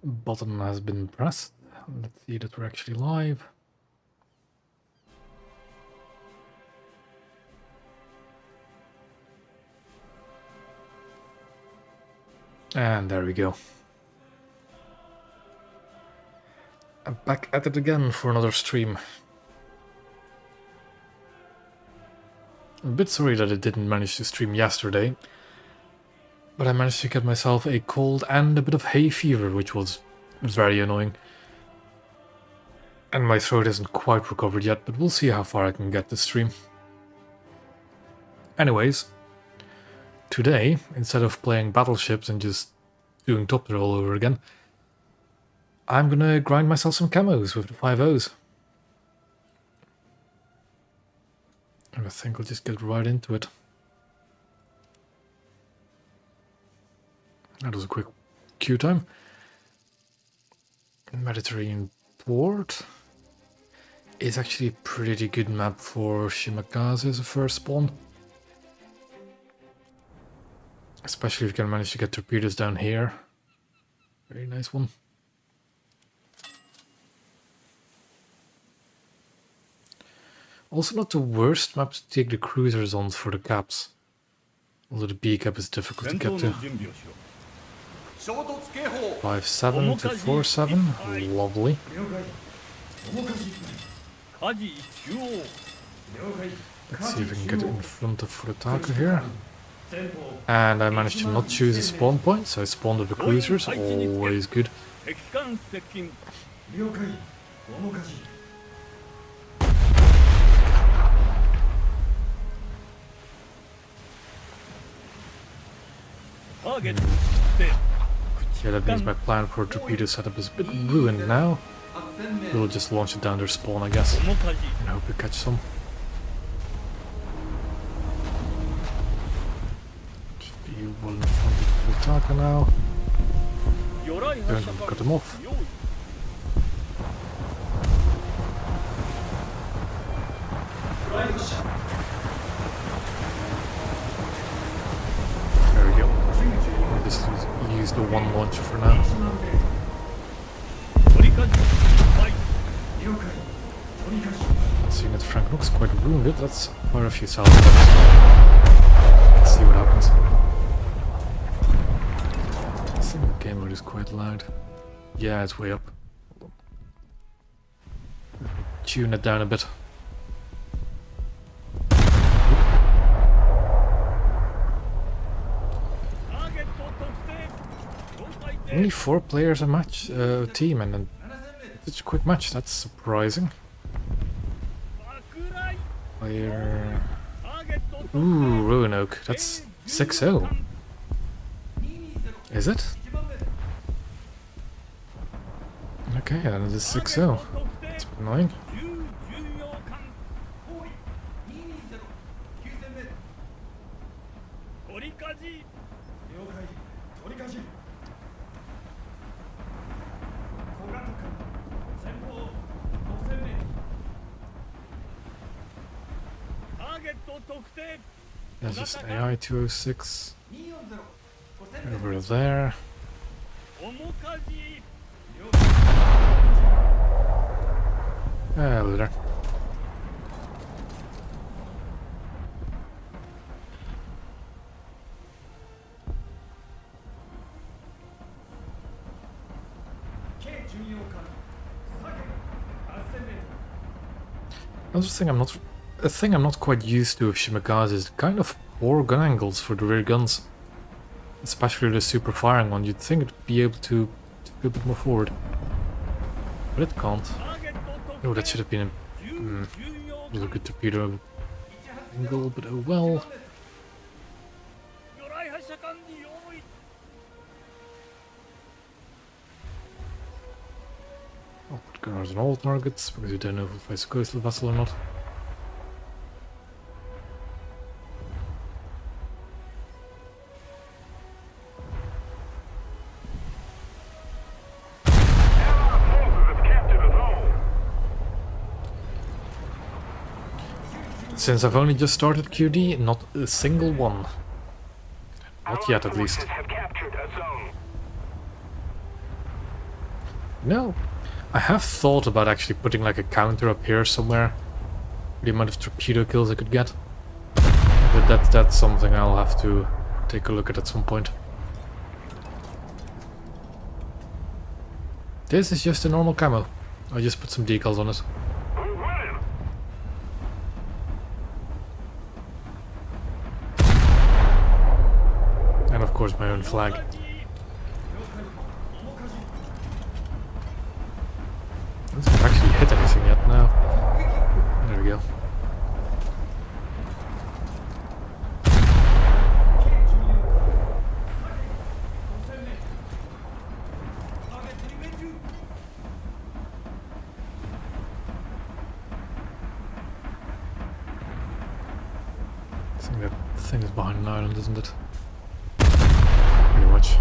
Button has been pressed. Let's see that we're actually live. And there we go. I'm back at it again for another stream. I'm a bit sorry that I didn't manage to stream yesterday, but I managed to get myself a cold and a bit of hay fever, which was very annoying. And my throat isn't quite recovered yet, but we'll see how far I can get this stream. Anyways, today, instead of playing battleships and just doing top tier all over again, I'm gonna grind myself some camos with the 5.0s. And I think I'll just get right into it. That was a quick queue time. Mediterranean port is actually a pretty good map for Shimakaze as a first spawn. Especially if you can manage to get torpedoes down here. Very nice one. Also not the worst map to take the cruisers on for the caps. Although the B cap is difficult to get to. 5.7 to 4.7, lovely. Let's see if we can get in front of Furutaka here. And I managed to not choose a spawn point, so I spawned with the cruisers, always good. Yeah, that means my plan for a torpedo setup is a bit ruined now. We'll just launch it down their spawn, I guess, and hope we catch some. Should be well in front of Furutaka now. Don't cut him off. There we go. I'll just use the one launcher for now. Seeing that Frank looks quite wounded, let's fire a few salvos. Let's see what happens. I think the game mode is quite loud. Yeah, it's way up. Hold on. Tune it down a bit. Only 4 players a match team, and then such a quick match. That's surprising. Player. Ooh, Roanoke. That's 6-0. Is it? Okay, then it is 6-0. That's annoying. That's just AI 206 over there. Hello there. Another thing I'm not quite used to with Shimakaze is kind of poor gun angles for the rear guns. Especially the super firing one. You'd think it'd be able to go a bit more forward. But it can't. Oh, that should have been a really good torpedo angle, but oh well. I'll put gunners on all targets, because you don't know if it's a coastal vessel or not. Since I've only just started QD, not a single one. Not yet, at least. No, I have thought about actually putting like a counter up here somewhere. The amount of torpedo kills I could get. But that's something I'll have to take a look at some point. This is just a normal camo. I just put some decals on it. And of course my own flag. Doesn't actually hit anything yet now. There we go. I think that thing is behind an island, isn't it? Pretty much.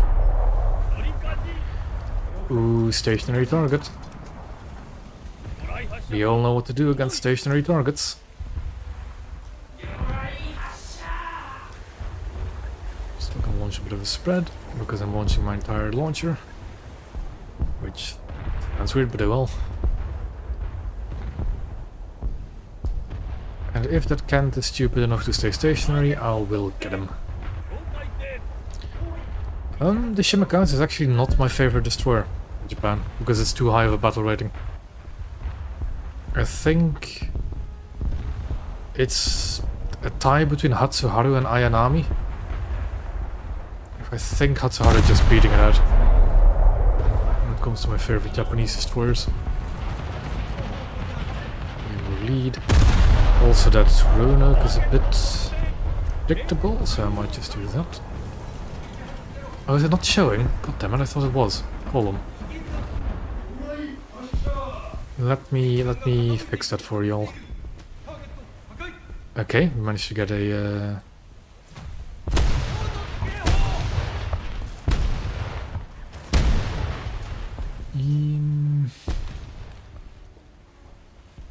Ooh, stationary target. We all know what to do against stationary targets. Still can launch a bit of a spread, because I'm launching my entire launcher. Which sounds weird, but I will. And if that Kent is stupid enough to stay stationary, I will get him. The Shimakaze is actually not my favorite destroyer in Japan, because it's too high of a battle rating. I think it's a tie between Hatsuharu and Ayanami. I think Hatsuharu is just beating it out when it comes to my favorite Japanese destroyers. We will lead. Also that Roanoke is a bit predictable, so I might just do that. Oh, is it not showing? God damn it, I thought it was. Column. Let me fix that for y'all. Okay, we managed to get a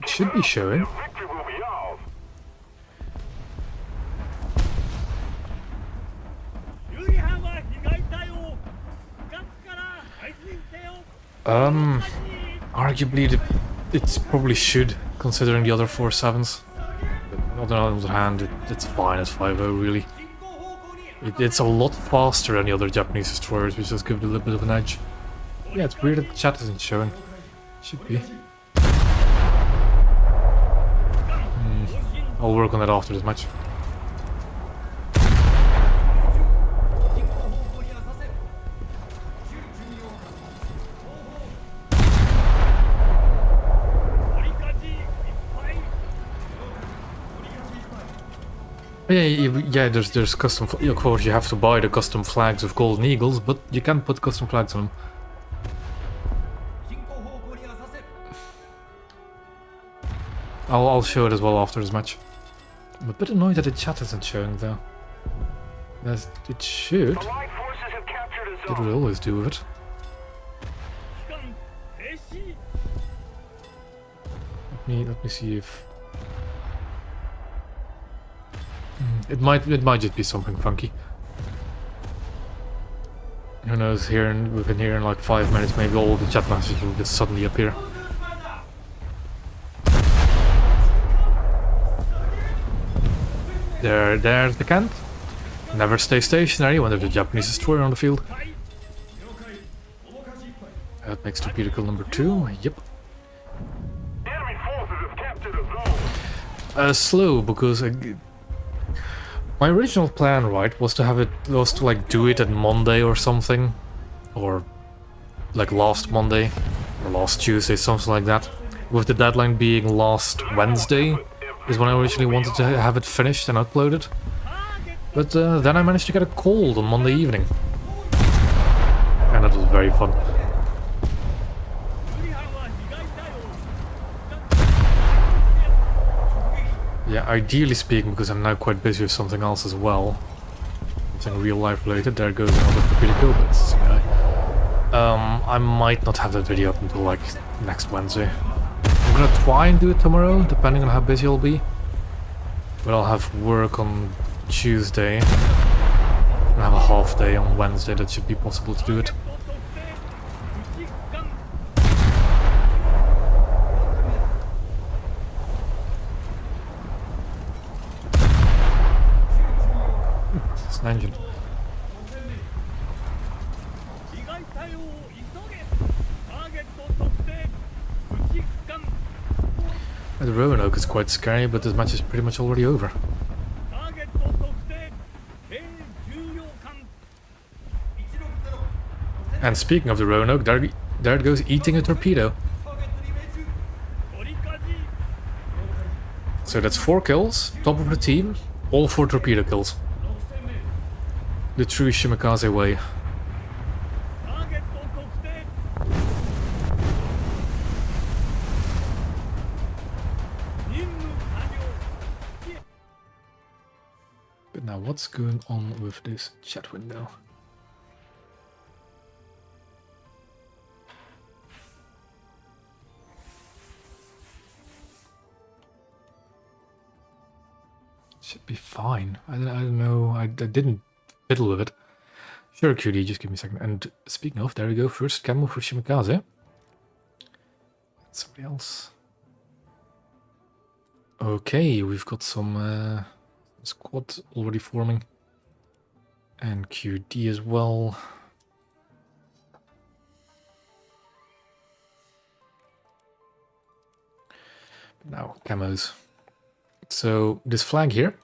it should be showing. Arguably it probably should, considering the other 4-7s. But on the other hand, it's fine at 5-0 really. It's a lot faster than the other Japanese destroyers, which just give it a little bit of an edge. Yeah, it's weird that the chat isn't showing. Should be. I'll work on that after this match. Yeah, there's custom. Of course, you have to buy the custom flags with golden eagles, but you can put custom flags on them. I'll show it as well after this match. I'm a bit annoyed that the chat isn't showing though. It should. It would always do with it. Let me see if it might just be something funky. Who knows? We've been here in like 5 minutes. Maybe all the chat messages will just suddenly appear. There's the Kent. Never stay stationary when there's a Japanese destroyer on the field. That makes torpedo kill number 2. Yep. Slow, because my original plan, right, was to like do it at Monday or something, or like last Monday or last Tuesday, something like that. With the deadline being last Wednesday, is when I originally wanted to have it finished and uploaded. But then I managed to get a cold on Monday evening, and it was very fun. Yeah, ideally speaking, because I'm now quite busy with something else as well. Something real life related. There goes another torpedo kill, but it's I might not have that video up until like next Wednesday. I'm gonna try and do it tomorrow, depending on how busy I'll be. But I'll have work on Tuesday. And have a half day on Wednesday. That should be possible to do it. engine. The Roanoke is quite scary, but this match is pretty much already over. And speaking of the Roanoke, there it goes eating a torpedo. So that's 4 kills, top of the team, all 4 torpedo kills. The true Shimakaze way. But now what's going on with this chat window? Should be fine. I don't know. I didn't fiddle with it. Sure, QD, just give me a second. And speaking of, there we go. First camo for Shimakaze. Somebody else. Okay, we've got some squad already forming. And QD as well. But now, camos. So this flag here,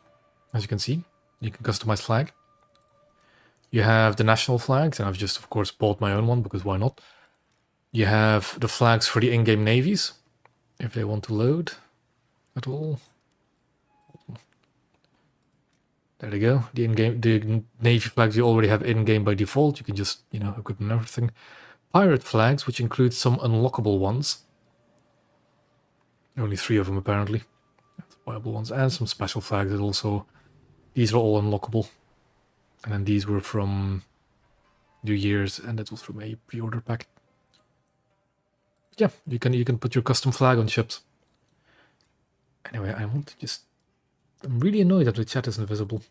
as you can see, you can customize flag. You have the national flags, and I've just, of course, bought my own one, because why not? You have the flags for the in-game navies, if they want to load at all. There they go. The in-game, the navy flags you already have in-game by default. You can just, you know, equip them and everything. Pirate flags, which includes some unlockable ones. Only 3 of them, apparently. Viable ones, and some special flags that also, these are all unlockable. And then these were from New Year's, and that was from a pre-order pack. Yeah, you can put your custom flag on ships. Anyway, I want to just, I'm really annoyed that the chat isn't visible.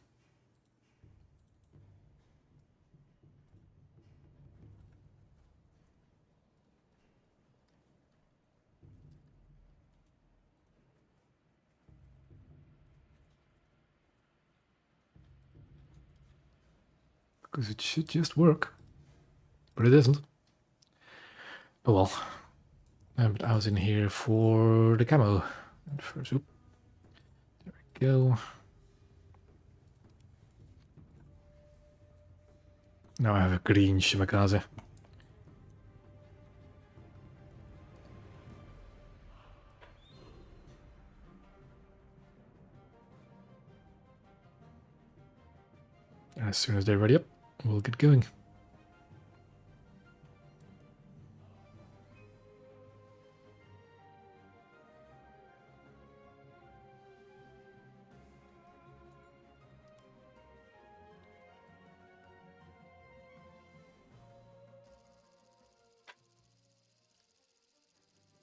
Because it should just work. But it isn't. Oh well. But I was in here for the camo. And first, oop. There we go. Now I have a green Shimakaze. And as soon as they're ready up, we'll get going.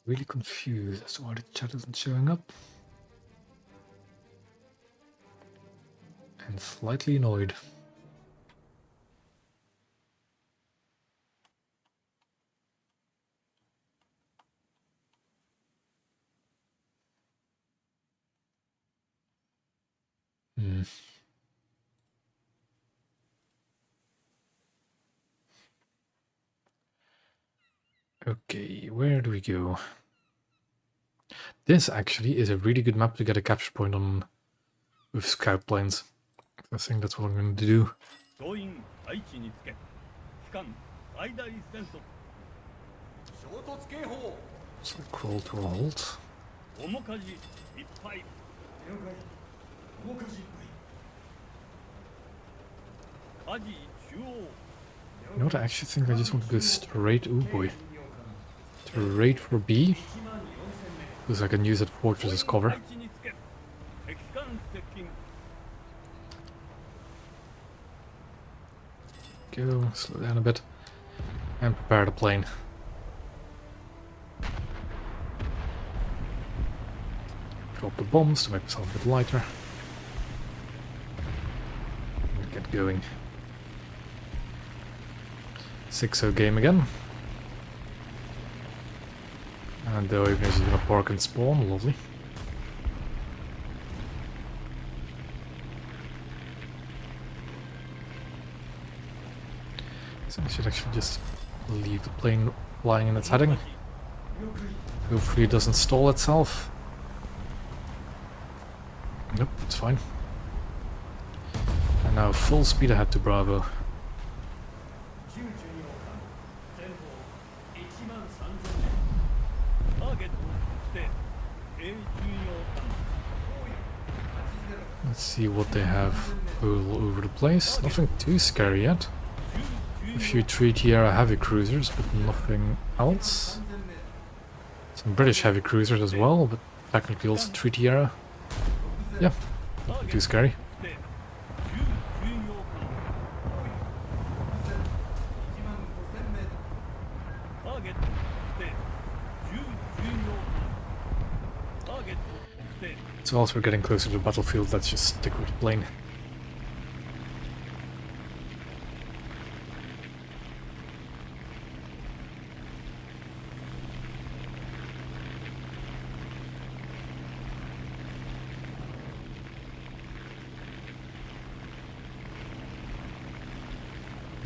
Really confused as to why the chat isn't showing up. And slightly annoyed. Okay, where do we go? This actually is a really good map to get a capture point on with scout planes. I think that's what I'm going to do. So crawl to a halt. You know what, I actually think I just want to go straight, oh boy, straight for B, because I can use that fortress as cover. Go, slow down a bit, and prepare the plane. Drop the bombs to make myself a bit lighter. And get going. 6-0 game again. And the Ignis is gonna park and spawn, lovely. should actually just leave the plane flying in its heading. Hopefully it doesn't stall itself. Nope, it's fine. And now full speed ahead to Bravo. Let's see what they have all over the place. Nothing too scary yet. A few 3-tier heavy cruisers, but nothing else. Some British heavy cruisers as well, but technically also 3-tier. Yeah, nothing too scary. So whilst we're getting closer to the battlefield, let's just stick with the plane.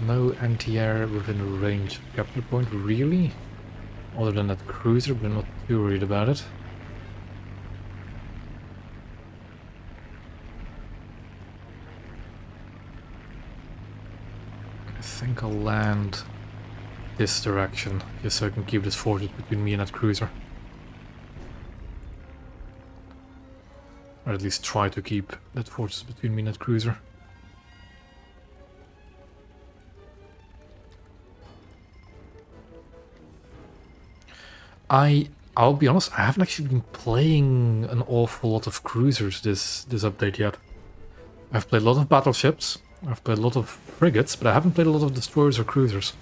No anti-air within a range of capture point, really? Other than that cruiser, but I'm not too worried about it. I think I'll land this direction, just so I can keep this fortress between me and that cruiser. Or at least try to keep that fortress between me and that cruiser. I'll be honest, I haven't actually been playing an awful lot of cruisers this update yet. I've played a lot of battleships, I've played a lot of frigates, but I haven't played a lot of destroyers or cruisers.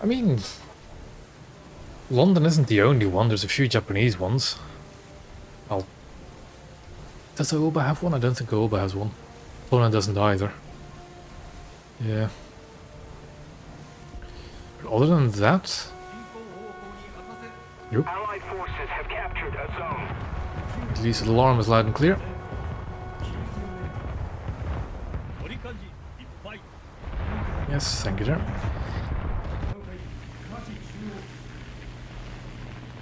I mean, London isn't the only one, there's a few Japanese ones. Does Aoba have one? I don't think Aoba has one. Poland doesn't either. Yeah. But other than that... Nope. Allied forces have captured a zone. At least the alarm is loud and clear. Yes, thank you there.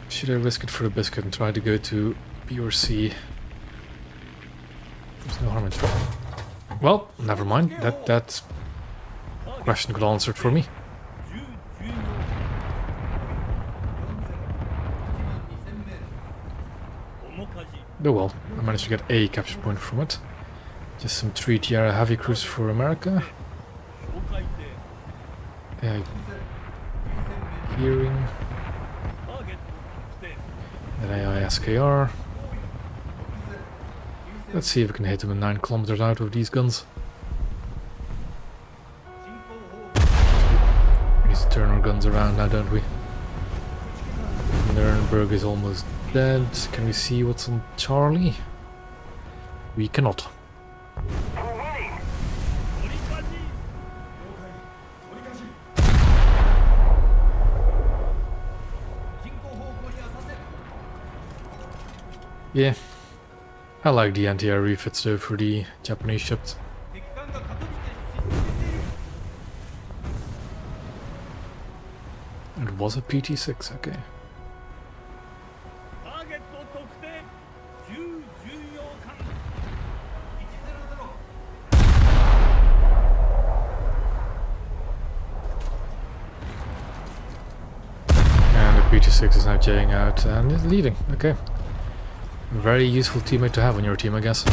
Should I risk it for a biscuit and try to go to B or C? There's no harm in trying. Well, never mind. That question got answered for me. Oh well, I managed to get a capture point from it. Just some 3-tier heavy cruise for America. Hearing. An AI SKR. Let's see if we can hit them in 9 kilometers out with these guns. We need to turn our guns around now, don't we? Nuremberg is almost dead. Can we see what's on Charlie? We cannot. Yeah. I like the anti-air refits though for the Japanese ships. It was a PT-6, okay. And the PT-6 is now jaying out and is leading, okay. Very useful teammate to have on your team, I guess.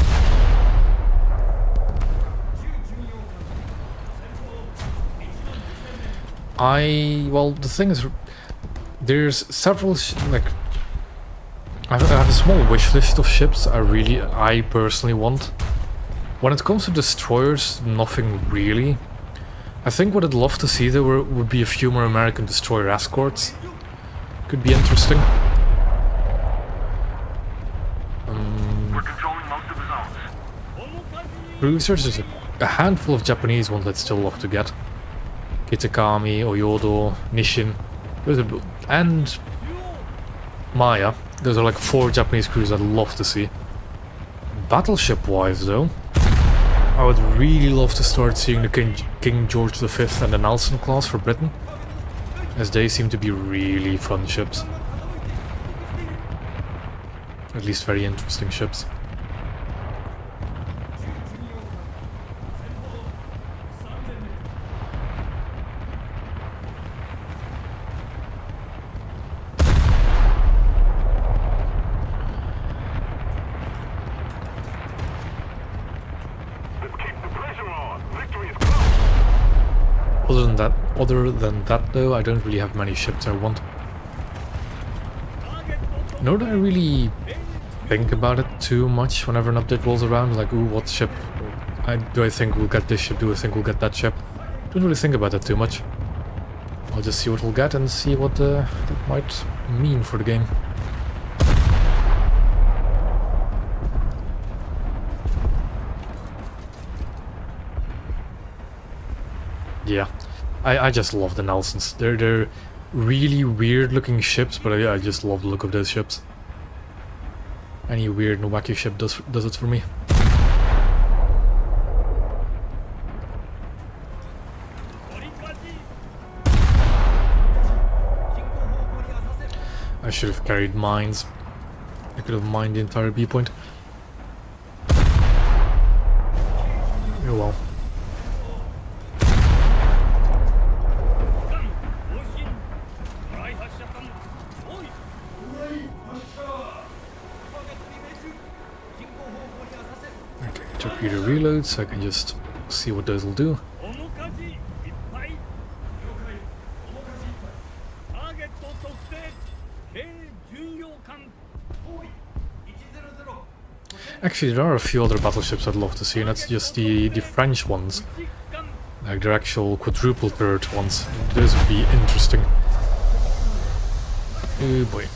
Well, the thing is, there's several, I have a small wish list of ships I personally want. When it comes to destroyers, nothing really. I think what I'd love to see though would be a few more American destroyer escorts. Could be interesting. Cruisers, there's a handful of Japanese ones I'd still love to get. Kitakami, Oyodo, Nishin, and Maya. Those are like 4 Japanese crews I'd love to see. Battleship-wise, though, I would really love to start seeing the King George V and the Nelson class for Britain, as they seem to be really fun ships. At least very interesting ships. Other than that though, I don't really have many ships I want. Nor do I really think about it too much whenever an update rolls around, like, ooh, what ship do I think we'll get this ship, do I think we'll get that ship? Don't really think about that too much. I'll just see what we'll get and see what that might mean for the game. Yeah. I just love the Nelsons. They're really weird looking ships, but I just love the look of those ships. Any weird and wacky ship does it for me. I should have carried mines. I could have mined the entire B point. Oh well. Torpedo reload, so I can just see what those will do. Actually, there are a few other battleships I'd love to see, and that's just the French ones. Like their actual quadruple turret ones. Those would be interesting. Oh boy.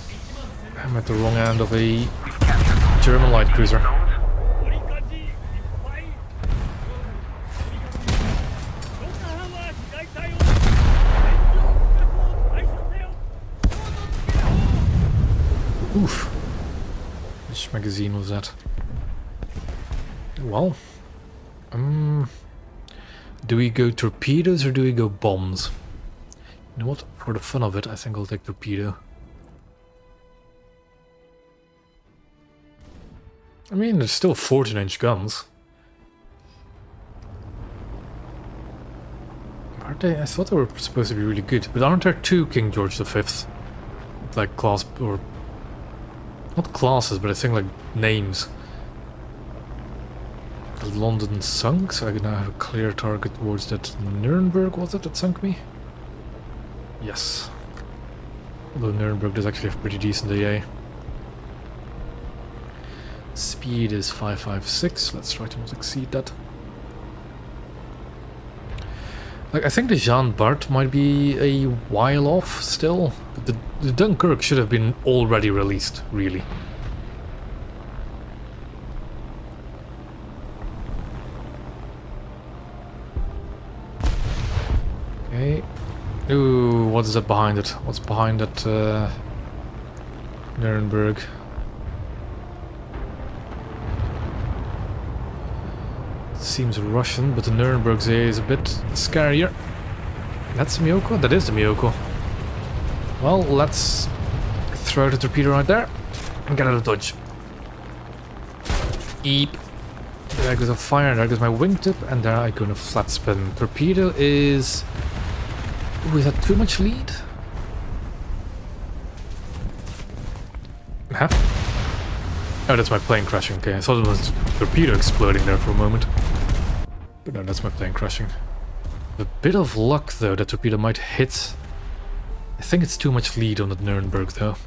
I'm at the wrong end of a German light cruiser. Oof. Which magazine was that? Well, do we go torpedoes or do we go bombs? You know what? For the fun of it, I think I'll take torpedo. I mean, there's still 14-inch guns. Aren't they? I thought they were supposed to be really good, but aren't there 2 King George V's? Like class, or not classes, but I think like names. The London sunk, so I now have a clear target towards that Nuremberg, was it, that sunk me? Yes. Although Nuremberg does actually have pretty decent AA. Speed is 556, let's try to not exceed that. Like, I think the Jean Bart might be a while off still, but the Dunkirk should have been already released, really. Okay. Ooh, what is that behind it? What's behind that Nuremberg? Seems Russian, but the Nuremberg's A is a bit scarier. That's the Miyoko? That is the Miyoko. Well, let's throw the torpedo right there and get out of dodge. Eep. There goes a fire, there goes my wingtip, and there I go in a flat spin. Torpedo is... Ooh, is that too much lead? Huh? Oh, that's my plane crashing. Okay, I thought it was a torpedo exploding there for a moment. But no, that's my plane crashing. A bit of luck, though, that torpedo might hit. I think it's too much lead on that Nuremberg, though.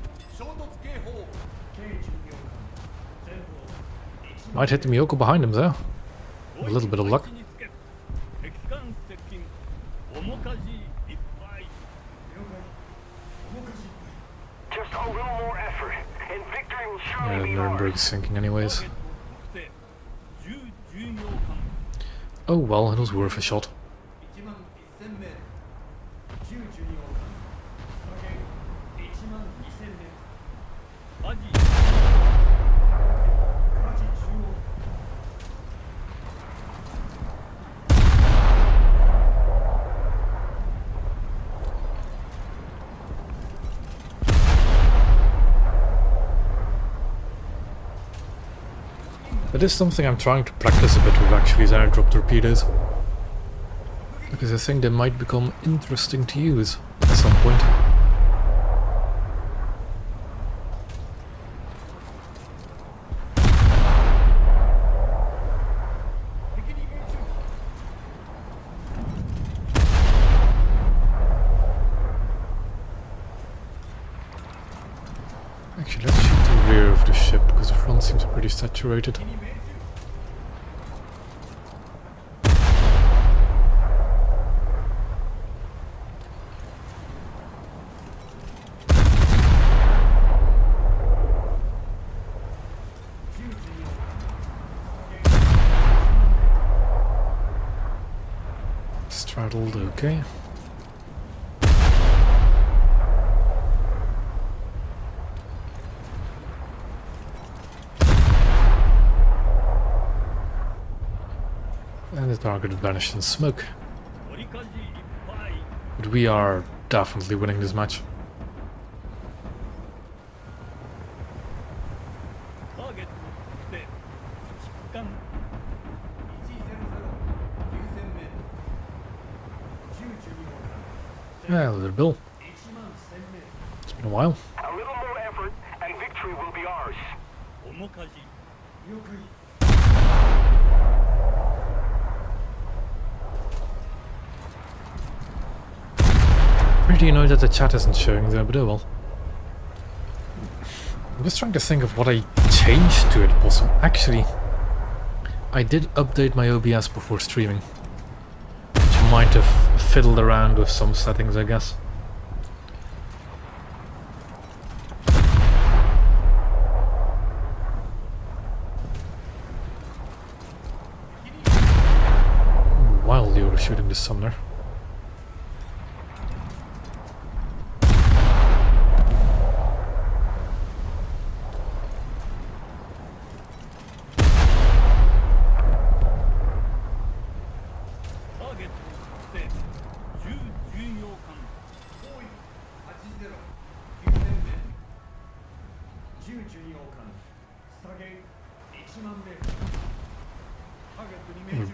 Might hit the Miyoko behind him, though. A little bit of luck. Just a little more effort, and victory will surely be Nuremberg's sinking anyways. Oh well, it was worth a shot. That is something I'm trying to practice a bit with actually, is airdrop torpedoes. Because I think they might become interesting to use at some point. Actually, let's shoot the rear of the ship, because the front seems pretty saturated. Straddled, okay. And the target vanished in smoke. But we are definitely winning this match. Yeah, little Bill. It's been a while. A little more effort, and victory will be ours. Pretty annoyed that the chat isn't showing there, but oh well. I'm just trying to think of what I changed to it possible. Actually, I did update my OBS before streaming, which might have fiddled around with some settings, I guess. While you were shooting the summoner.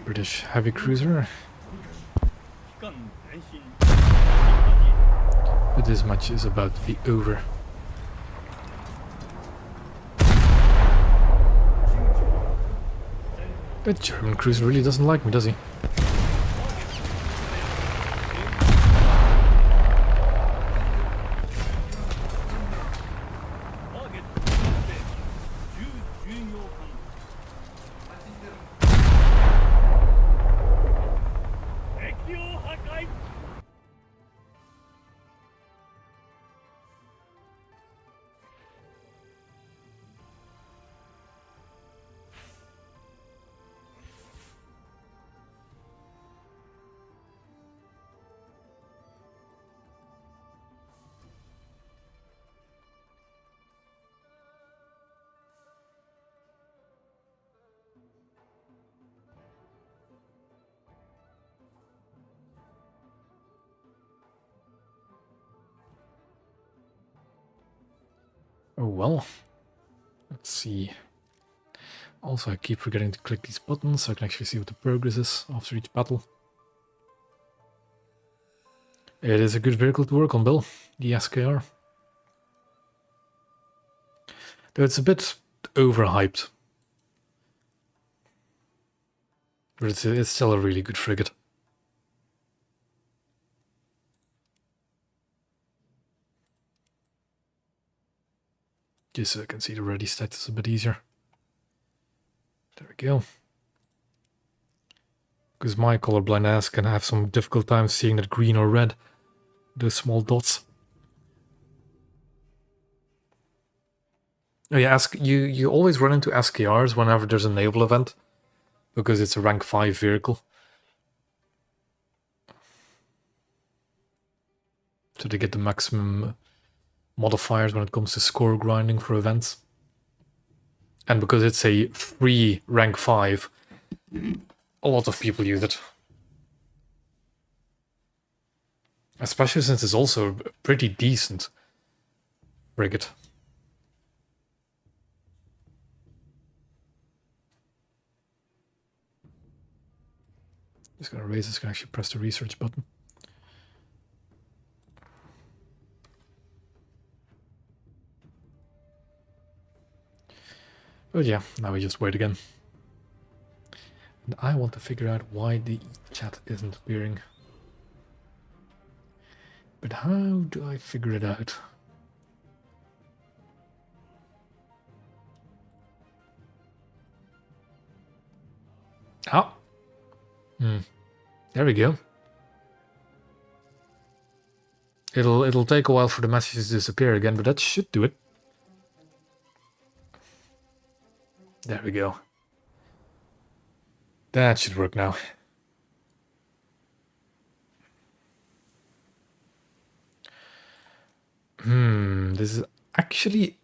British heavy cruiser. But this match is about to be over. The German cruiser really doesn't like me, does he? Oh well. Let's see. Also, I keep forgetting to click these buttons so I can actually see what the progress is after each battle. It is a good vehicle to work on, Bill. The SKR. Though it's a bit overhyped. But it's still a really good frigate. Just so I can see the ready status a bit easier. There we go. Because my colorblind ass can have some difficult time seeing that green or red. Those small dots. Oh yeah, you always run into SKRs whenever there's a naval event. Because it's a rank 5 vehicle. So they get the maximum modifiers when it comes to score grinding for events. And because it's a free rank 5, a lot of people use it. Especially since it's also a pretty decent frigate. Just gonna raise this, can actually press the research button. But yeah, now we just wait again. And I want to figure out why the chat isn't appearing. But how do I figure it out? Ah! There we go. It'll take a while for the messages to disappear again, but that should do it. There we go. That should work now. This is actually...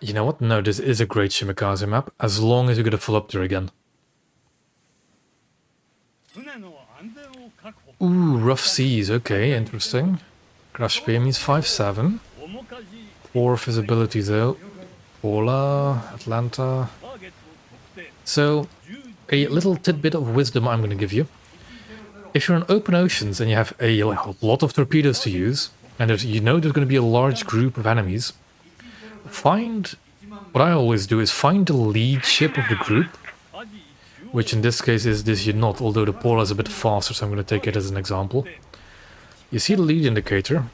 You know what? No, this is a great Shimakaze map, as long as you get a full up there again. Ooh, rough seas, okay, interesting. Crash speed means 5-7. Poor visibility though. Pola, Atlanta. So, a little tidbit of wisdom I'm going to give you. If you're in open oceans and you have a lot of torpedoes to use, and you know there's going to be a large group of enemies, what I always do is find the lead ship of the group, which in this case is this yacht, although the Pola is a bit faster, so I'm going to take it as an example. You see the lead indicator,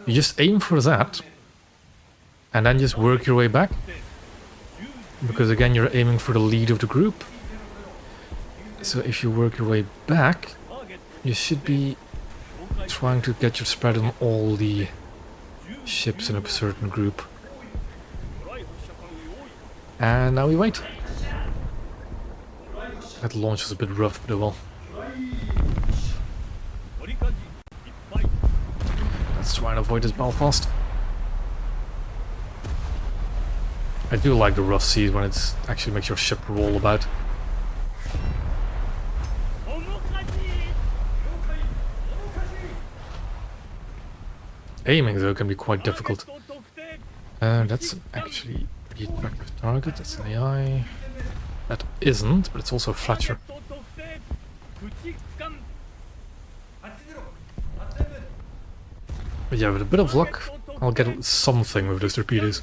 you just aim for that, and then just work your way back, because again you're aiming for the lead of the group. So if you work your way back, you should be trying to get your spread on all the ships in a certain group. And now we wait. That launch was a bit rough, but well. Let's try and avoid this Belfast. I do like the rough seas when it actually makes your ship roll about. Aiming though can be quite difficult. That's actually a pretty attractive target, that's an AI. That isn't, but it's also a Fletcher. But yeah, with a bit of luck, I'll get something with those torpedoes.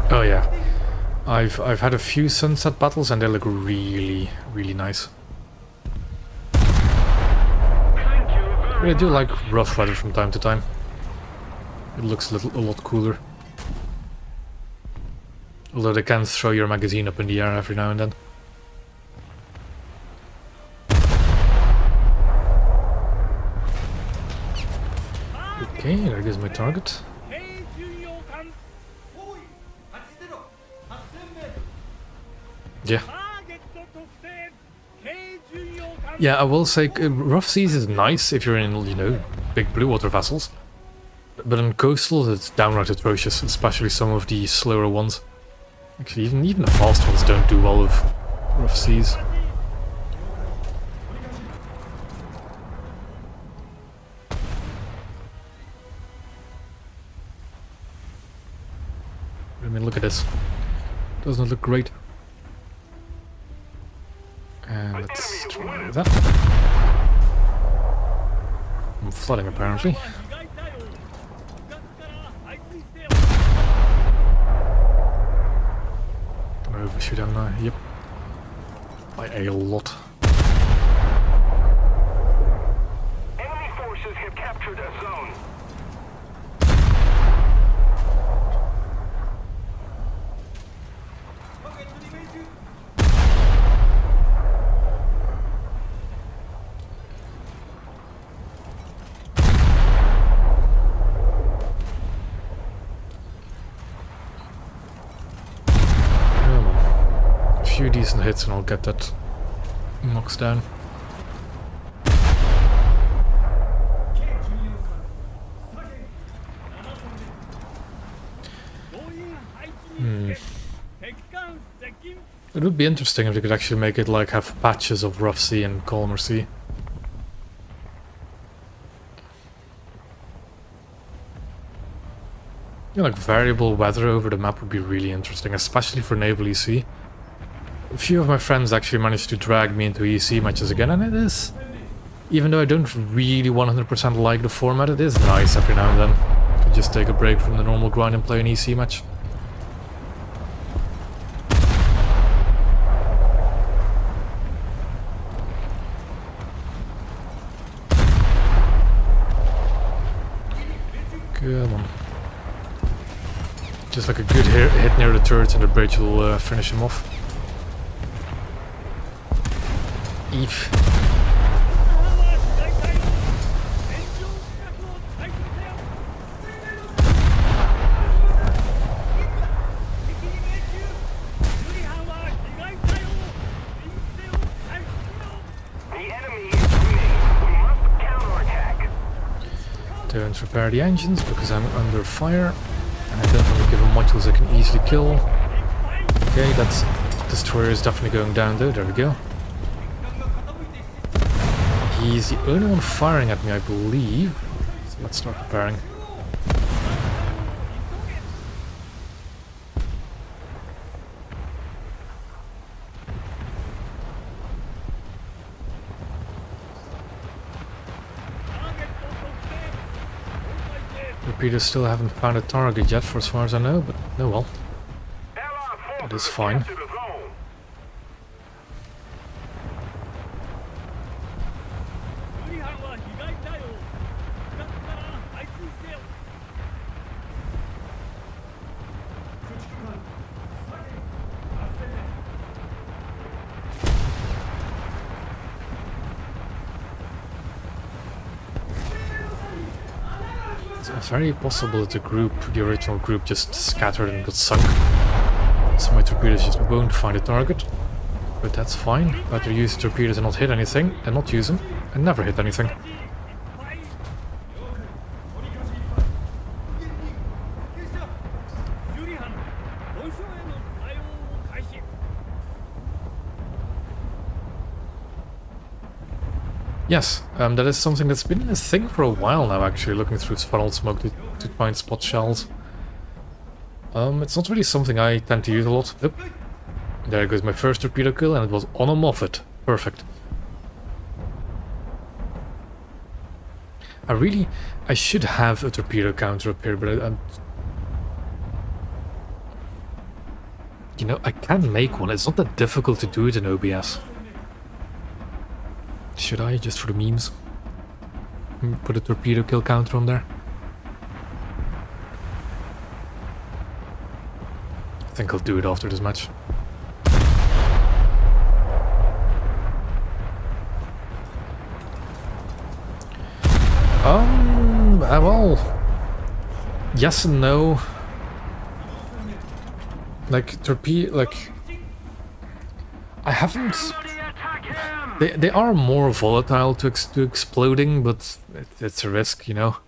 Oh yeah, I've had a few sunset battles and they look really, really nice. But I do like rough weather from time to time. It looks a lot cooler. Although they can throw your magazine up in the air every now and then. Okay, there goes my target. Yeah. Yeah, I will say rough seas is nice if you're in, you know, big blue water vessels. But in coastal it's downright atrocious, especially some of the slower ones. Actually, even the fast ones don't do well with rough seas. I mean, look at this. Doesn't it look great? And let's try that. I'm flooding apparently. Gonna overshoot him now, yep. By a lot. Enemy forces have captured a zone. A few decent hits and I'll get that knocks down. It would be interesting if they could actually make it like have patches of rough sea and calmer sea. You know, like variable weather over the map would be really interesting, especially for naval EC. A few of my friends actually managed to drag me into EC matches again, and it is, even though I don't really 100% like the format, it is nice every now and then to just take a break from the normal grind and play an EC match. Come on. Just like a good hit near the turret and the bridge will finish him off. Eve. Don't repair the engines because I'm under fire and I don't want to give him modules I can easily kill. Okay, that's destroyer is definitely going down though, there we go. He's the only one firing at me, I believe. So let's start repairing. Torpedoes still haven't found a target yet, for as far as I know, but no, well, that is fine. It's very possible that the original group just scattered and got sunk. So my torpedoes just won't find a target. But that's fine. Better use torpedoes and not hit anything, and not use them, and never hit anything. Yes, that is something that's been a thing for a while now, actually, looking through funnel smoke to find spot shells. It's not really something I tend to use a lot. Yep. There goes my first torpedo kill, and it was on a Moffat. Perfect. I should have a torpedo counter up here, but you know, I can make one. It's not that difficult to do it in OBS. Should I, just for the memes? Put a torpedo kill counter on there? I think I'll do it after this match. Well, yes and no. Like, I haven't... They are more volatile to exploding, but it's a risk, you know?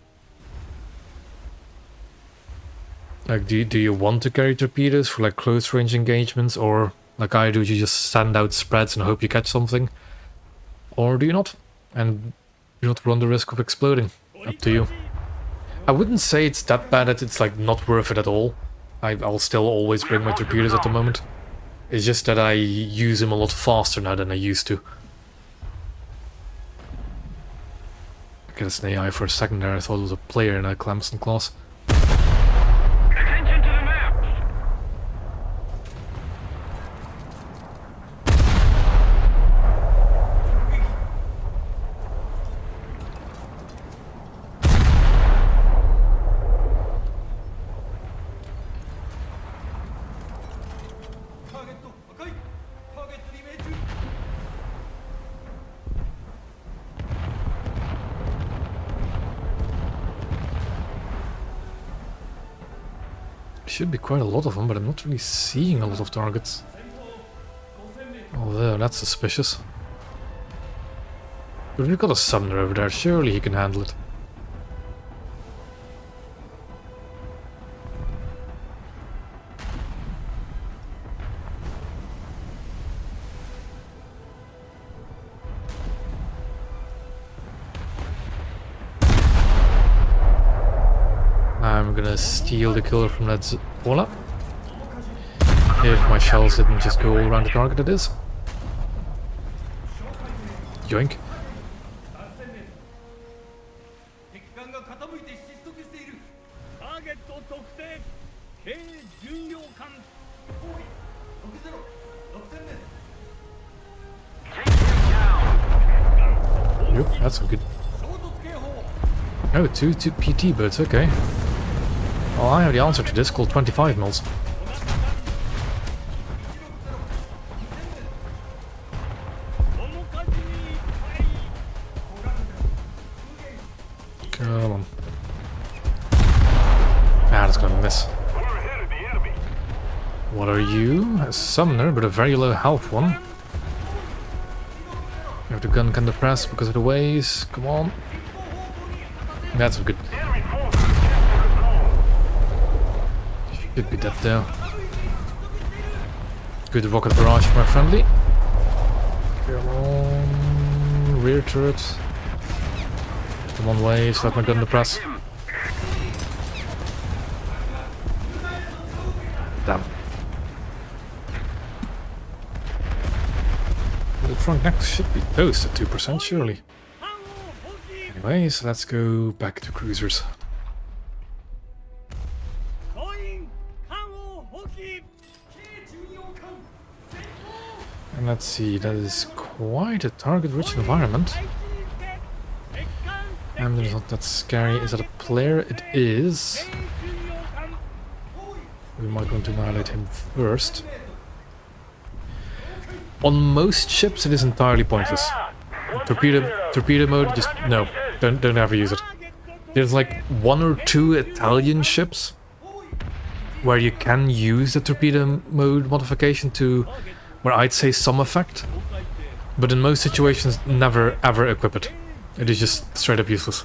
Like, do you want to carry torpedoes for like close range engagements, or like I do, you just send out spreads and hope you catch something? Or do you not? And do not run the risk of exploding? Up to you. I wouldn't say it's that bad that it's like not worth it at all. I'll still always bring my torpedoes at the moment. It's just that I use them a lot faster now than I used to. I guess an AI for a second there, I thought it was a player in a Clemson class. Attention to the map. Should be quite a lot of them, but I'm not really seeing a lot of targets. Oh, there, that's suspicious. But we've got a summoner over there, surely he can handle it. gonna steal the killer from that Ola. If my shells didn't just go all around the target, it is. Yoink. 敵艦が傾いて失速している。ターゲット特定。軽巡洋艦。包囲。6000名。 Yep, that's good. Oh, two PT boats, okay. Well, I have the answer to this, called 25 mils. Come on. Ah, that's gonna miss. What are you? A summoner, but a very low health one. If the gun can depress because of the waves, come on. That's good. Should be dead though. Good rocket barrage from my friendly. Come on, rear turret. Come on, waves, let my gun depress. Damn. The front next should be toast at 2% surely. Anyways, let's go back to cruisers. And let's see, that is quite a target-rich environment. And it's not that scary. Is that a player? It is. We might want to annihilate him first. On most ships, it is entirely pointless. Torpedo mode, just no, don't ever use it. There's like 1 or 2 Italian ships where you can use the torpedo mode modification to, where I'd say some effect, but in most situations, never ever equip it. It is just straight up useless.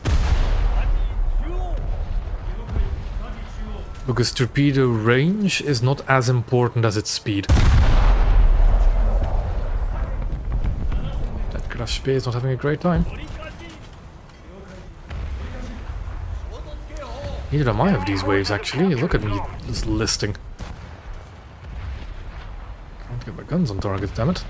Because torpedo range is not as important as its speed. That Crash Spear is not having a great time. Neither am I of these waves actually. Look at me just listing. I want to get my guns on target, damn it.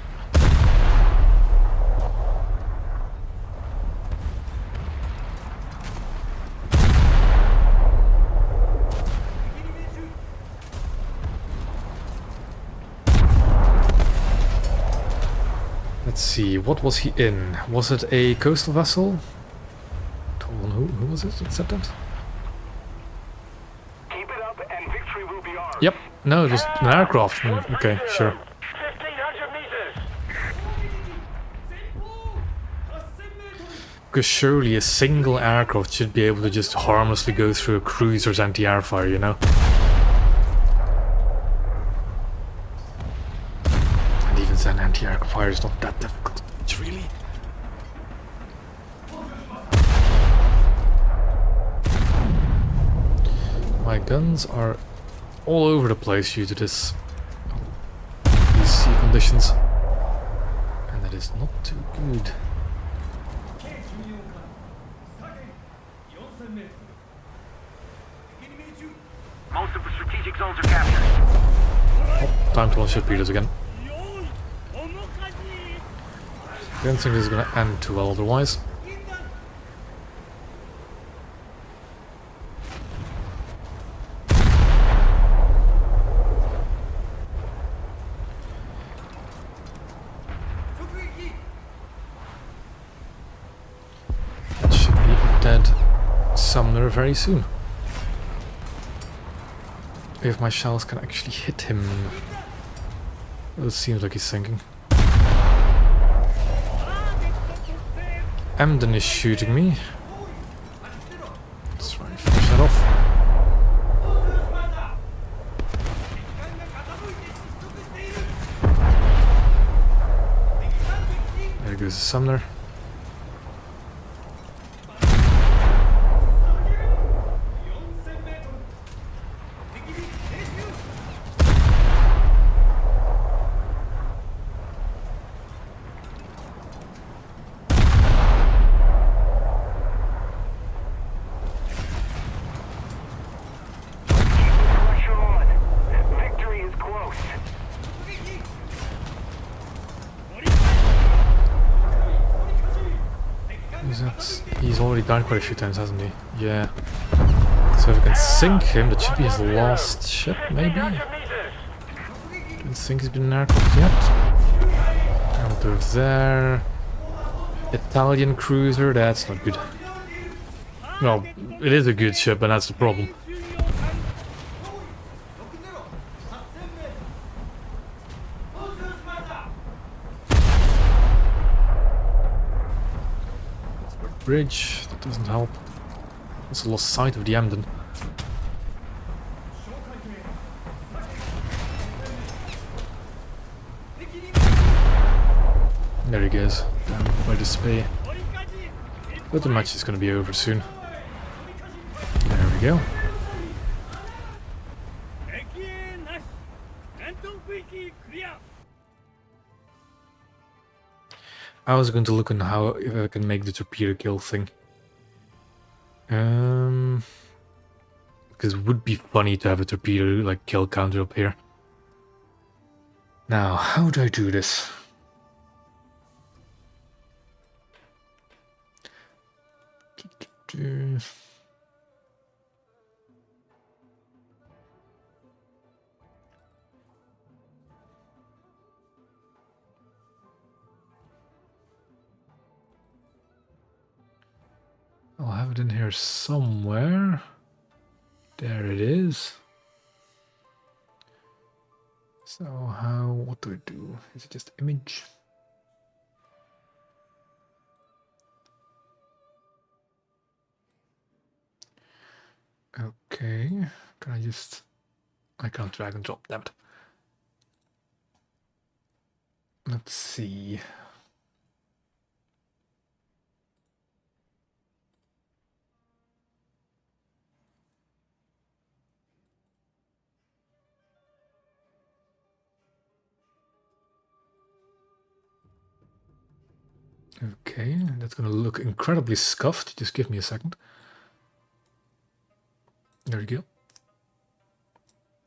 Let's see, what was he in? Was it a coastal vessel? Hold on, who was it that said that? Keep it up and victory will be ours. Yep, no, just an aircraft. Okay, sure. 1,500 meters. Because surely a single aircraft should be able to just harmlessly go through a cruiser's anti-air fire, you know? And even then, anti-air fire is not that difficult. It's really... My guns are all over the place due to these sea conditions. And that is not too good. Most of the strategic zones are captured. Oh, time to launch torpedoes again. Don't think this is going to end too well otherwise. That should be a dead summoner very soon. If my shells can actually hit him. Well, it seems like he's sinking. Emden is shooting me. Let's try and finish that off. There goes the summoner. died quite a few times, hasn't he? Yeah. So if we can sink him, that should be his last ship, maybe? Don't think he's been aircraft yet. Counter there. Italian cruiser, that's not good. Well, it is a good ship, and that's the problem. Bridge, that doesn't help. Also lost sight of the Emden. There he goes, down by the spay. But the match is going to be over soon. There we go. I was going to look on how if I can make the torpedo kill thing. Because it would be funny to have a torpedo like kill counter up here. Now, how do I do this? I'll have it in here somewhere. There it is. So what do I do? Is it just image? Okay, I can't drag and drop, damn it. Let's see. Okay, that's gonna look incredibly scuffed. Just give me a second. There we go.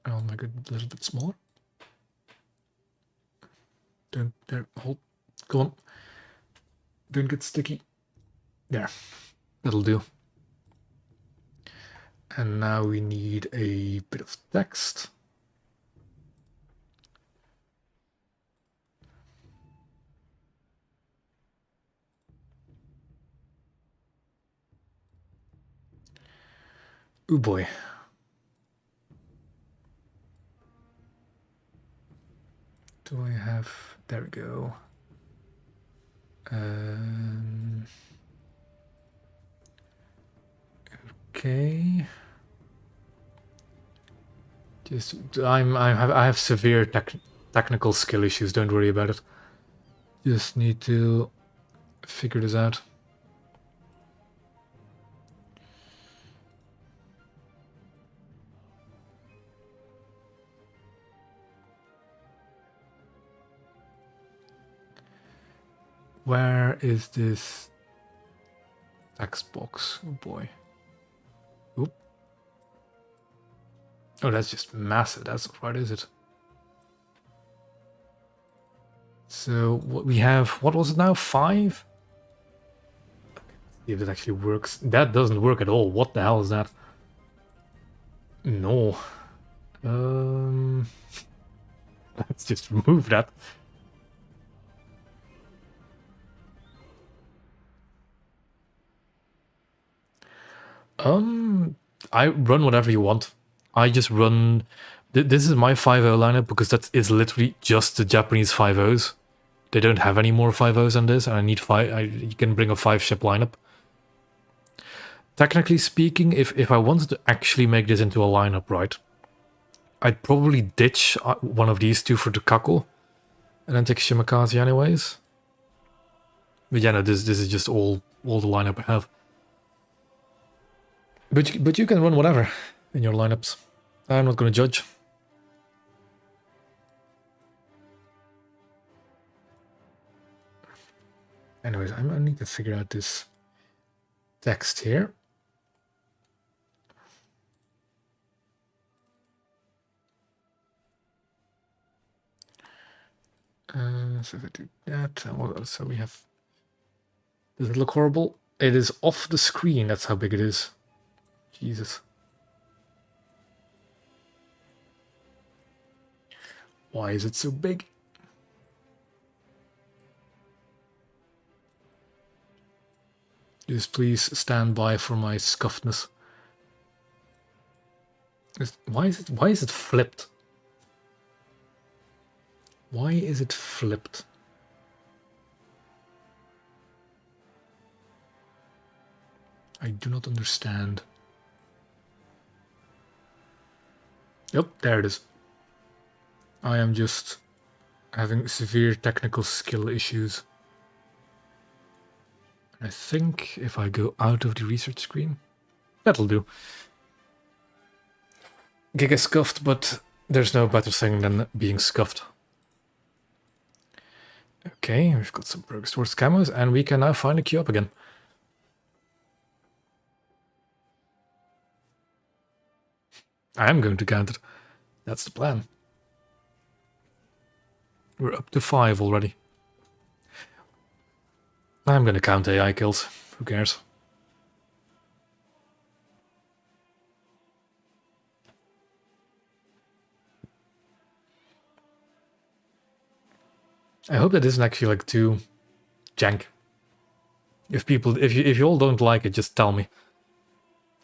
I'll make it a little bit smaller. Hold. Come on. Don't get sticky. There. That'll do. And now we need a bit of text. Oh boy. Do I have... There we go. Okay. I have severe technical skill issues, don't worry about it. Just need to figure this out. Where is this text box? Oh boy. Oop. Oh, that's just massive. That's not right, is it? So what we have, what was it now? 5? See if it actually works. That doesn't work at all. What the hell is that? No. Let's just remove that. I run whatever you want. I just run... This is my 5.0 lineup because that is literally just the Japanese 5.0s. They don't have any more 5.0s than this, and I need 5... you can bring a 5-ship lineup. Technically speaking, if I wanted to actually make this into a lineup, right, I'd probably ditch one of these two for the Kako, and then take Shimakaze anyways. But yeah, no, this is just all the lineup I have. But you can run whatever in your lineups. I'm not going to judge. Anyways, I need to figure out this text here. So if I do that, so we have... Does it look horrible? It is off the screen, that's how big it is. Jesus. Why is it so big? Just please stand by for my scuffedness. Why is it flipped? Why is it flipped? I do not understand. Yep, there it is. I am just having severe technical skill issues. I think if I go out of the research screen, that'll do. Giga scuffed, but there's no better thing than being scuffed. Okay, we've got some progress towards camos, and we can now finally queue up again. I am going to count it. That's the plan. We're up to 5 already. I'm going to count AI kills. Who cares? I hope that isn't actually like too jank. If you all don't like it, just tell me.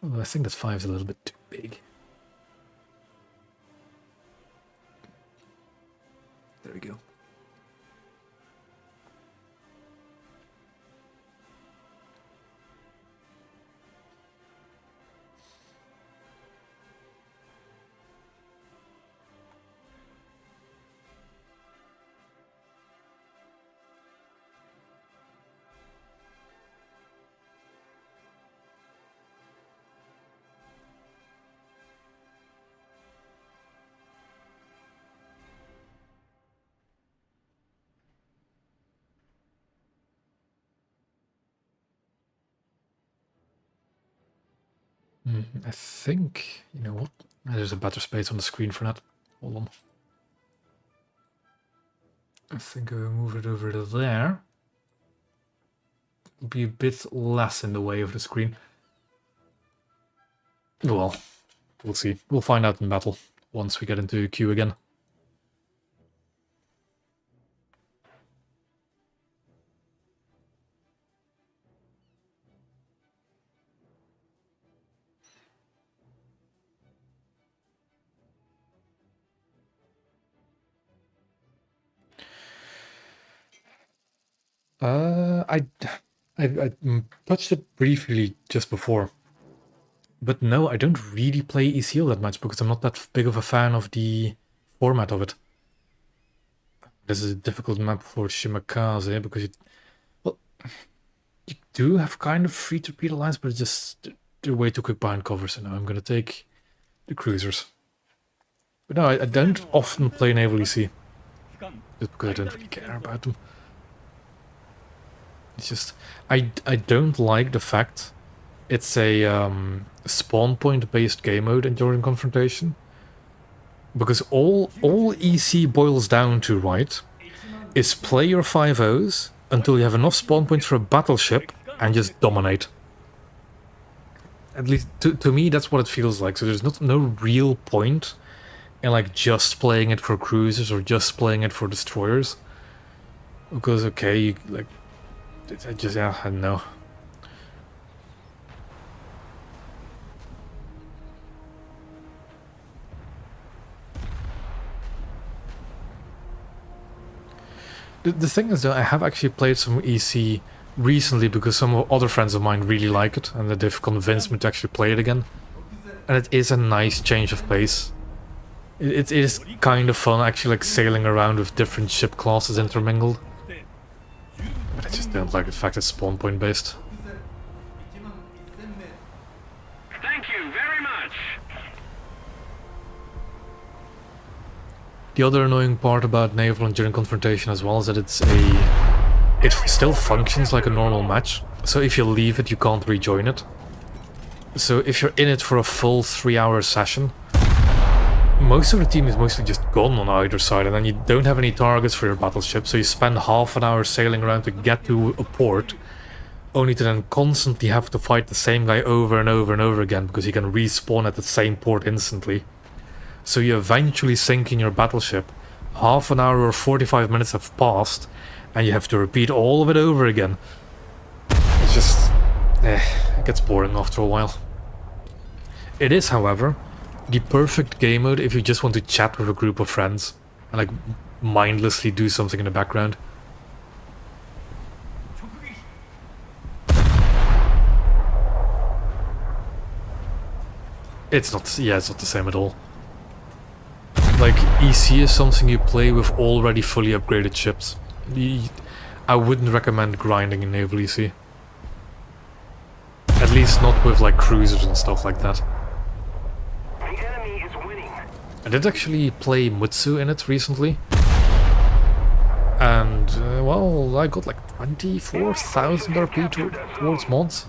Oh, I think that 5 is a little bit too big. There we go. I think, you know what? There's a better space on the screen for that. Hold on. I think I will move it over to there. It'll be a bit less in the way of the screen. Well, we'll see. We'll find out in battle once we get into queue again. I touched it briefly just before. But no, I don't really play ECL that much because I'm not that big of a fan of the format of it. This is a difficult map for Shimakaze because you do have kind of free torpedo lines, but it's just they're way too quick behind cover, so now I'm gonna take the cruisers. But no, I don't often play naval EC. Just because I don't really care about them. It's just I don't like the fact it's a spawn point based game mode during confrontation, because all EC boils down to, right, is play your 5-0s until you have enough spawn points for a battleship and just dominate. At least to me that's what it feels like. So there's no real point in like just playing it for cruisers or just playing it for destroyers, because okay, like I just I don't know. The thing is, though, I have actually played some EC recently because some other friends of mine really like it, and that they've convinced me to actually play it again. And it is a nice change of pace. It is kind of fun, actually, like sailing around with different ship classes intermingled. But I just don't like the fact it's spawn point based. Thank you very much. The other annoying part about naval and during confrontation as well is that it still functions like a normal match. So if you leave it, you can't rejoin it. So if you're in it for a full 3-hour session, most of the team is mostly just gone on either side, and then you don't have any targets for your battleship, so you spend half an hour sailing around to get to a port, only to then constantly have to fight the same guy over and over and over again because he can respawn at the same port instantly. So you eventually sink in your battleship, half an hour or 45 minutes have passed, and you have to repeat all of it over again. It's just... it gets boring after a while. It is, however, the perfect game mode if you just want to chat with a group of friends and like mindlessly do something in the background. It's not the same at all. Like, EC is something you play with already fully upgraded ships. I wouldn't recommend grinding in Naval EC. At least not with like cruisers and stuff like that. The enemy is winning. I did actually play Mutsu in it recently. And, well, I got like 24,000 RP towards mods.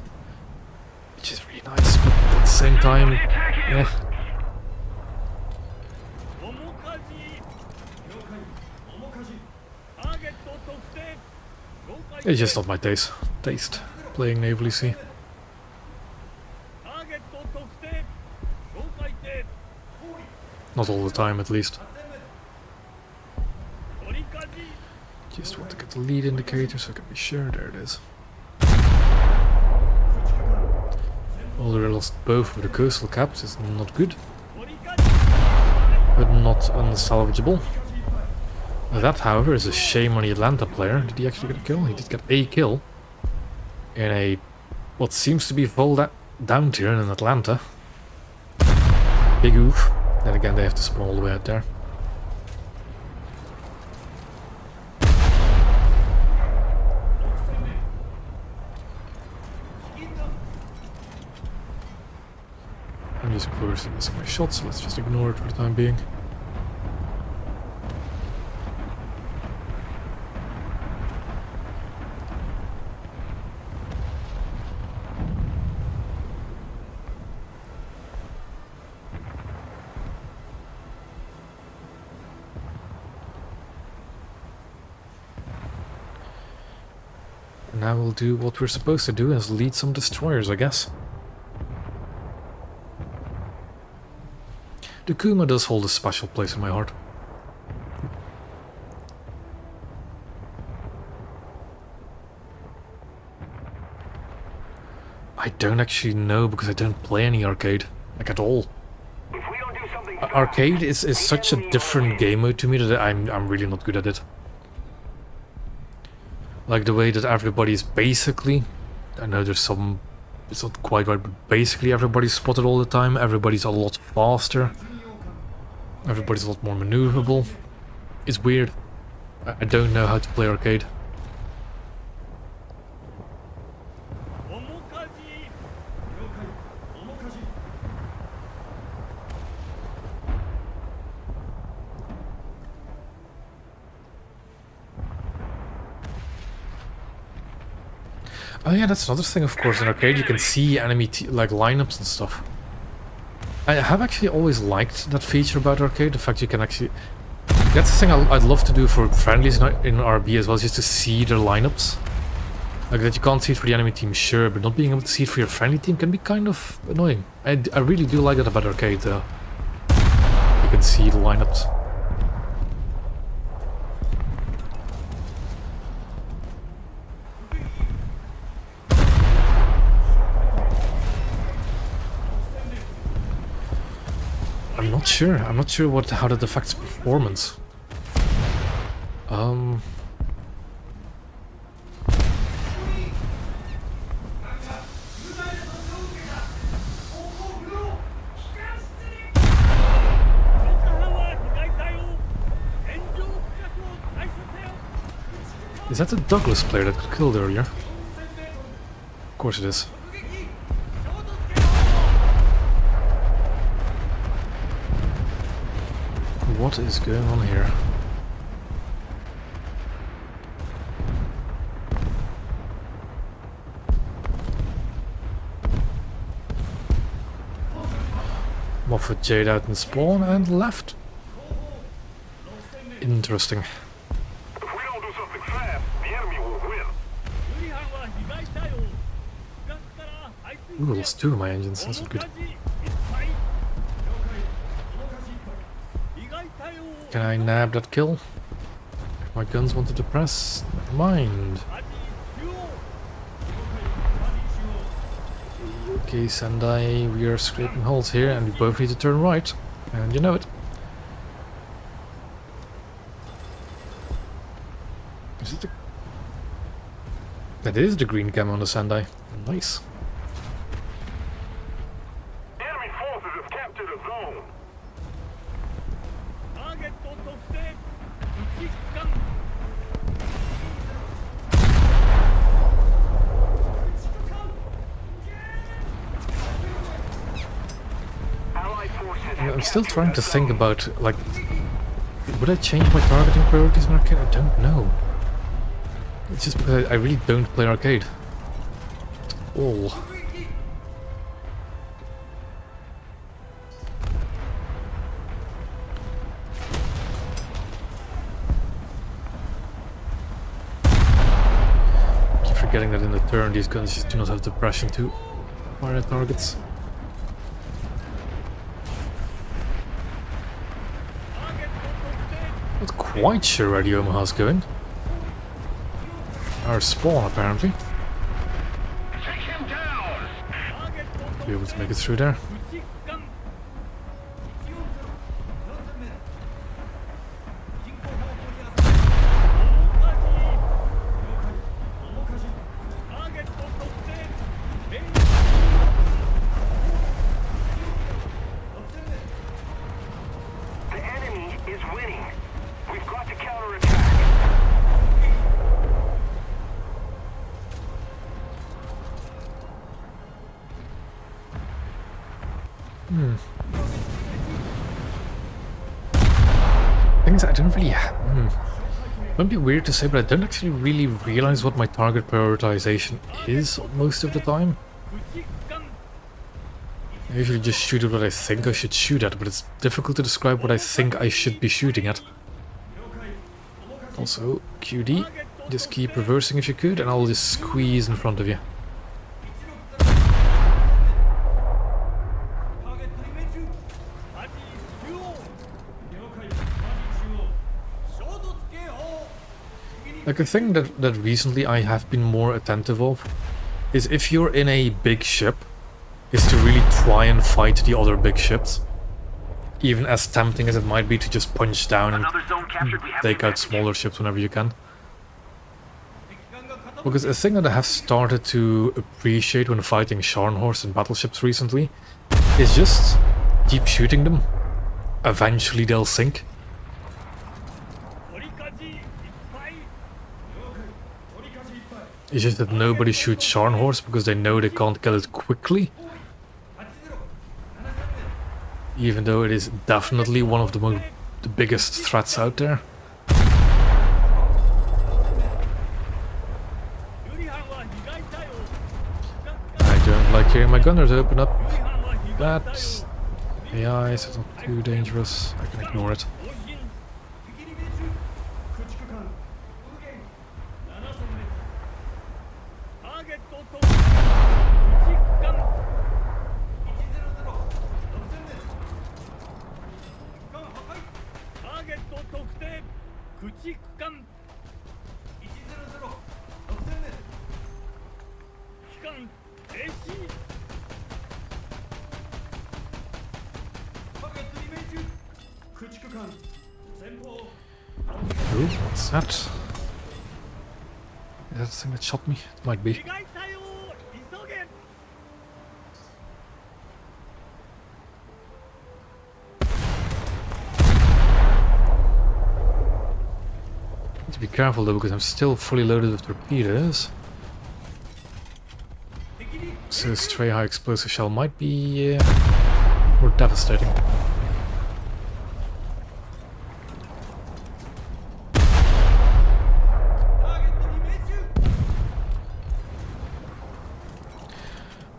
Which is really nice, but at the same time, yeah. It's just not my taste playing Naval EC. Not all the time, at least. Just want to get the lead indicator so I can be sure. There it is. Already lost both with the coastal caps, is not good. But not unsalvageable. That, however, is a shame on the Atlanta player. Did he actually get a kill? He did get a kill. In a... what seems to be full down tier in Atlanta. Big oof. Then again, they have to spawn all the way out there. I'm just close to missing my shots, so let's just ignore it for the time being. Now we'll do what we're supposed to do, is lead some destroyers, I guess. The Kuma does hold a special place in my heart. I don't actually know because I don't play any arcade, like at all. If we don't do something Arcade is such a different game mode to me that I'm really not good at it. Like the way that everybody's basically, I know there's some, it's not quite right, but basically everybody's spotted all the time, everybody's a lot faster, everybody's a lot more maneuverable. It's weird. I don't know how to play arcade. Oh yeah, that's another thing, of course. In arcade, you can see enemy like lineups and stuff. I have actually always liked that feature about arcade. The fact you can actually... That's the thing I'd love to do for friendlies in RB as well, is just to see their lineups. Like that you can't see it for the enemy team, sure, but not being able to see it for your friendly team can be kind of annoying. I really do like that about arcade, though. You can see the lineups. I'm not sure how that affects performance. Is that the Douglas player that got killed earlier? Of course it is. What is going on here? Moffat Jade out in spawn and left. Interesting. If we don't do something fast, the enemy will win. Ooh, I lost 2 of my engines, that's not good. Can I nab that kill? If my guns wanted to press? Never mind. Okay, Sendai, we are scraping holes here and we both need to turn right. And you know it. Is it the... That is the green camo on the Sendai. Nice. Enemy forces have captured a zone. Allied forces have I'm still captured trying a to think zone. about, like, would I change my targeting priorities in arcade? I don't know. It's just because I really don't play arcade. At all. Keep forgetting that in the turn these guns just do not have depression to fire at targets. Not quite sure where the Omaha's going. Our spawn, apparently. Take him down. Be able to make it through there. The enemy is winning. We've got to counterattack. Thing is, I don't really... Might be weird to say, but I don't actually really realize what my target prioritization is most of the time. I usually just shoot at what I think I should shoot at, but it's difficult to describe what I think I should be shooting at. Also, QD, just keep reversing if you could, and I'll just squeeze in front of you. Like a thing that recently I have been more attentive of is if you're in a big ship, is to really try and fight the other big ships. Even as tempting as it might be to just punch down and take out smaller ships whenever you can. Because a thing that I have started to appreciate when fighting Scharnhorst and battleships recently is just keep shooting them. Eventually they'll sink. It's just that nobody shoots Scharnhorst because they know they can't kill it quickly. Even though it is definitely one of the biggest threats out there. I don't like hearing my gunners open up. That's AI, so it's not too dangerous. I can ignore it. Ooh, what's that? Is that the thing that shot me? It might be. Need to be careful though, because I'm still fully loaded with torpedoes. So a stray high explosive shell might be more devastating.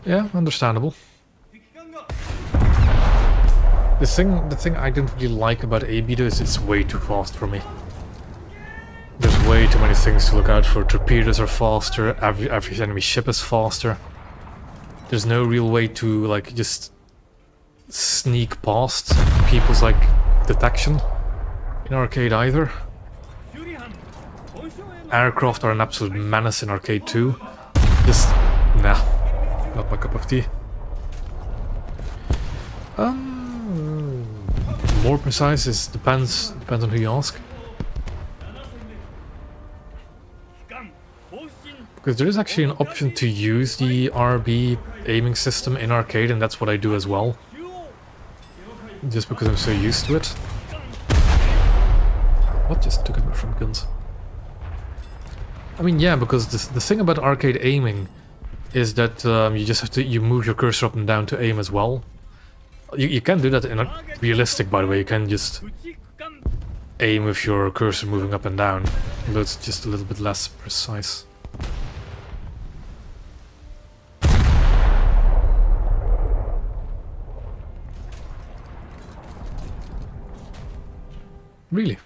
Yeah, understandable. The thing I don't really like about AB though is it's way too fast for me. There's way too many things to look out for. Torpedoes are faster, every enemy ship is faster. there's no real way to like just sneak past people's like detection in arcade either. 修理班本所への Aircraft are an absolute menace in arcade too. Just nah, not my cup of tea. More precise is depends on who you ask. 機関方針 Because there is actually an option to use the RB aiming system in arcade, and that's what I do as well. 中央 Just because I'm so used to it. What just took away from guns? I mean, yeah, because the thing about arcade aiming is that you just have to move your cursor up and down to aim as well. You can do that in a realistic, by the way. You can just 内区間 aim with your cursor moving up and down, although it's just a little bit less precise. Really?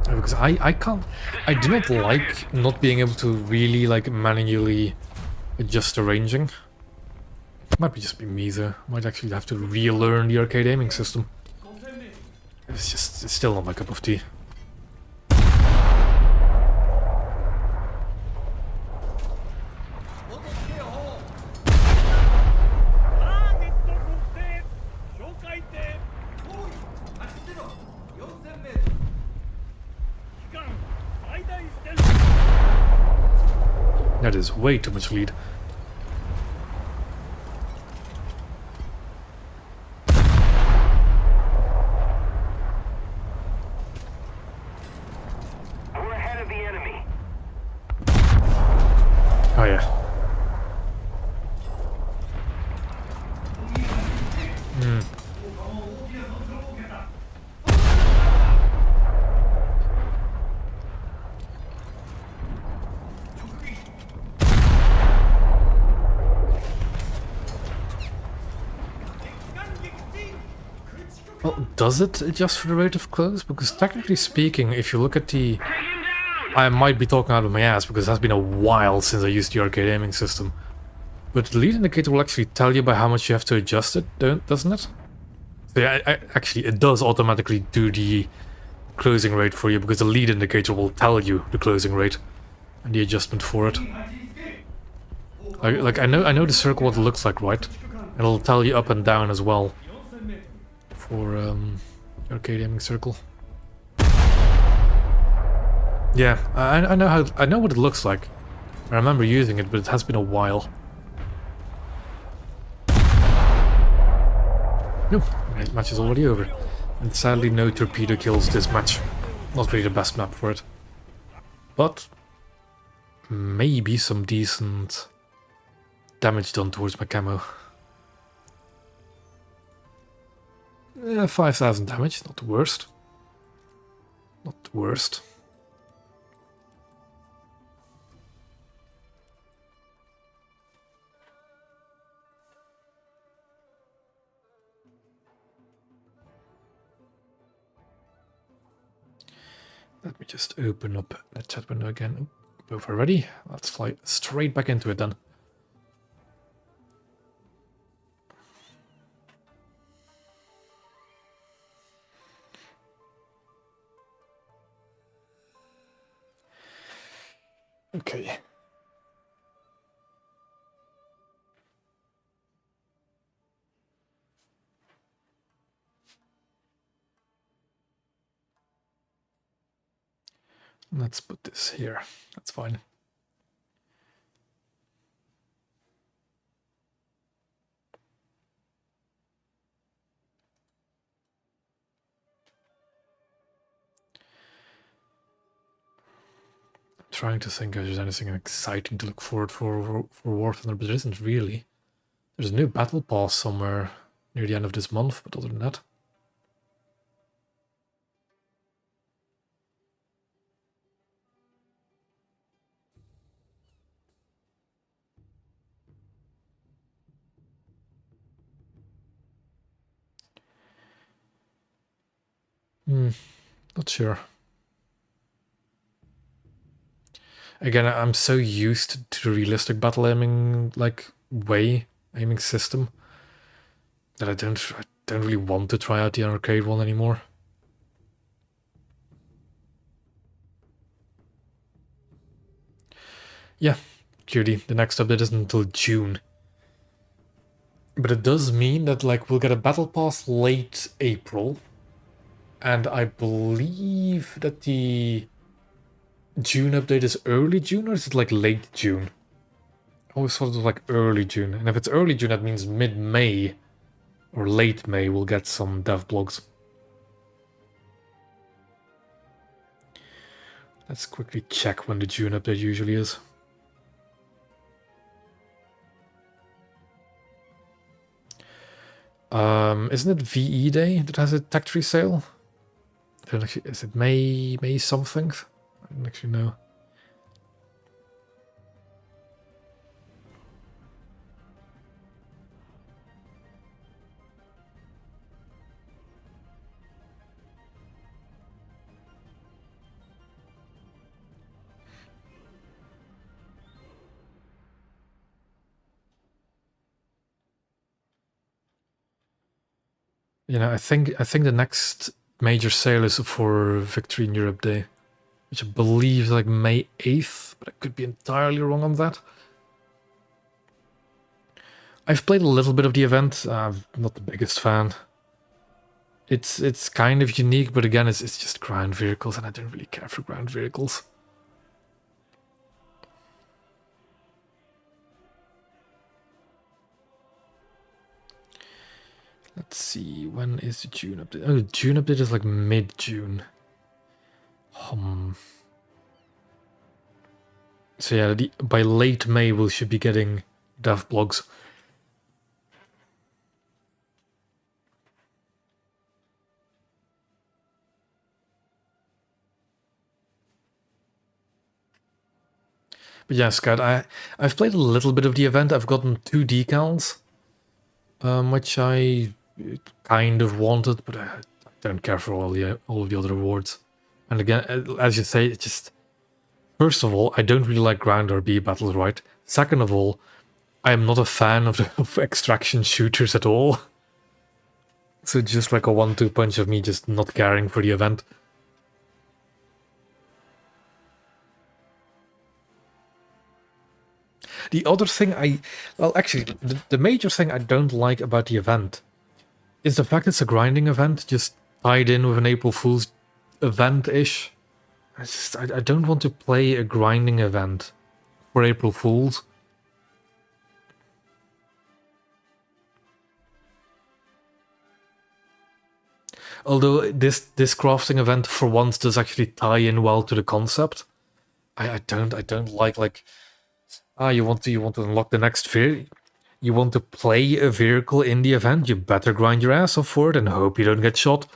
Because I can't, I do not like not being able to really like manually adjust the ranging. Might be just be me though. Might actually have to relearn the arcade aiming system. It's still not my cup of tea. 元警報ターゲット特定哨戒艇包囲8ゼロ4000メートル機関最大戦 That is way too much lead. We're ahead of the enemy. Oh yeah. Hmm. Well, does it adjust for the rate of close? Because technically speaking, if you look at the... I might be talking out of my ass because it has been a while since I used the arcade aiming system. But the lead indicator will actually tell you by how much you have to adjust it, doesn't it? So yeah, actually, it does automatically do the closing rate for you because the lead indicator will tell you the closing rate and the adjustment for it. Like I know the circle what it looks like, right? And it'll tell you up and down as well for arcade aiming circle. Yeah, I know what it looks like. I remember using it, but it has been a while. Nope, match is already over. And sadly no torpedo kills this match. Not really the best map for it. But maybe some decent damage done towards my camo. 5,000 damage, not the worst. Not the worst. Let me just open up that chat window again. Both are ready. Let's fly straight back into it then. Okay. Let's put this here. That's fine. I'm trying to think if there's anything exciting to look forward for War Thunder, but there isn't really. There's a new battle pass somewhere near the end of this month, but other than that. Not sure. Again, I'm so used to the realistic battle aiming aiming system that I don't really want to try out the arcade one anymore. Yeah, cutie, the next update isn't until June. But it does mean that we'll get a battle pass late April. And I believe that the June update is early June, or is it late June? I always thought it was early June. And if it's early June, that means mid-May or late May we'll get some dev blogs. Let's quickly check when the June update usually is. Isn't it VE Day that has a tech tree sale? I don't actually, is it May something? I don't actually know. You know, I think the next major sale is for Victory in Europe Day, which I believe is May 8th, but I could be entirely wrong on that. I've played a little bit of the event. I'm not the biggest fan. It's kind of unique, but again, it's just ground vehicles, and I don't really care for ground vehicles. Let's see, when is the June update? Oh, the June update is mid-June. So yeah, by late May we should be getting dev blogs. But yeah, Scott, I've played a little bit of the event. I've gotten 2 decals, which I kind of wanted, but I don't care for all of the other awards. And again, as you say, it's just, first of all, I don't really like ground RB battles, right? Second of all, I am not a fan of extraction shooters at all. So just a 1-2 punch of me just not caring for the event. The other thing the major thing I don't like about the event is the fact it's a grinding event, just tied in with an April Fool's event-ish. I don't want to play a grinding event for April Fools. Although this crafting event for once does actually tie in well to the concept. I don't like you want to unlock the next vehicle. You want to play a vehicle in the event, you better grind your ass off for it and hope you don't get shot.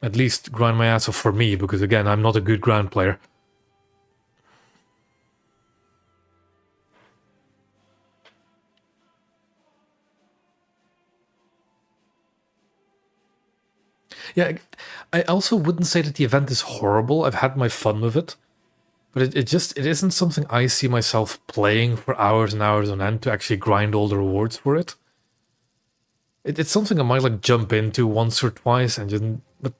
At least grind my ass off for me, because again, I'm not a good ground player. Yeah, I also wouldn't say that the event is horrible. I've had my fun with it. But it isn't something I see myself playing for hours and hours on end to actually grind all the rewards for it. It's something I might jump into once or twice and just, but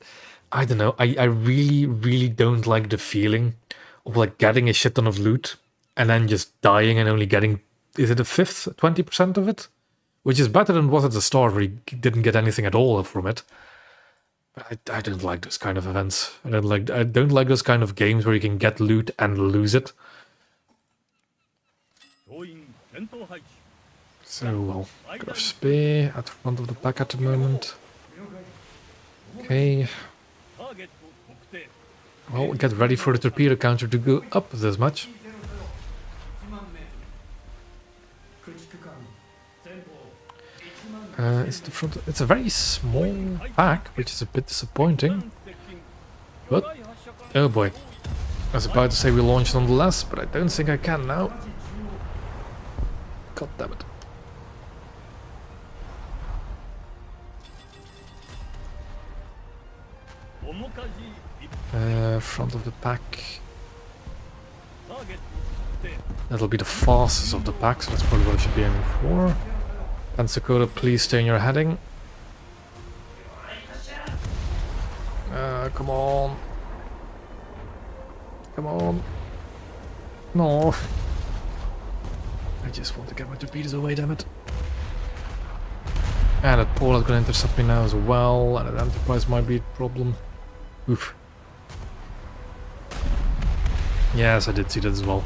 I don't know. I really, really don't like the feeling of getting a shit ton of loot and then just dying and only getting, is it a fifth, 20% of it? Which is better than what at the start where you didn't get anything at all from it. But I don't like those kind of events. I don't like those kind of games where you can get loot and lose it. So, well, got our spear at the front of the pack at the moment. Okay. Well, get ready for the torpedo counter to go up this much. It's a very small pack, which is a bit disappointing. But, oh boy. I was about to say we launched nonetheless, but I don't think I can now. God damn it. Front of the pack. That'll be the fastest of the pack, so that's probably what I should be aiming for. Pensacola, please stay in your heading. Come on. Come on. No. I just want to get my torpedoes away, damn it. And that Paula's gonna intercept me now as well, and that Enterprise might be a problem. Oof. Yes, I did see that as well.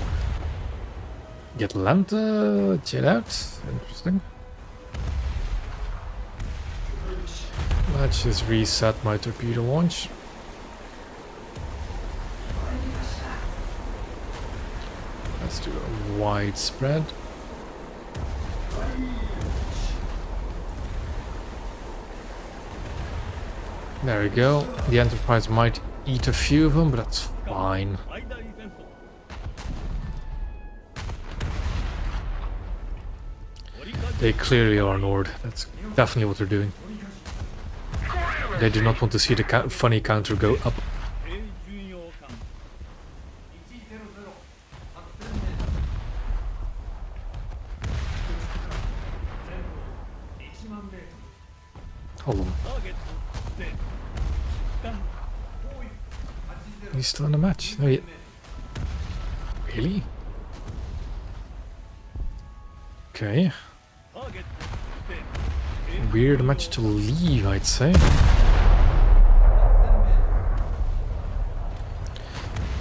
Get Atlanta, chill out. Interesting. Let's just reset my torpedo launch. Let's do a wide spread. There we go. The Enterprise might eat a few of them, but that's fine. They clearly are Nord. That's definitely what they're doing. They do not want to see the funny counter go up. Hold on. He's still in the match. No, really? Okay. Weird match to leave, I'd say.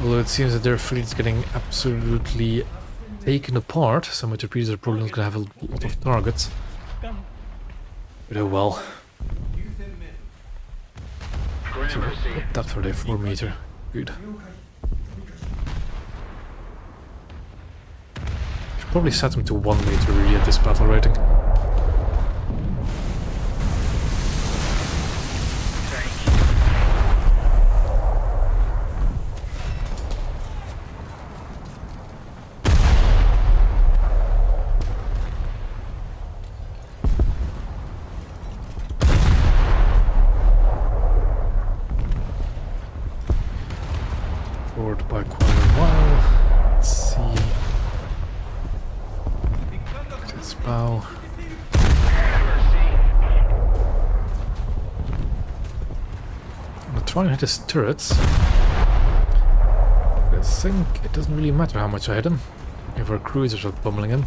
Although it seems that their fleet's getting absolutely taken apart. Some of the torpedoes are probably not going to have a lot of targets. But oh well. So, what depth are they? 4 meter. Good. Should probably set them to 1 meter really at this battle rating. Forward by quite a while. Let's see. This bow. I'm gonna try and hit his turrets. I think it doesn't really matter how much I hit him if our cruisers are pummeling him.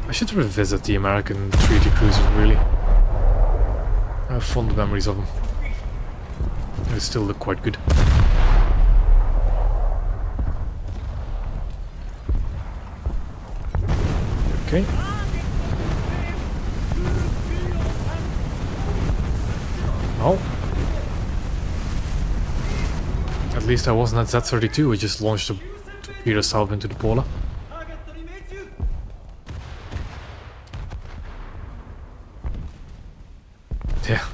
I should revisit the American treaty cruisers, really. I have fond memories of them. They still look quite good. Okay. Oh. At least I wasn't at Z-32, we just launched a torpedo salve into the Polar. Yeah.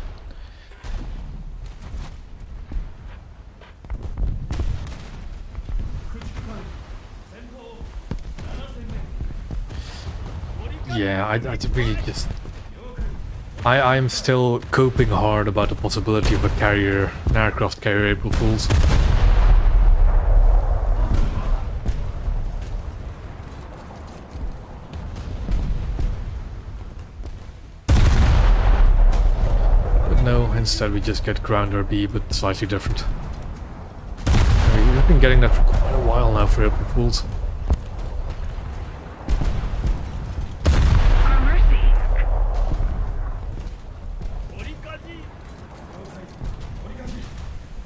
Yeah, I really just... I'm still coping hard about the possibility of a carrier, an aircraft carrier April Fools. No, instead we just get ground RB, but slightly different. We've been getting that for quite a while now for April Fools.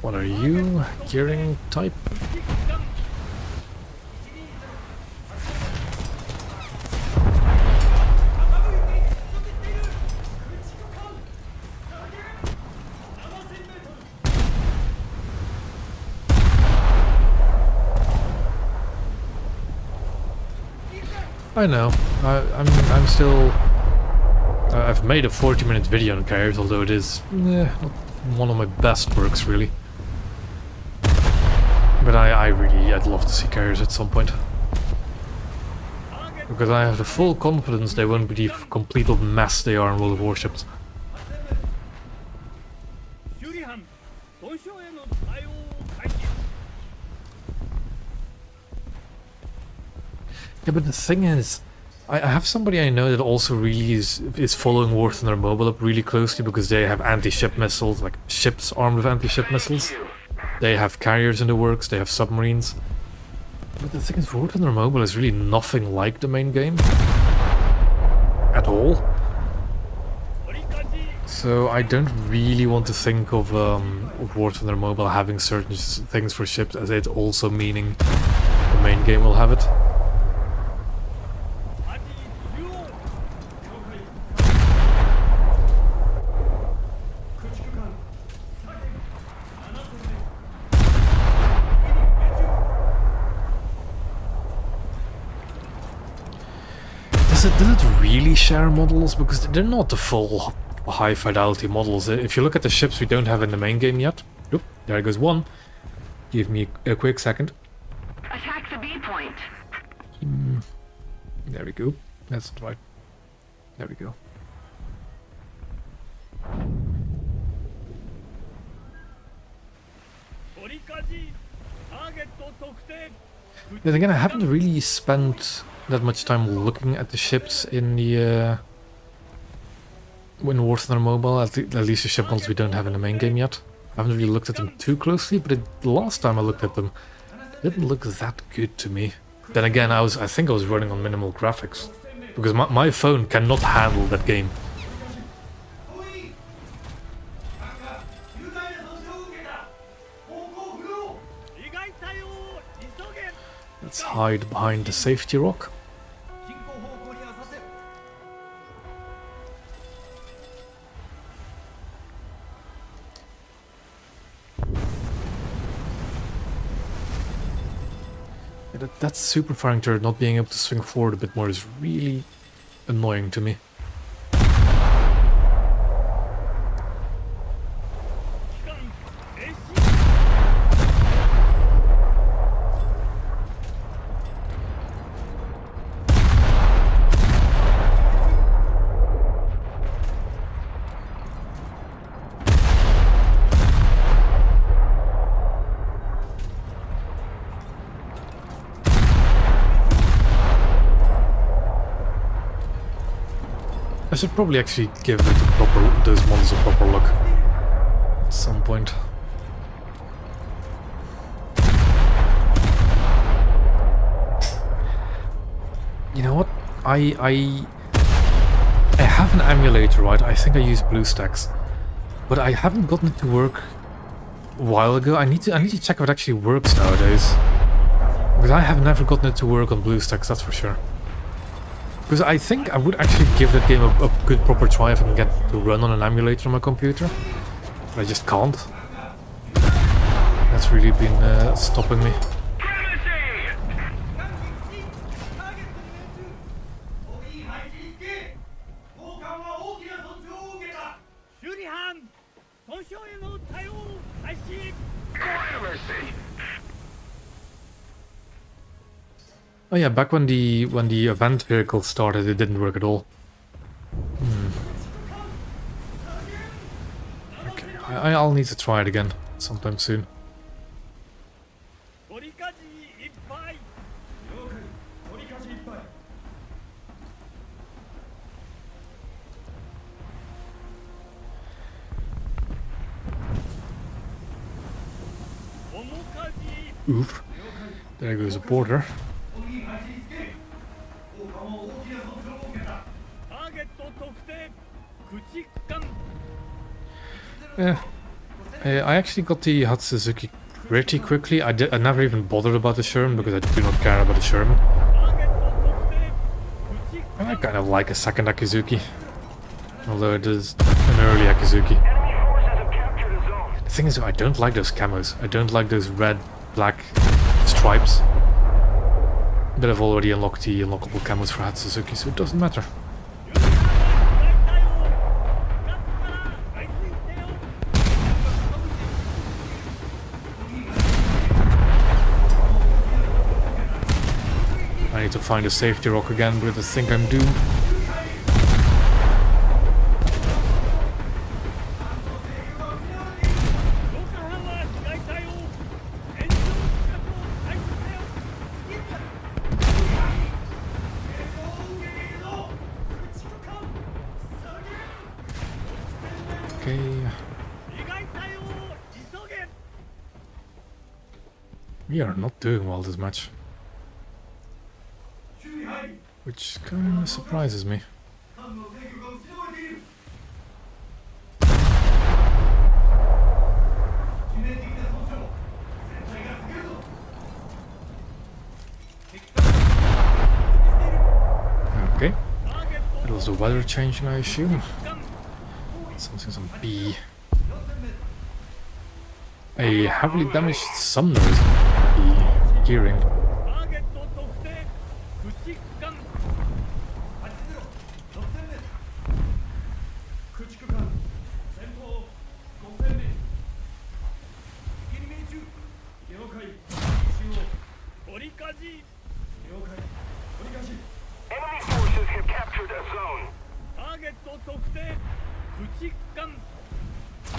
What are you? Gearing type? I know. I'm still. I've made a 40-minute video on carriers, although it is not one of my best works, really. But I'd love to see carriers at some point, because I have the full confidence they won't be the complete mess they are in World of Warships. Yeah, but the thing is, I have somebody I know that also really is following War Thunder Mobile up really closely because they have anti-ship missiles, like ships armed with anti-ship missiles. They have carriers in the works, they have submarines. But the thing is, War Thunder Mobile is really nothing like the main game. At all. So I don't really want to think of War Thunder Mobile having certain things for ships as it also meaning the main game will have it. Does it really share models? Because they're not the full high fidelity models. If you look at the ships we don't have in the main game yet. Oop, there goes one. Give me a quick second. Attack the B point. There we go. That's not right. There we go. Then again, I haven't really spent that much time looking at the ships in the in War Thunder Mobile, at least the ship models we don't have in the main game yet. I haven't really looked at them too closely, but the last time I looked at them, it didn't look that good to me. Then again, I think I was running on minimal graphics, because my phone cannot handle that game. Let's hide behind the safety rock. Yeah, that super firing turret not being able to swing forward a bit more is really annoying to me. I should probably actually give those models a proper look at some point. You know what? I have an emulator, right? I think I use BlueStacks, but I haven't gotten it to work a while ago. I need to check if it actually works nowadays, because I have never gotten it to work on BlueStacks. That's for sure. Because I think I would actually give that game a good proper try if I can get it to run on an emulator on my computer. But I just can't. That's really been stopping me. Oh yeah, back when the event vehicle started, it didn't work at all. Okay, I'll need to try it again sometime soon. Oof. There goes a border. Yeah. I actually got the Hatsuzuki pretty quickly. I never even bothered about the Sherman because I do not care about the Sherman. And I kind of like a second Akizuki, although it is an early Akizuki. The thing is, I don't like those camos. I don't like those red, black stripes. But I've already unlocked the unlockable camos for Hatsuzuki, so it doesn't matter. I need to find a safety rock again, but I think I'm doomed. Okay. 利害隊を急げ We are not doing well this match. 周囲入り Which kind of surprises me. 艦の制御が失われている致命的な損傷船体が過ぎるぞ敵艦がしている Okay. ターゲッ It ト was the weather changing, I assume. 艦 Something's on B. 4000メートル A heavily damaged summoner is on B. Gearing. ターゲット特定駆逐艦80 6000メートル駆逐艦前方5000メートル敵に命中了解中央折りかじ了解折りかじ Enemy forces have captured a zone. ターゲット特定駆逐艦80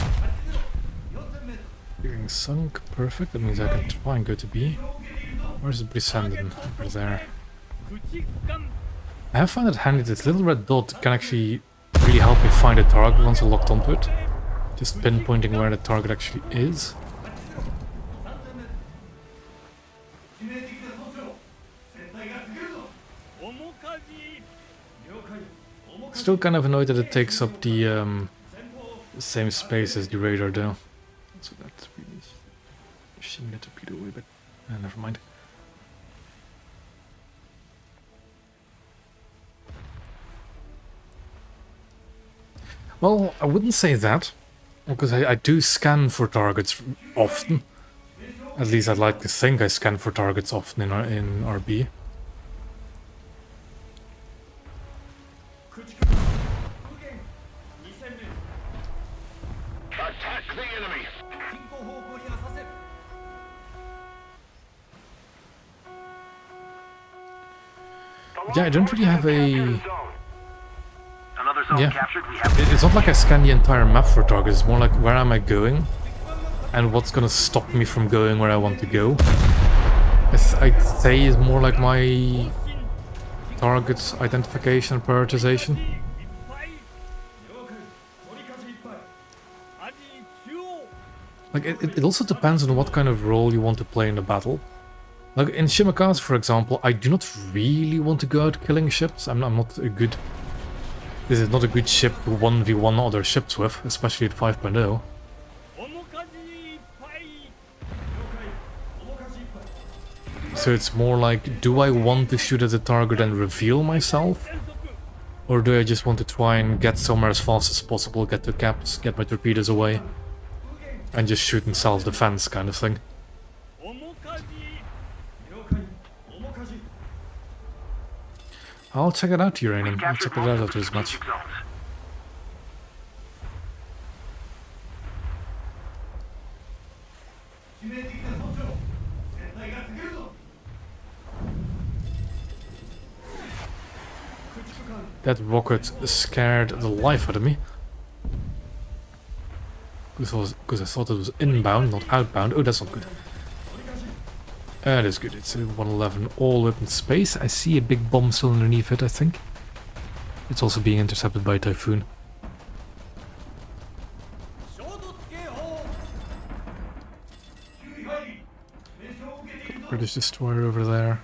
4000メートル Gearing sunk. Perfect. That means I can try and go to B. Where's the Brisanden? Over there. 駆逐艦 I have found it handy. This little red dot can actually really help me find a target once I'm locked onto it. Just pinpointing where the target actually is. 致命的な損傷船体が過ぎるぞ面かじ了解面かじ Still kind of annoyed that it takes up the 前方 same space as the radar though. So that's really pushing the torpedo away, but never mind. Well, I wouldn't say that, because I do scan for targets often. At least I'd like to think I scan for targets often in RB. 駆逐艦右舷2000メートル Attack the enemy. 進行方向にはさせる The Yeah, I don't really have a... zone. Another zone Yeah. captured. We have It's not like I scan the entire map for targets, it's more like where am I going and what's gonna stop me from going where I want to go. I'd say is more like my target identification and prioritization. いっぱい了解折りかじいっぱいアジ中央 Like it also depends on what kind of role you want to play in the battle. Like in Shimakaze, for example, I do not really want to go out killing ships. I'm not a good... This is not a good ship to 1v1 other ships with, especially at 5.0. 面かじいっぱい了解面かじいっぱい So it's more like, do I want to shoot at the target and reveal myself? 全速 Or do I just want to try and get somewhere as fast as possible, get to caps, get my torpedoes away, 右舷 and just shoot in self-defense kind of thing? 面かじ了解面かじ I'll check it out, Uranium. I'll captured check it out multiple after this match. strategic zones. 致命的な損傷船体が過ぎるぞ駆逐艦 That rocket scared the life out of me. Because I thought it was inbound, not outbound. Oh, that's not good. 折りかじ That is good. It's a 111 all up in space. I see a big bomb still underneath it, I think. It's also being intercepted by a typhoon. 衝突警報注意入り命令を受けているぞ British destroyer over there.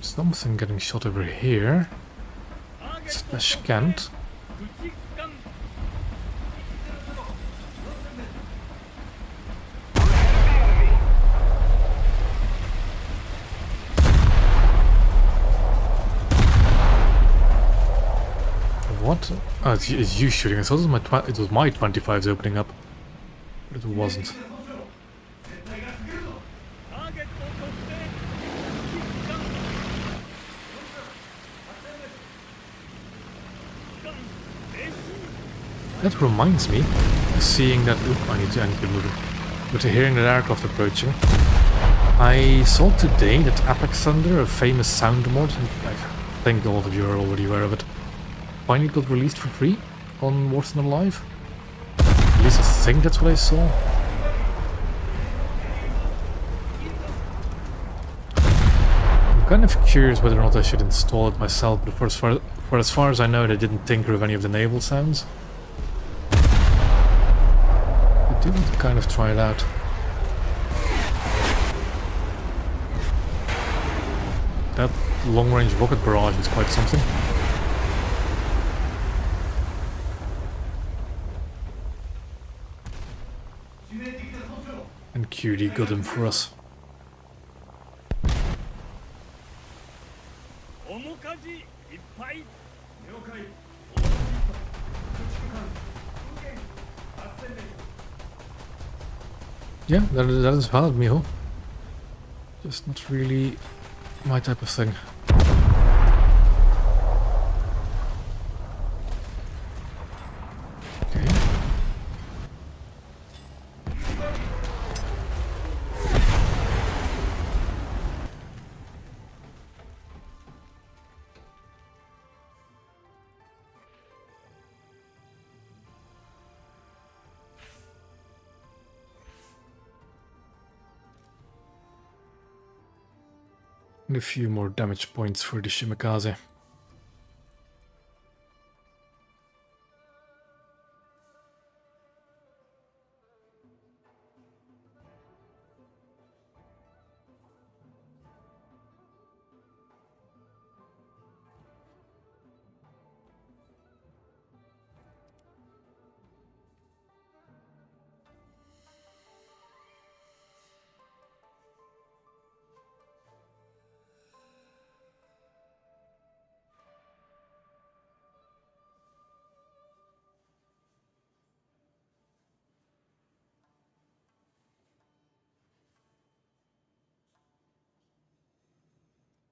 Something getting shot over here. ターゲット Slash Kent. 駆逐艦 What? Oh, it's you shooting. I thought it was my 25s opening up. But it wasn't. 船体が過ぎるぞターゲット特定駆逐艦 That reminds me, seeing that... Oop, I need to move it. But hearing that aircraft approaching, I saw today that Epic Thunder, a famous sound mod, and I think a lot of you are already aware of it, finally got released for free on Warzone Live. At least I think that's what I saw. I'm kind of curious whether or not I should install it myself, but for as far as I know, they didn't tinker with any of the naval sounds. I do want to kind of try it out. That long-range rocket barrage is quite something. And QD got him for us. 面かじいっぱい。了解。Yeah, that is valid, Miho. Just not really my type of thing. Okay. And a few more damage points for the Shimakaze.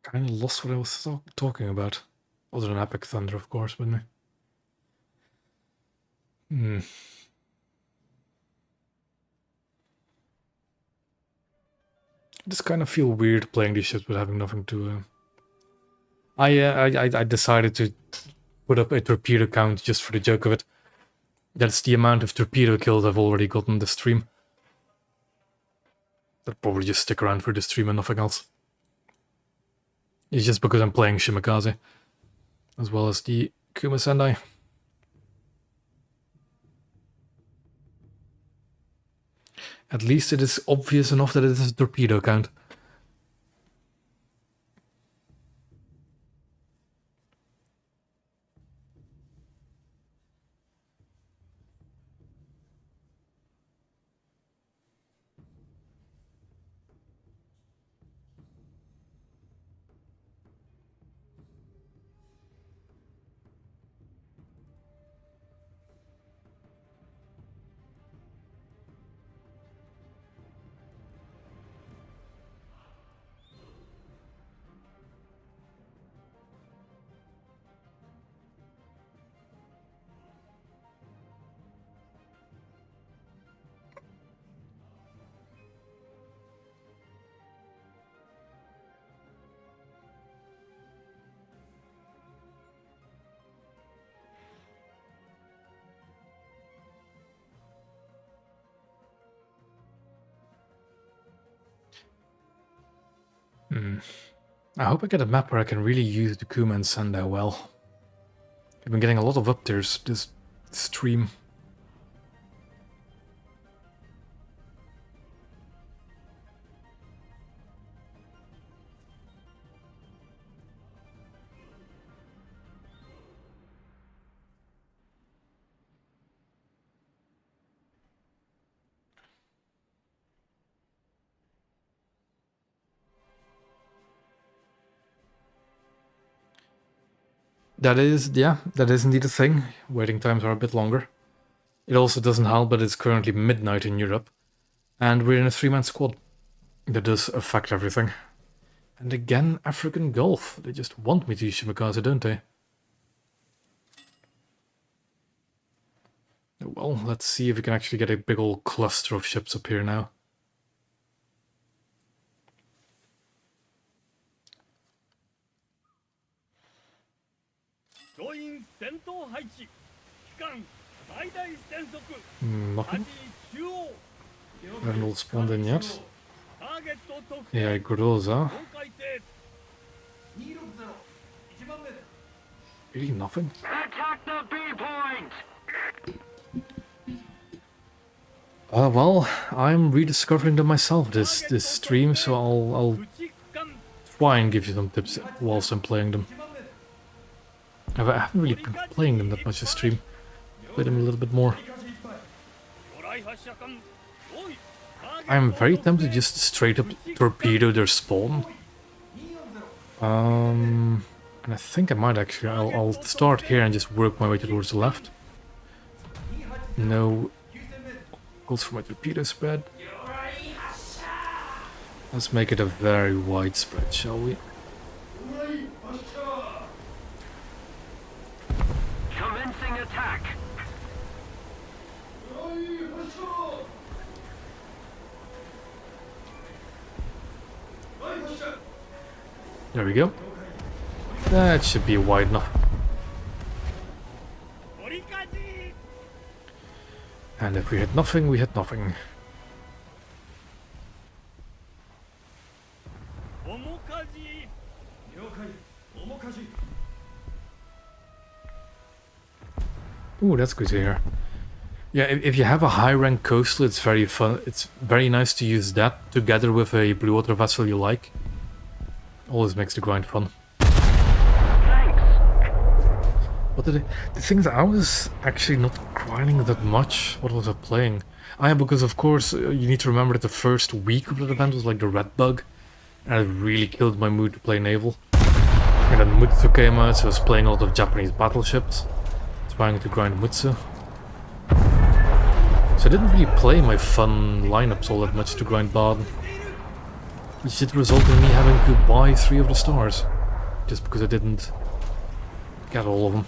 Kind of lost what I was talking about. Other than Epic Thunder, of course, but I just kind of feel weird playing these ships with having nothing to... I decided to put up a torpedo count just for the joke of it. That's the amount of torpedo kills I've already gotten this stream. I'll probably just stick around for the stream and nothing else. It's just because I'm playing Shimakaze, as well as the Kuma Sendai. At least it is obvious enough that it is a torpedo count. I hope I get a map where I can really use the Kuma and Sendai well. I've been getting a lot of up-tiers this stream. That is indeed a thing. Waiting times are a bit longer. It also doesn't help that it's currently midnight in Europe, and we're in a 3-man squad. That does affect everything. And again, African Gulf. They just want me to use Shimakaze, don't they? Well, let's see if we can actually get a big old cluster of ships up here now. Nothing. Haven't all spawned in yet. Yeah, Groza. Really nothing? Attack the B point! Well, I'm rediscovering them myself this stream, so I'll 駆逐艦 try and give you some tips whilst I'm playing them. I haven't really been playing them that much this stream. Play them a little bit more. 魚雷発射艦用意 I'm very tempted just to straight up torpedo their spawn. And I think I might actually. I'll start here and just work my way towards the left. No goals for my torpedo spread. Let's make it a very wide spread, shall we? Commencing attack! There we go. That should be wide enough. 折り返し And if we hit nothing, we hit nothing. 面かじ Ooh, that's good to hear. Yeah, if you have a high rank coastal, it's very fun. It's very nice to use that together with a blue water vessel you like. Always makes the grind fun. Thanks! What did the thing is, I was actually not grinding that much. What was I playing? Yeah, because of course you need to remember that the first week of the event was like the red bug, and it really killed my mood to play naval. And then Mutsu came out, so I was playing a lot of Japanese battleships, trying to grind Mutsu. So I didn't really play my fun lineups all that much to grind Baden, which did result in me having to buy 3 of the stars, just because I didn't get all of them.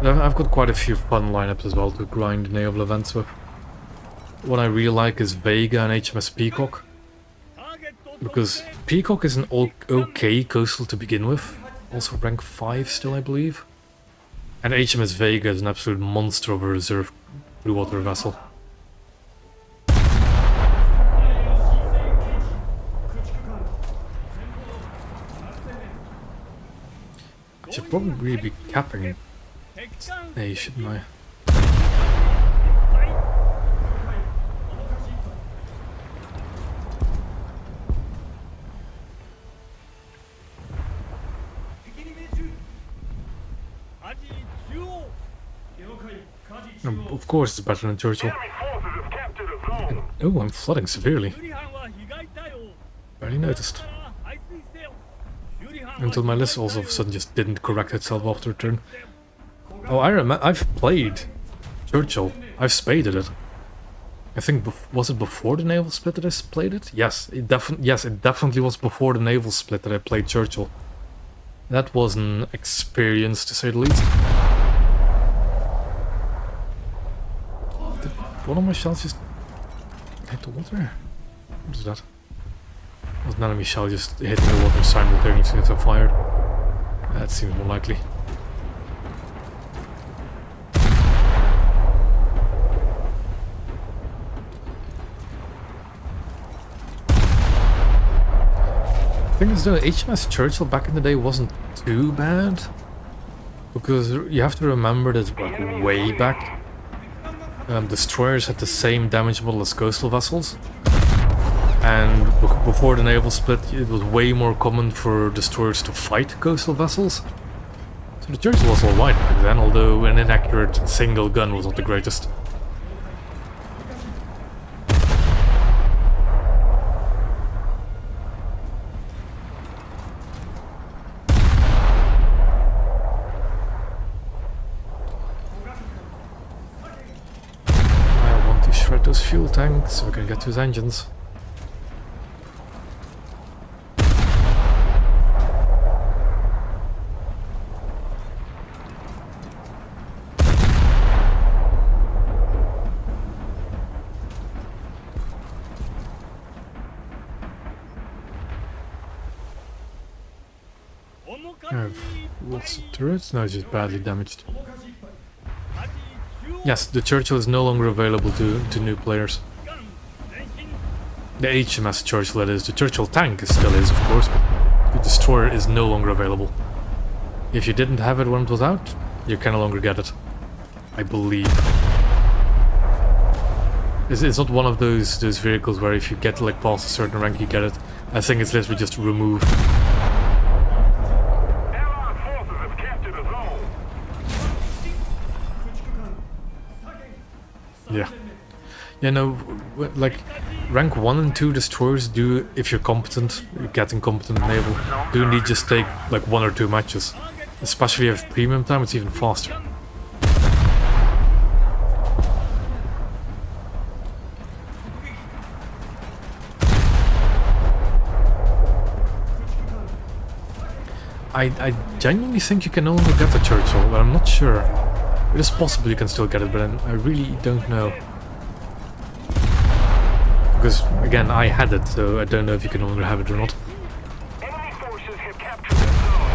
I've got quite a few fun lineups as well to grind naval events with. What I really like is Vega and HMS Peacock, ターゲット because Peacock is an okay coastal to begin with, also rank 5 still I believe, and HMS Vega is an absolute monster of a reserve blue water vessel. I should probably really be capping 敵艦 A, shouldn't I? はい アジ中央 Of course it's better than Churchill. Enemy forces have captured a zone! Oh, I'm flooding severely. 修理班は被害対応 Barely noticed. から排水せよ修理班は Until my list all of a sudden just didn't correct itself after a turn. Oh, I remember. I've played Churchill. I've spaded it. I think was it before the naval split that I played it? Yes, it definitely was before the naval split that I played Churchill. That was an experience to say the least. Did one of my shells just hit the water? What is that? Was an enemy shell just hitting the water simultaneously as I fired? That seems more likely. Thing is though, HMS Churchill back in the day wasn't too bad, because you have to remember that like, way back, destroyers had the same damage model as coastal vessels, and before the naval split it was way more common for destroyers to fight coastal vessels. So the Churchill was alright back then, although an inaccurate single gun was not the greatest. I want to shred those fuel tanks so we can get to his engines. Lots of turrets? No, it's just badly damaged. Yes, the Churchill is no longer available to new players. The HMS Churchill, that is. The Churchill tank still is, of course, but the destroyer is no longer available. If you didn't have it when it was out, you can no longer get it. I believe. It's not one of those vehicles where if you get like past a certain rank you get it. I think it's literally just removed. Allied forces have captured a zone. Yeah. Yeah, no, like, rank 1 and 2 destroyers do, if you're competent, you're getting competent naval, do indeed just take like 1 or 2 matches. Especially if you have premium time, it's even faster. I genuinely think you can no longer get the Churchill, but I'm not sure. It is possible you can still get it, but I really don't know. Because, again, I had it, so I don't know if you can no longer have it or not. Enemy forces have captured the zone.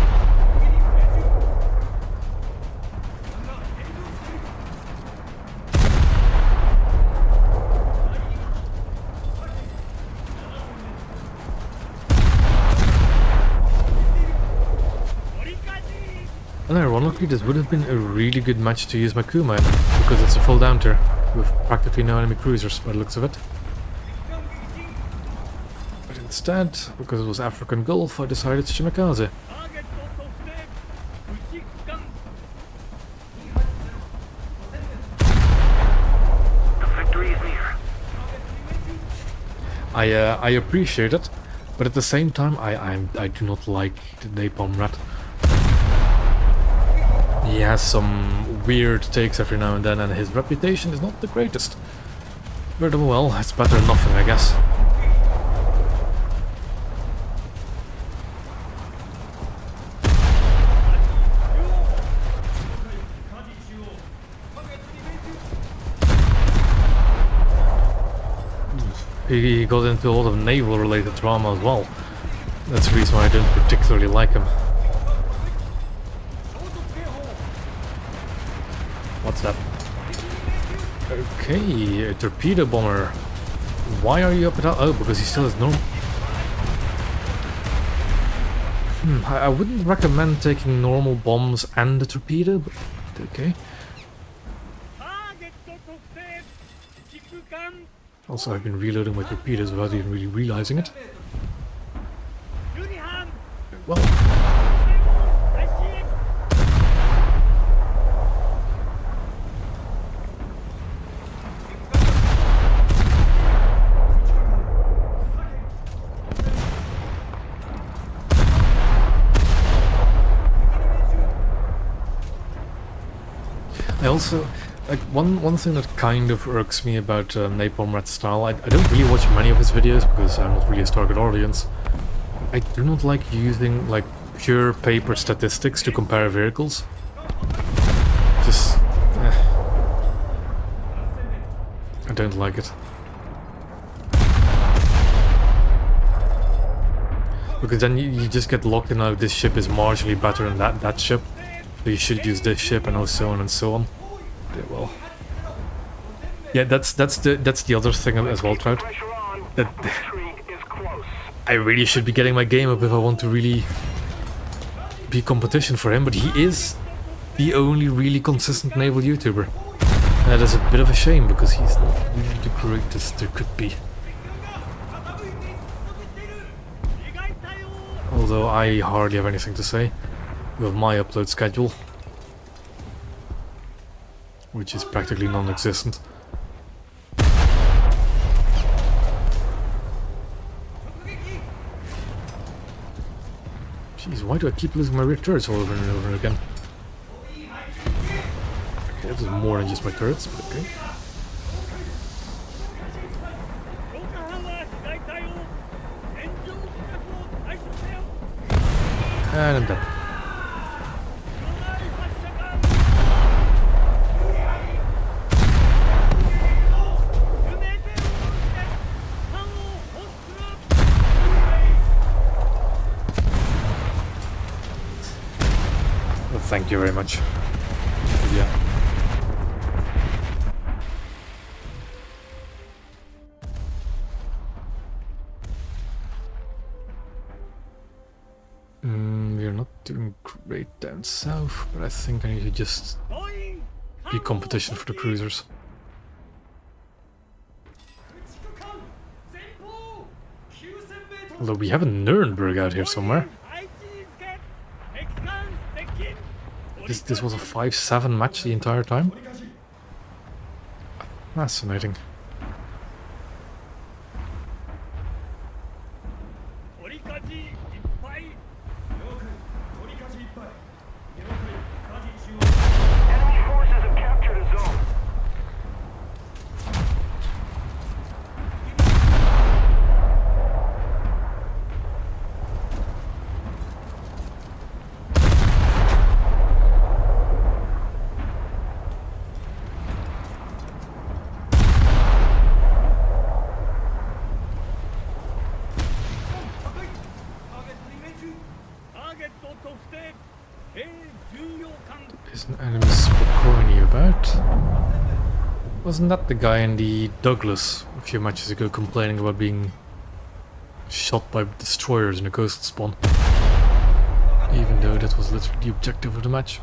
And ironically, this would have been a really good match to use my Kuma in, because it's a full down tier, with practically no enemy cruisers by the looks of it. But instead, because it was African Gulf, I decided Shimakaze. The victory is near. I appreciate it, but at the same time, I do not like the Napalm Rat. He has some weird takes every now and then, and his reputation is not the greatest. But well, it's better than nothing, I guess. He got into a lot of naval-related drama as well. That's the reason why I don't particularly like him. What's that? Okay, a torpedo bomber. Why are you up at all? Oh, because he still has normal. I wouldn't recommend taking normal bombs and a torpedo, but okay. Also, I've been reloading my torpedoes without even really realizing it. Well. I also, like, one thing that kind of irks me about Napalm Rat's style, I don't really watch many of his videos because I'm not really his target audience. I do not like using, like, pure paper statistics to compare vehicles. Just, I don't like it. Because then you just get locked in, oh, this ship is marginally better than that ship. So you should use this ship, and so on and so on. Yeah, well, yeah, that's the other thing as well, Trout. Pressure on. That Victory is close. I really should be getting my game up if I want to really be competition for him. But he is the only really consistent naval YouTuber. And that is a bit of a shame because he's not really the greatest there could be. Although I hardly have anything to say with my upload schedule, which is practically non-existent. Jeez, why do I keep losing my rear turrets all over and over again? Okay, this is more than just my turrets, but okay. And I'm done. thank you very much. But yeah. We're not doing great down south, but I think I need to just be competition for the cruisers. Although we have a Nuremberg out here somewhere. This was a 5-7 match the entire time. Fascinating. Enemy forces have captured a zone. Is an enemy Spokoni about? Wasn't that the guy in the Douglas a few matches ago complaining about being shot by destroyers in a coastal spawn? Even though that was literally the objective of the match.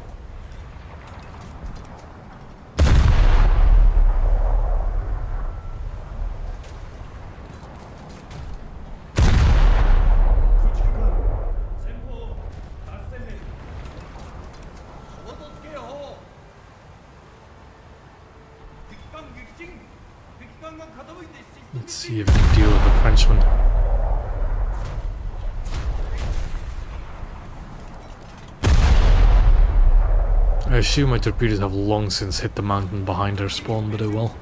Let's see if we can deal with the Frenchman. I assume my torpedoes have long since hit the mountain behind their spawn, but oh well.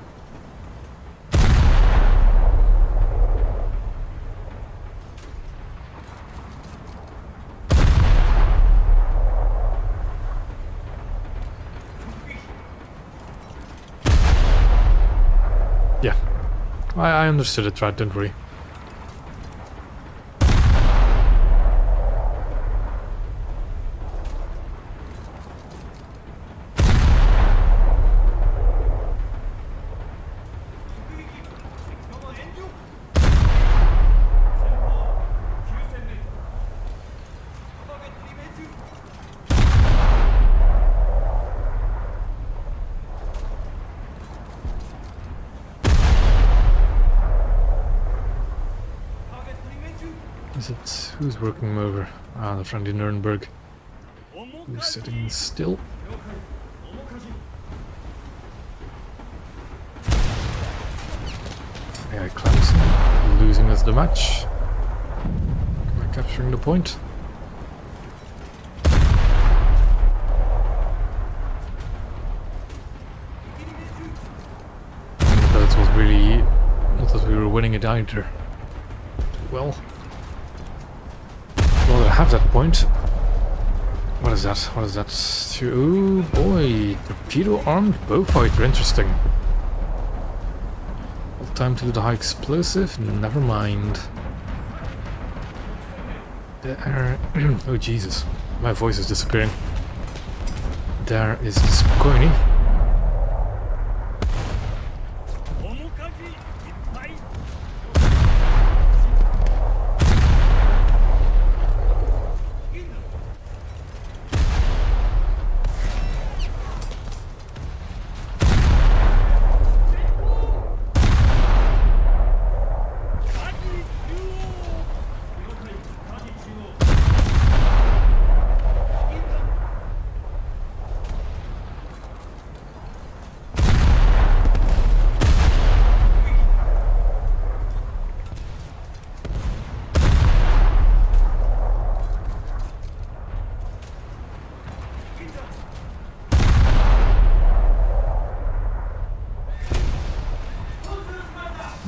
Yeah, I understood it, right? Don't worry. Is it... who's working him over? Ah, the friendly Nuremberg. Who's sitting still? Yeah, Clemson losing us the match. Am I capturing the point? But it was really not that we were winning it either. Well, I have that point. What is that? What is that? Oh boy, torpedo armed bowfighter. Interesting. All time to do the high explosive. Never mind. There. Oh Jesus, my voice is disappearing. There is the Spokoni.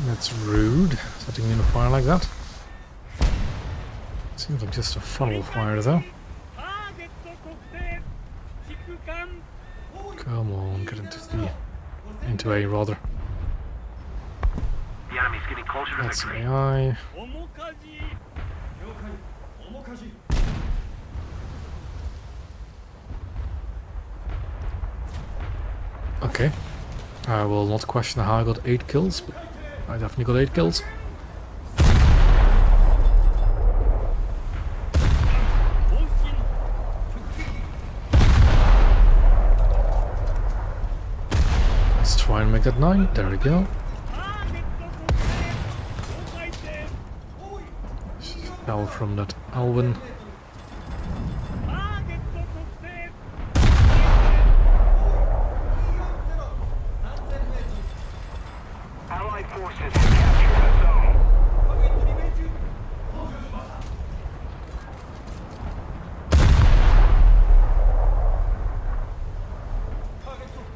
That's rude, setting in a fire like that. Seems like just a funnel fire though. Come on, get into A rather. The enemy's getting closer to That's victory. AI. Okay. I will not question how I got 8 kills, but I definitely got 8 kills. Let's try and make that 9. There we go. Fell from that Alvin. Allied forces have captured the zone.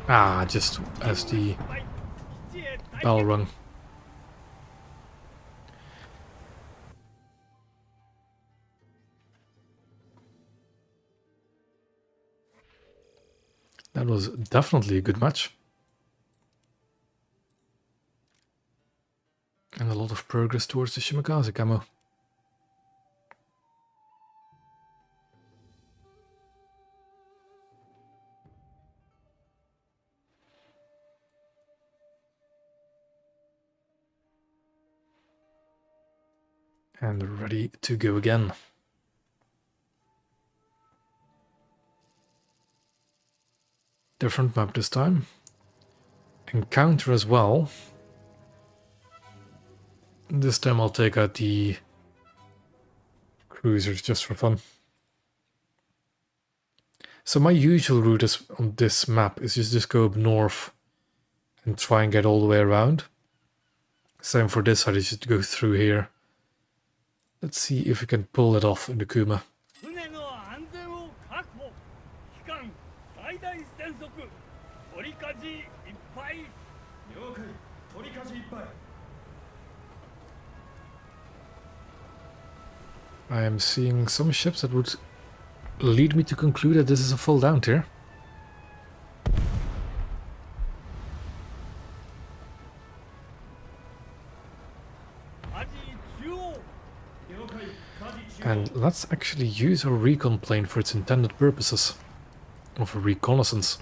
Ah, just as the bell rung. That was definitely a good match. And a lot of progress towards the Shimakaze camo. And ready to go again. Different map this time. Encounter as well. This time I'll take out the cruisers just for fun. So my usual route is, on this map is just go up north and try and get all the way around. Same for this side, is just go through here. Let's see if we can pull it off in the Kuma. 船の安全を確保。期間最大戦速。取り舵いっぱい。了解。取り舵いっぱい。 I am seeing some ships that would lead me to conclude that this is a full down tier. And let's actually use our recon plane for its intended purposes of a reconnaissance.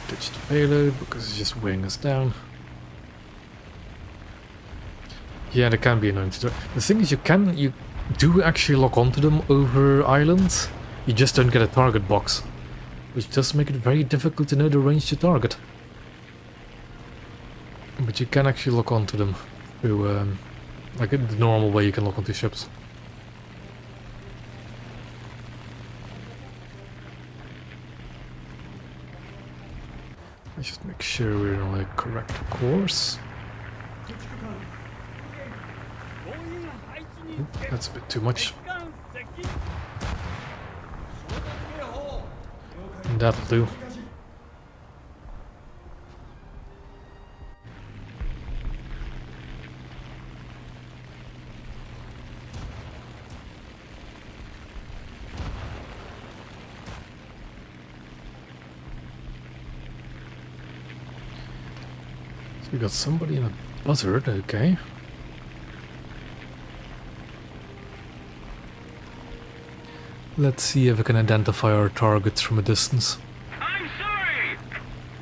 Ditch the payload because it's just weighing us down. Yeah, they can be annoying to do. The thing is, you do actually lock onto them over islands. You just don't get a target box, which does make it very difficult to know the range to target. But you can actually lock onto them through, like the normal way you can lock onto ships. Let's just make sure we're on the correct course. Oop, that's a bit too much. That'll do. So we got somebody in a buzzard, okay. Let's see if we can identify our targets from a distance. I'm sorry!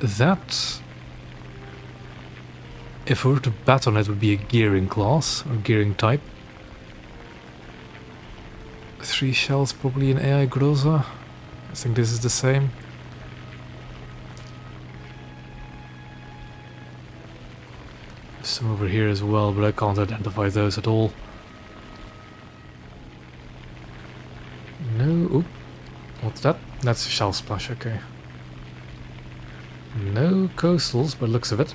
That, if we were to bet on it, would be a gearing class, or gearing type. 3 shells, probably an AI Groza. I think this is the same. There's some over here as well, but I can't identify those at all. No, oop. What's that? That's a shell splash, okay. No coastals, by the looks of it.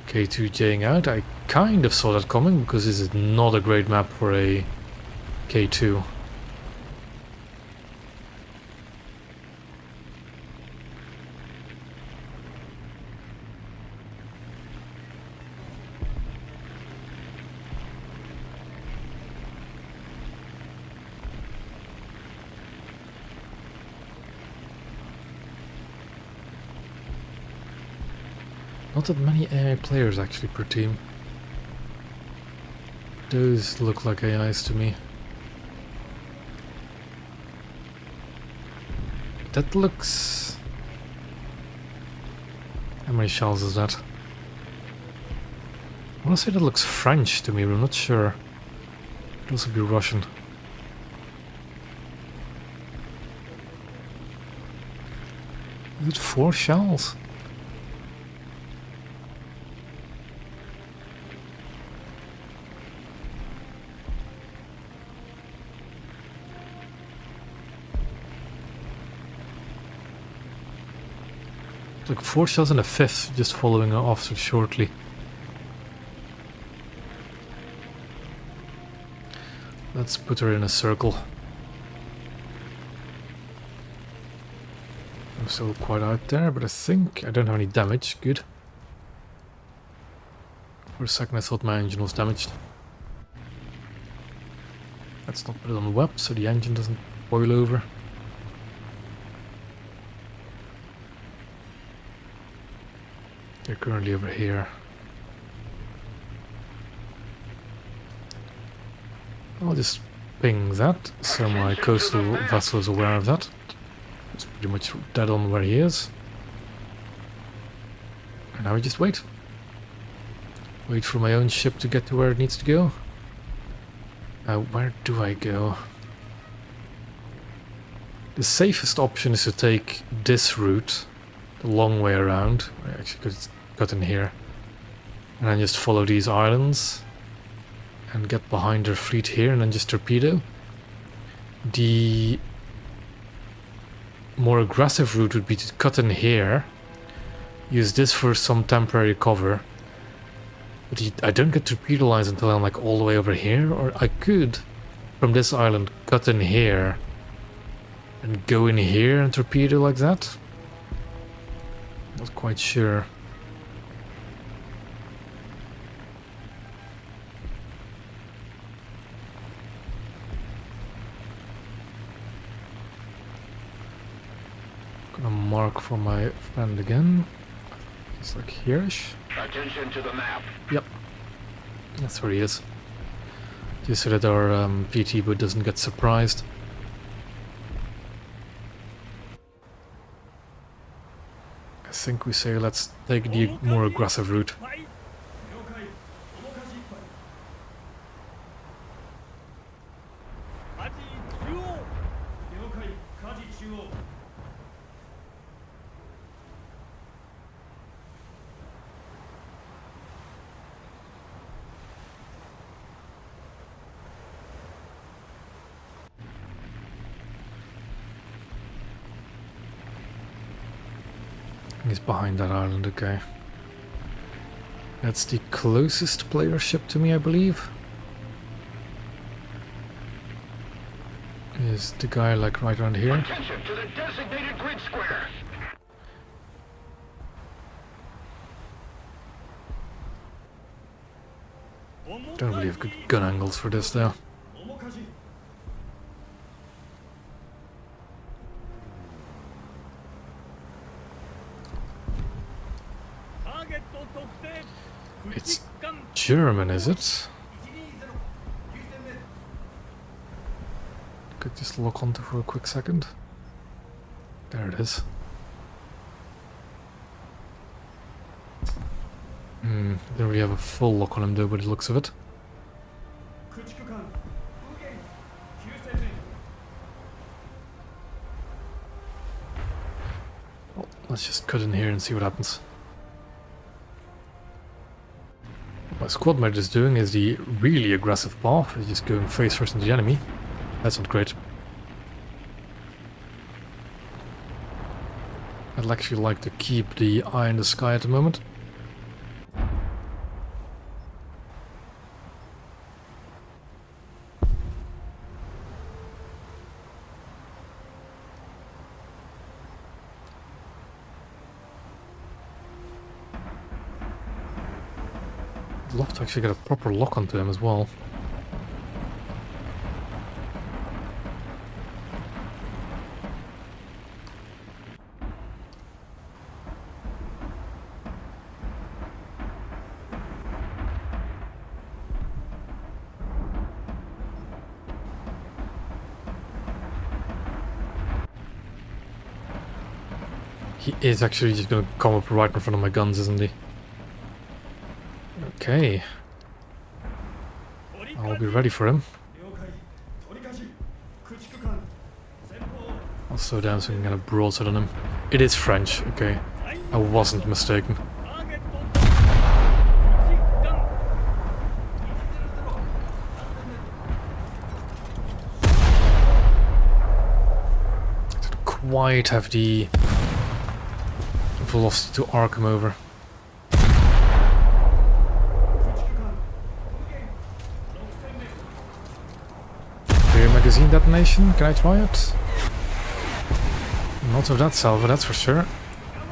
K2Jing out. I kind of saw that coming because this is not a great map for a K2. Not that many AI players actually per team. Those look like AIs to me. That looks... How many shells is that? I want to say that looks French to me, but I'm not sure. Could also be Russian. Is it 4 shells? Like 4 shells and a 5th just following off so shortly. Let's put her in a circle. I'm still quite out there, but I think I don't have any damage. Good. For a second I thought my engine was damaged. Let's not put it on the web so the engine doesn't boil over. They're currently over here. I'll just ping that, so my coastal vessel is aware of that. It's pretty much dead on where he is. And now we just wait. Wait for my own ship to get to where it needs to go. Where do I go? The safest option is to take this route, the long way around. I actually could cut in here. And then just follow these islands. And get behind their fleet here and then just torpedo. The more aggressive route would be to cut in here. Use this for some temporary cover. But I don't get torpedo lines until I'm like all the way over here. Or I could, from this island, cut in here. And go in here and torpedo like that. Not quite sure. Gonna mark for my friend again. It's like here-ish. Attention to the map. Yep. That's where he is. Just so that our PT boat doesn't get surprised. I think we say let's take the more aggressive route. はい了解面かじいっぱい舵中央了解舵中央 He's behind that island, okay. That's the closest player ship to me, I believe. Is the guy like right around here? Attention to the designated grid square. Don't really have good gun angles for this though. 面かじ ターゲット特定 It's 駆逐艦 German, is it? 120 9000 Could just lock onto for a quick second. There it is. Don't really have a full lock on him though, by the looks of it. 駆逐艦右舷9000名 Well, let's just cut in here and see what happens. What my squad mate is doing is the really aggressive path. He's just going face first into the enemy. That's not great. I'd actually like to keep the eye in the sky at the moment. I'd love to actually get a proper lock onto him as well. He is actually just gonna come up right in front of my guns, isn't he? Okay. I'll be ready for him. 了解取り返し駆逐艦前方 I'll slow down so I can get a broadside on him. It is French, okay. I wasn't mistaken. ターゲット駆逐艦 Didn't quite have the velocity to arc him over. 駆逐艦無限6000メートル Rear magazine detonation, can I try it? Not of that salvo, that's for sure. Come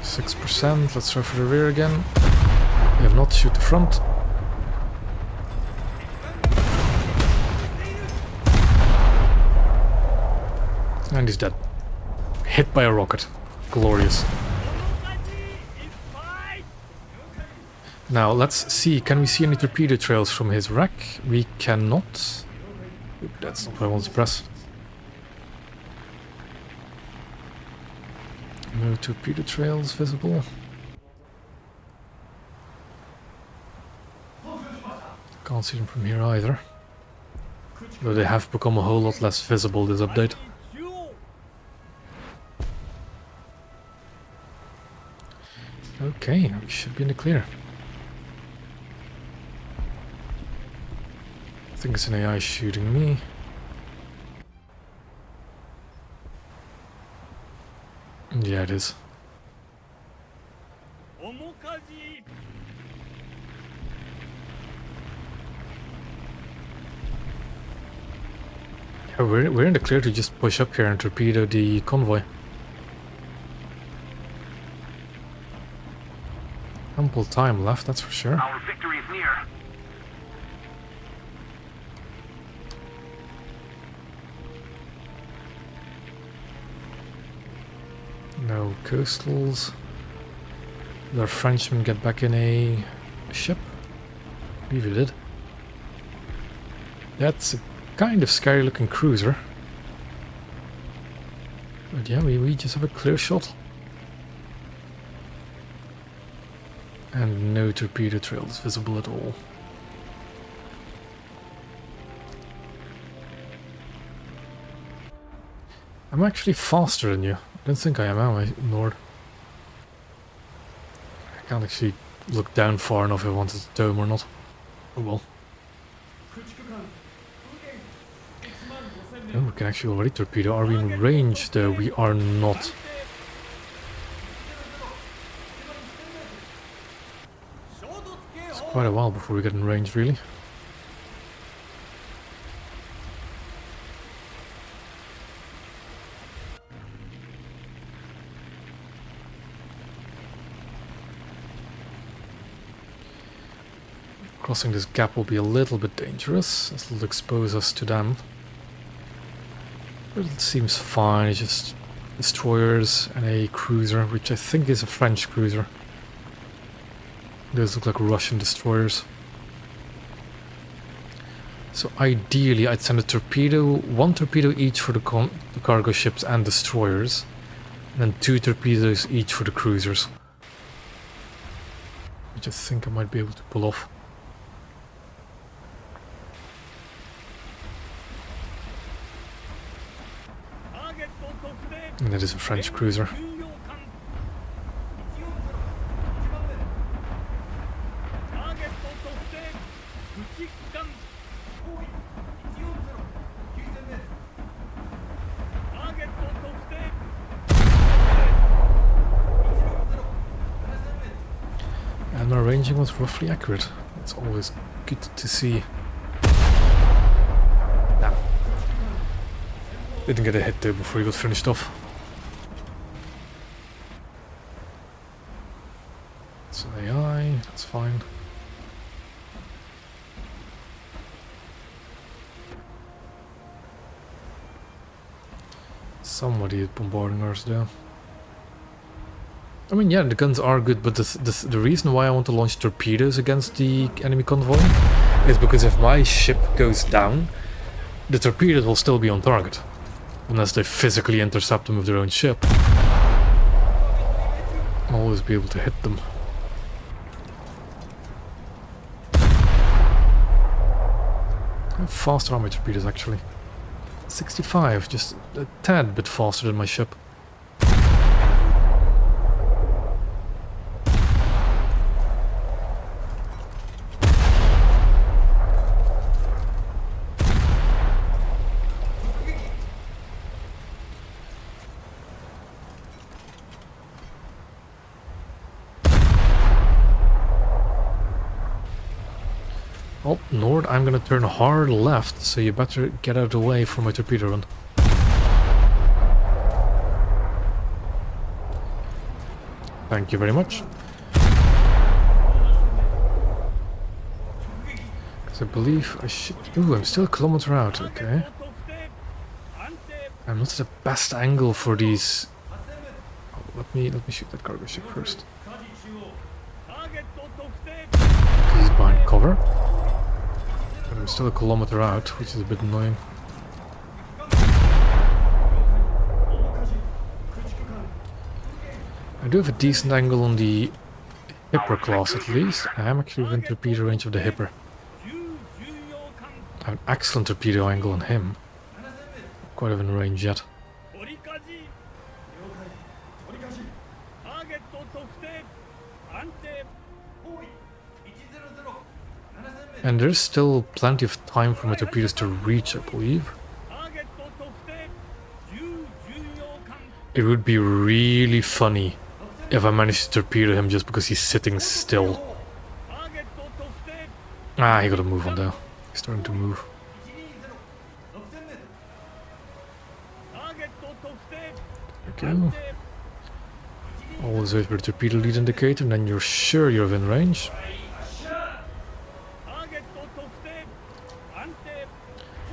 6%, let's try for the rear again. We have not shoot the front. And he's dead. Hit by a rocket. Glorious. この勝ちいっぱい了解 Now let's see, can we see any torpedo trails from his wreck? We cannot. Oop, that's not what I want to press. No torpedo trails visible. Can't see them from here either. Though they have become a whole lot less visible this update. 中央 Okay, we should be in the clear. I think it's an AI shooting me. Yeah, it is. 面かじ Yeah, we're in the clear to just push up here and torpedo the convoy. Ample time left, that's for sure. Our victory is near. No coastals. Did our Frenchmen get back in a ship? I believe he did. That's a kind of scary looking cruiser. But yeah, we just have a clear shot. And no torpedo trails visible at all. I'm actually faster than you. I don't think I am I, Nord? I can't actually look down far enough if I wanted to tow him or not. Oh well. 駆逐艦無限1万5000メー Oh, トル we can actually already torpedo. Are we in range though? We are not. 衝突警 It's 報 quite a while before we get in range, really. Crossing this gap will be a little bit dangerous, as it'll expose us to them. But it seems fine, it's just destroyers and a cruiser, which I think is a French cruiser. Those look like Russian destroyers. So ideally I'd send a torpedo, one torpedo each for the cargo ships and destroyers, and then 2 torpedoes each for the cruisers. Which I think I might be able to pull off. And that is a French cruiser. And my ranging was roughly accurate. It's always good to see. Damn. Didn't get a hit there before he got finished off. It's an AI, that's fine. Somebody is bombarding us there. I mean, yeah, the guns are good, but the reason why I want to launch torpedoes against the enemy convoy is because if my ship goes down, the torpedoes will still be on target. Unless they physically intercept them with their own ship. I'll always be able to hit them. I have faster on my torpedoes actually. 65, just a tad bit faster than my ship. Oh, Nord, I'm gonna turn hard left, so you better get out of the way for my torpedo run. Thank you very much. Because I believe I should... Ooh, I'm still a kilometer out, okay. I'm not at the best angle for these... Oh, let me shoot that cargo ship first. He's behind cover. But I'm still a kilometer out, which is a bit annoying. I do have a decent angle on the Hipper class at least. I am actually within torpedo range of the Hipper. I have an excellent torpedo angle on him. Quite within range yet. And there's still plenty of time for my torpedoes to reach, I believe. It would be really funny if I managed to torpedo him just because he's sitting still. Ah, he got a move on there. He's starting to move. There we go. Always wait for the torpedo lead indicator and then you're sure you're within range.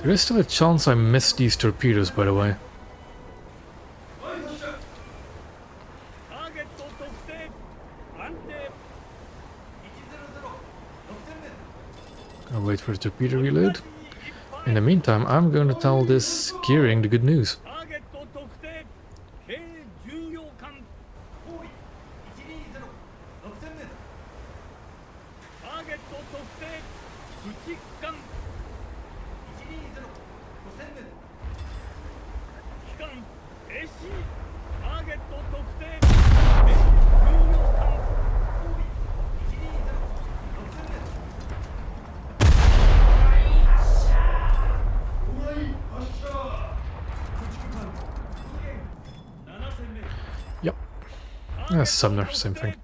There is still a chance I miss these torpedoes, by the way. I'll wait for the torpedo reload. In the meantime, I'm going to tell this gearing the good news. Yep. Sumner, same thing.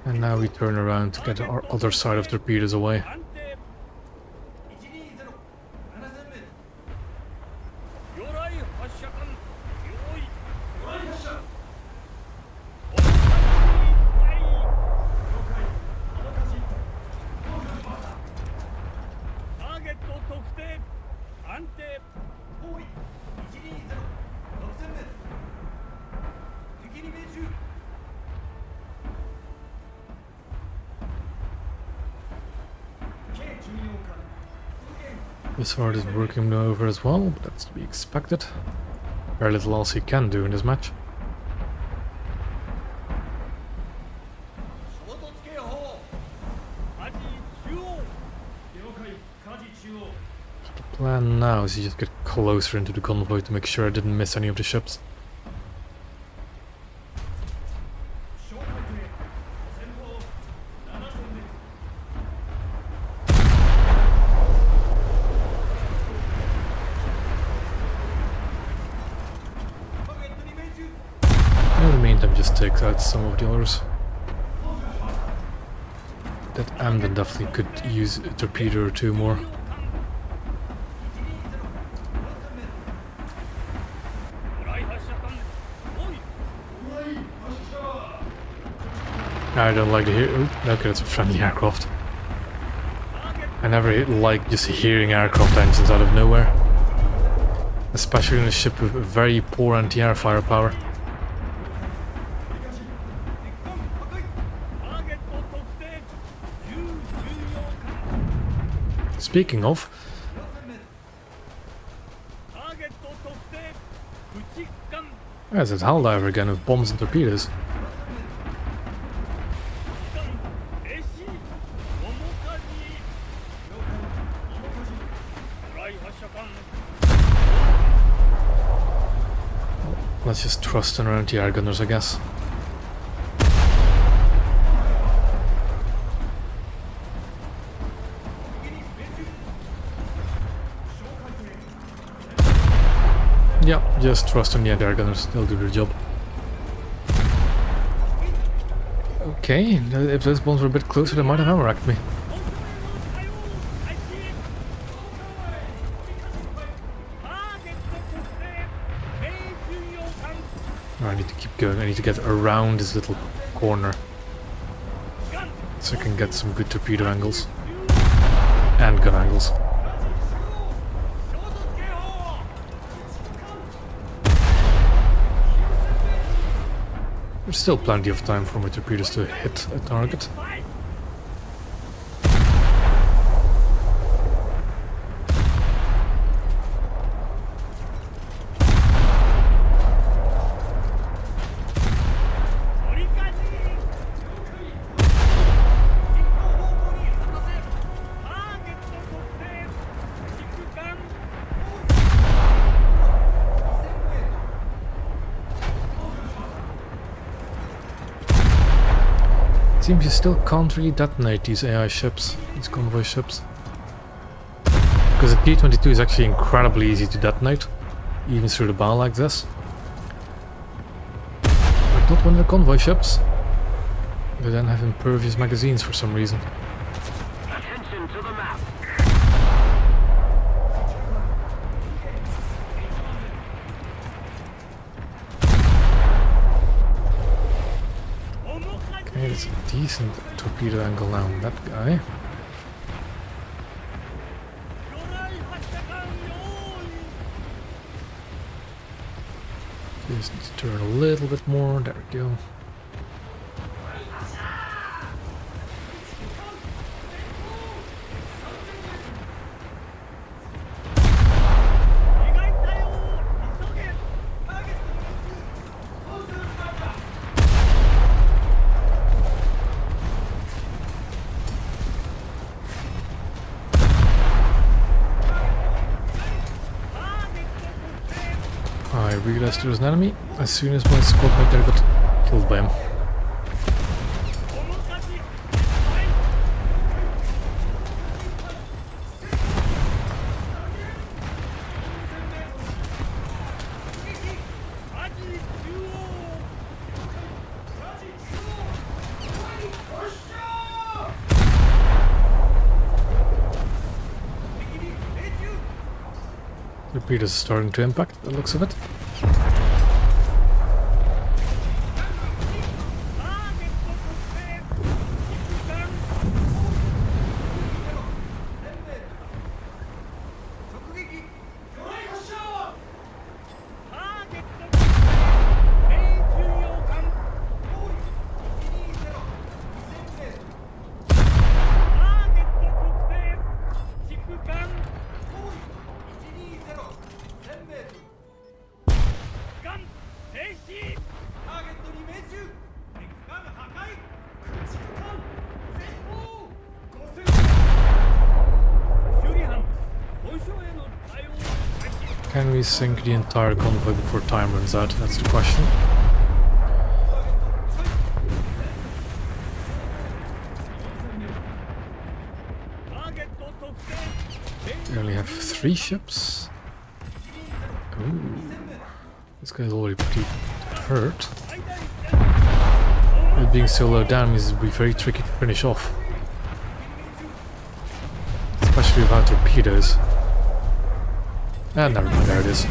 And now we turn around to get our other side of torpedoes away. This hard is working over as well, but that's to be expected. Very little else he can do in this match. The plan now is to just get closer into the convoy to make sure I didn't miss any of the ships. In the meantime, just take out some of the others. That Amden definitely could use a torpedo or two more. I don't like to hear. Okay, it's a friendly aircraft. I never like just hearing aircraft engines out of nowhere, especially in a ship with very poor anti-air firepower. Speaking of, There's a Helldiver again with bombs and torpedoes. 停止面かじフライ発射管 Let's just trust in our anti-air gunners, I guess. Yep, just trust in the anti-air gunners. They'll do their job. Okay, if those bombs were a bit closer, they might have hammer-racked me. ターゲット特定命中要管 Oh, I need to keep going. I need to get around this little corner so I can get some good torpedo angles and gun angles. 衝突警報 There's still plenty of time for my torpedoes to hit a target. Seems you still can't really detonate these AI ships, these convoy ships. Because the T-22 is actually incredibly easy to detonate, even through the bow like this. But not one of the convoy ships. They then have impervious magazines for some reason. Attention to the map. Okay, that's a decent torpedo angle now on that guy. 魚雷発射管用意 Just need to turn a little bit more. There we go. I realized there was an enemy as soon as my squad mate there got killed by him. The torpedoes are starting to impact, the looks of it. Can we sink the entire convoy before time runs out? That's the question. We only have 3 ships. Ooh. This guy's already pretty hurt. It being so low down means it'll be very tricky to finish off. Especially without torpedoes. Ah, never mind, there it is.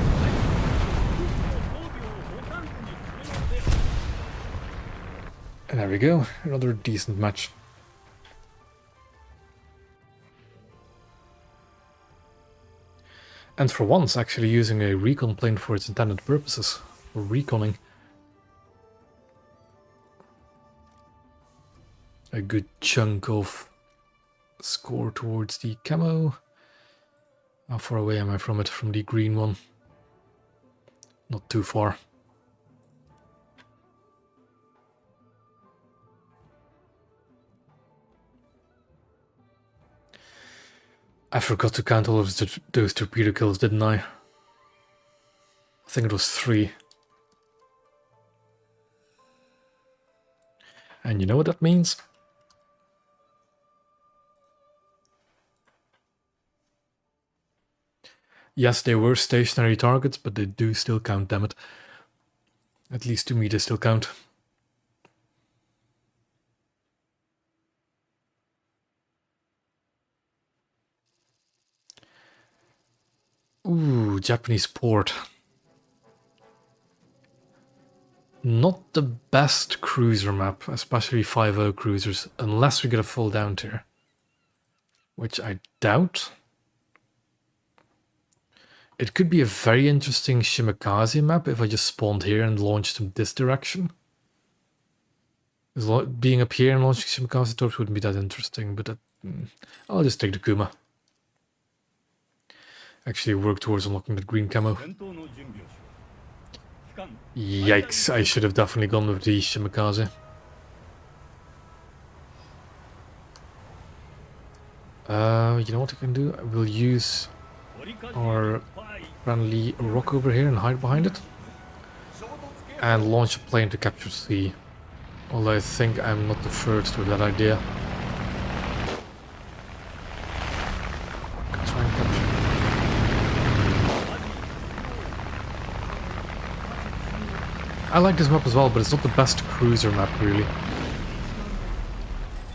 And there we go, another decent match. And for once actually using a recon plane for its intended purposes, for reconning. A good chunk of score towards the camo. How far away am I from it, from the green one? Not too far. I forgot to count all of those torpedo kills, didn't I? I think it was 3. And you know what that means? Yes, they were stationary targets, but they do still count, damn it. At least to me they still count. Ooh, Japanese port. Not the best cruiser map, especially 5.0 cruisers, unless we get a full down tier. Which I doubt. It could be a very interesting Shimakaze map if I just spawned here and launched from this direction. Being up here and launching Shimakaze torps wouldn't be that interesting, but I'll just take the Kuma. Actually work towards unlocking that green camo. Yikes, I should have definitely gone with the Shimakaze. You know what I can do? I will use our friendly rock over here and hide behind it. And launch a plane to capture C. Although I think I'm not the first with that idea. Try and capture. I like this map as well, but it's not the best cruiser map, really. I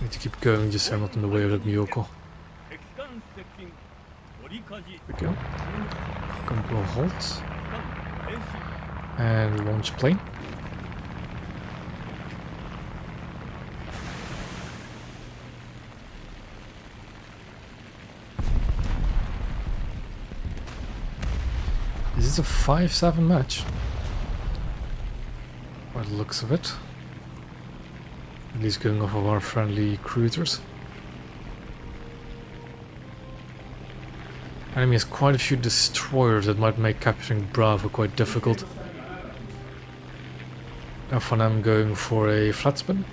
need to keep going just so I'm not in the way of that Miyoko. There we go. Come to a halt. And launch plane. Is this a 5-7 match? By the looks of it. At least going off of our friendly cruisers. Enemy has quite a few destroyers that might make capturing Bravo quite difficult. F1M going for a flat spin.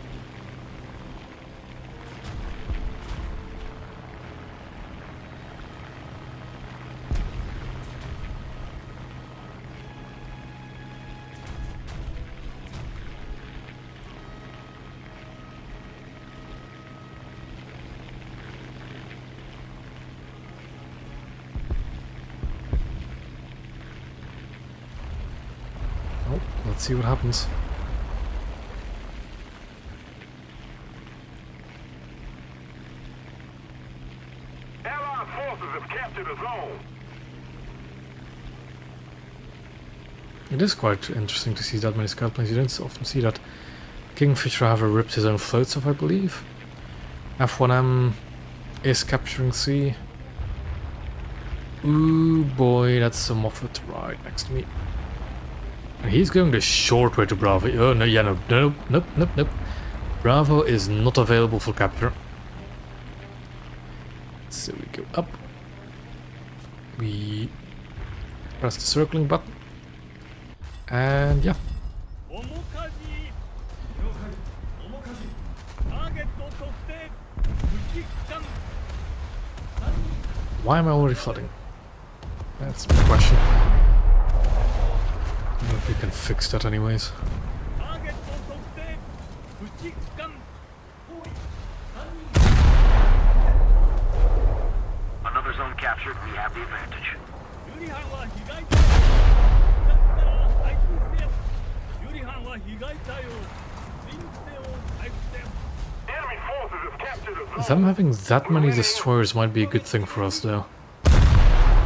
Oh, let's see what happens. Allied forces have captured a zone. It is quite interesting to see that many scout planes. You don't often see that. Kingfisher have ripped his own floats off, I believe. F1M is capturing C. Ooh boy, that's some Moffat right next to me. And he's going the short way to Bravo. Oh no, yeah, nope. Bravo is not available for capture. So we go up. We press the circling button. And yeah. Why am I already flooding? That's my question. I don't know if we can fix that anyways. Another zone captured, we have the advantage. Enemy forces have captured a zone. Them having that many destroyers might be a good thing for us though.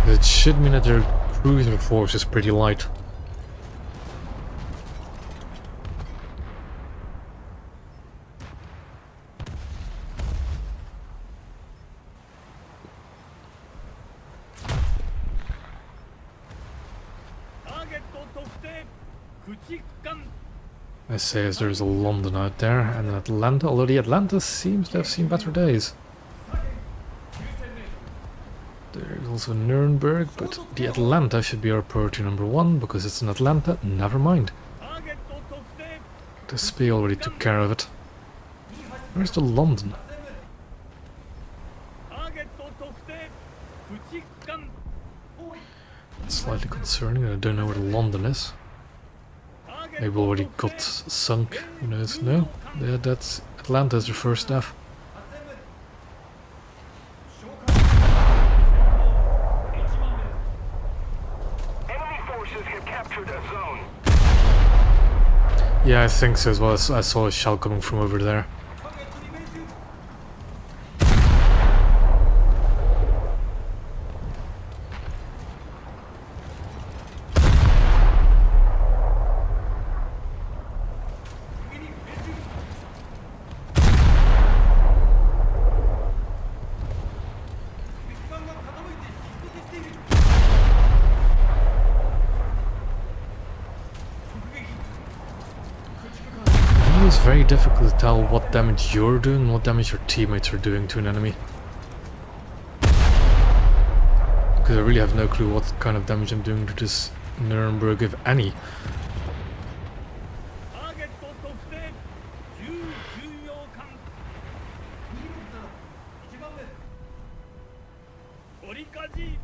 It should mean that their cruiser force is pretty light. I say as there's a London out there and an Atlanta, although the Atlanta seems to have seen better days. There's also Nuremberg, but the Atlanta should be our priority number 1 because it's an Atlanta, never mind. The Spee already took care of it. Where's the London? 駆逐艦 It's slightly concerning that I don't know where London is. Maybe already got sunk, who knows? No, yeah, that's Atlanta's their first death. Enemy forces have captured a zone. Yeah, I think so as well. I saw a shell coming from over there. It's very difficult to tell what damage you're doing and what damage your teammates are doing to an enemy. Because I really have no clue what kind of damage I'm doing to this Nuremberg, if any. ターゲット特定重巡洋艦取りかじ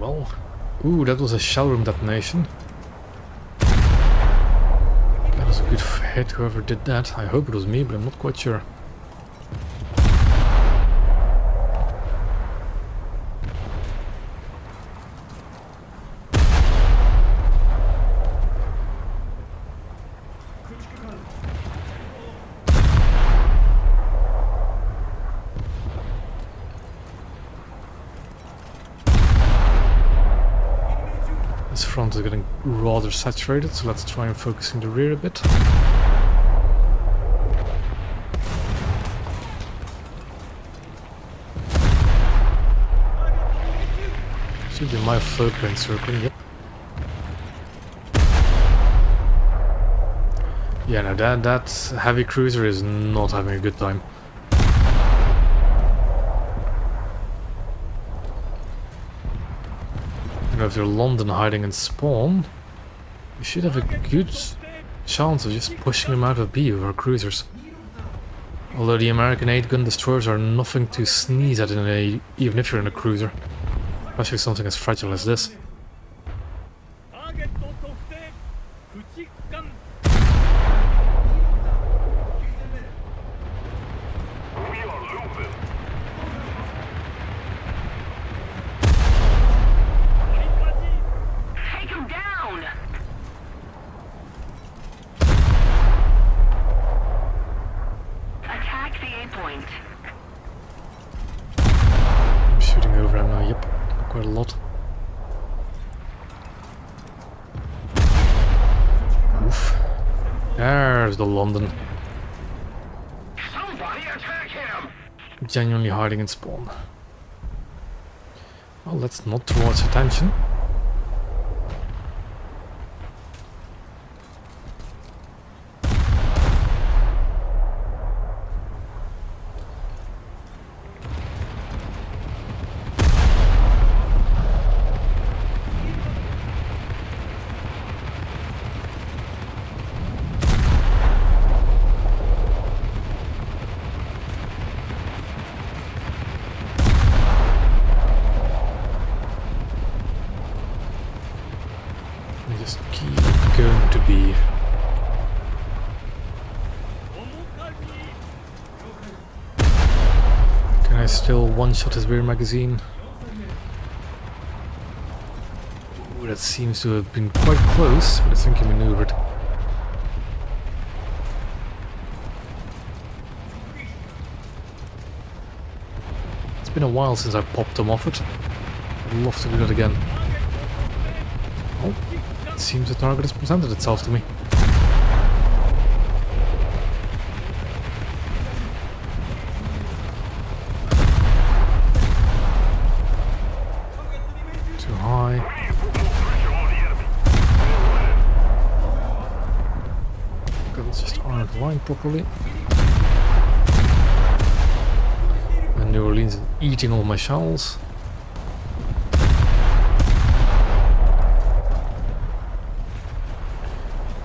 Well, ooh, that was a shell room detonation. That was a good hit, whoever did that. I hope it was me, but I'm not quite sure. This front is getting rather saturated, so let's try and focus in the rear a bit. Should be my float plane circling, yep. Yeah, no, that heavy cruiser is not having a good time. And if they're London hiding in spawn, we should have a good chance of just pushing them out of B with our cruisers. Although the American 8-gun destroyers are nothing to sneeze at even if you're in a cruiser. Especially something as fragile as this. ターゲット特定駆逐艦 We are losing. 取りかじ Take him down! Attack the A point. I'm shooting over him now, yep. Quite a lot. Oof. There's the London. Somebody attack him! Genuinely hiding in spawn. Well, that's not towards attention. We just keep going to be. 面かじ Can I still one-shot his rear magazine? Ooh, that seems to have been quite close, but I think he maneuvered. It's been a while since I popped him off it. I'd love to do that again. Oh, it seems the target has presented itself to me. Too high. Guns just aren't aligned properly. And New Orleans is eating all my shells.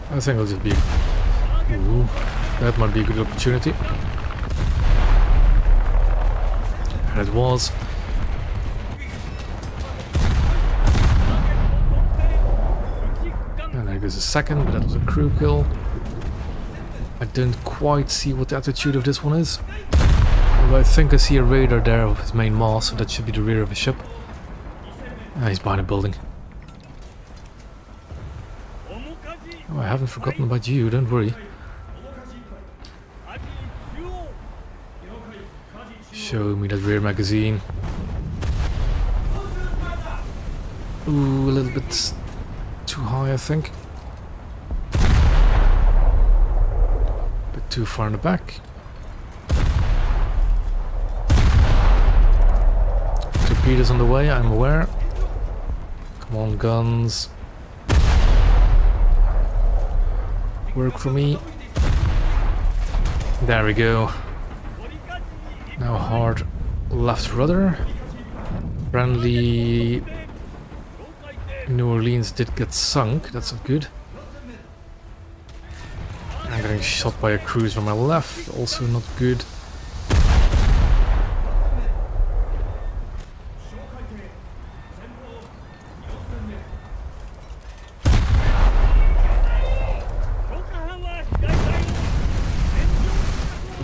I think I'll just be... Ooh, that might be a good opportunity. And it was. And there goes a second, but that was a crew kill. I don't quite see what the attitude of this one is. Although I think I see a radar there of his main mast, so that should be the rear of a ship. Ah, he's behind a building. Oh, I haven't forgotten about you, don't worry. Show me that rear magazine. Ooh, a little bit too high, I think. A bit too far in the back. Torpedoes on the way, I'm aware. Come on, guns. Work for me. There we go. Now hard left rudder. Friendly New Orleans did get sunk, that's not good. I'm getting shot by a cruiser on my left, also not good.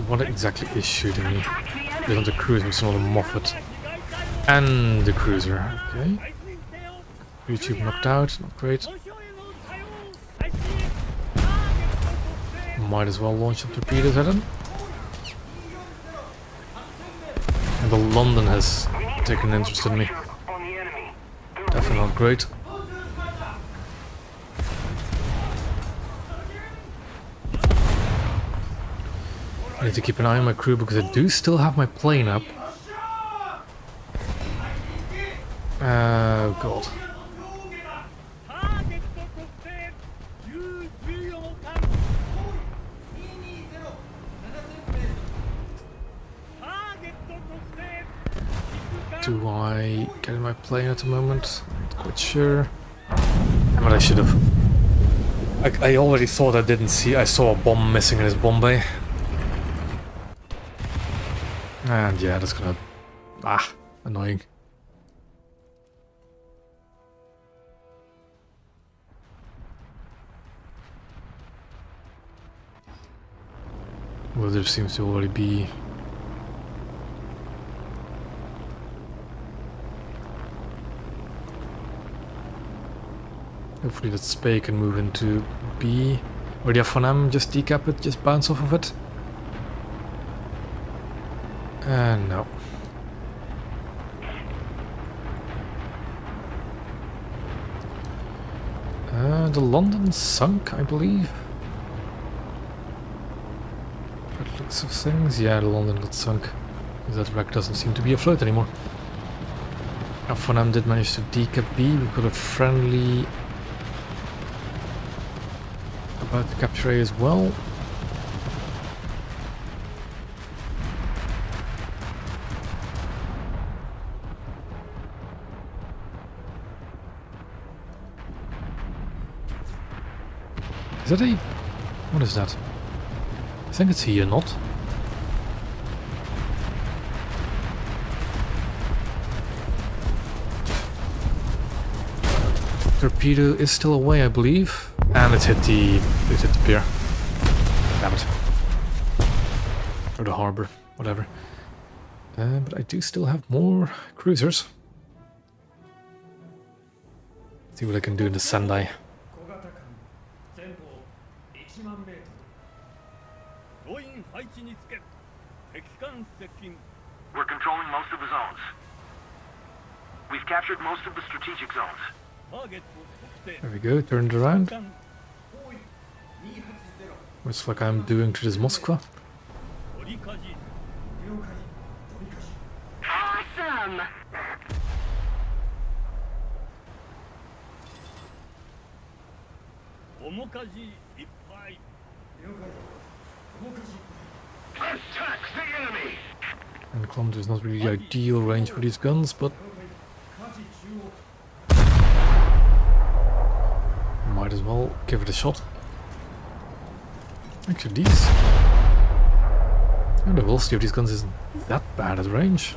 What exactly is shooting me? There's not the cruiser, it's not a Moffat. And the cruiser, okay. YouTube knocked out, not great. Might as well launch some torpedoes at him. And the London has taken an interest in me. Definitely not great. I need to keep an eye on my crew because I do still have my plane up. Oh god. Do I get in my plane at the moment? Not quite sure. But I should have. I already thought I didn't see. I saw a bomb missing in his bomb bay. And yeah, that's gonna... annoying. Well, there seems to already be... Hopefully that Spey can move into B. Or the F1M, just decap it, just bounce off of it. No. The London sunk, I believe. By the looks of things, yeah, the London got sunk. That wreck doesn't seem to be afloat anymore. F1M did manage to decap B. We've got a friendly about to capture A as well. Is that a... what is that? I think it's here, not? Torpedo is still away, I believe. And it hit the pier. Damn it. Or the harbor, whatever. But I do still have more cruisers. See what I can do in the Sendai. We're controlling most of the zones. We've captured most of the strategic zones. There we go, turned around. Looks like I'm doing to this Moskva. Awesome! Attack the enemy! And kilometers is not really the ideal range for these guns, but might as well give it a shot. Actually, these... the velocity of these guns isn't that bad at range.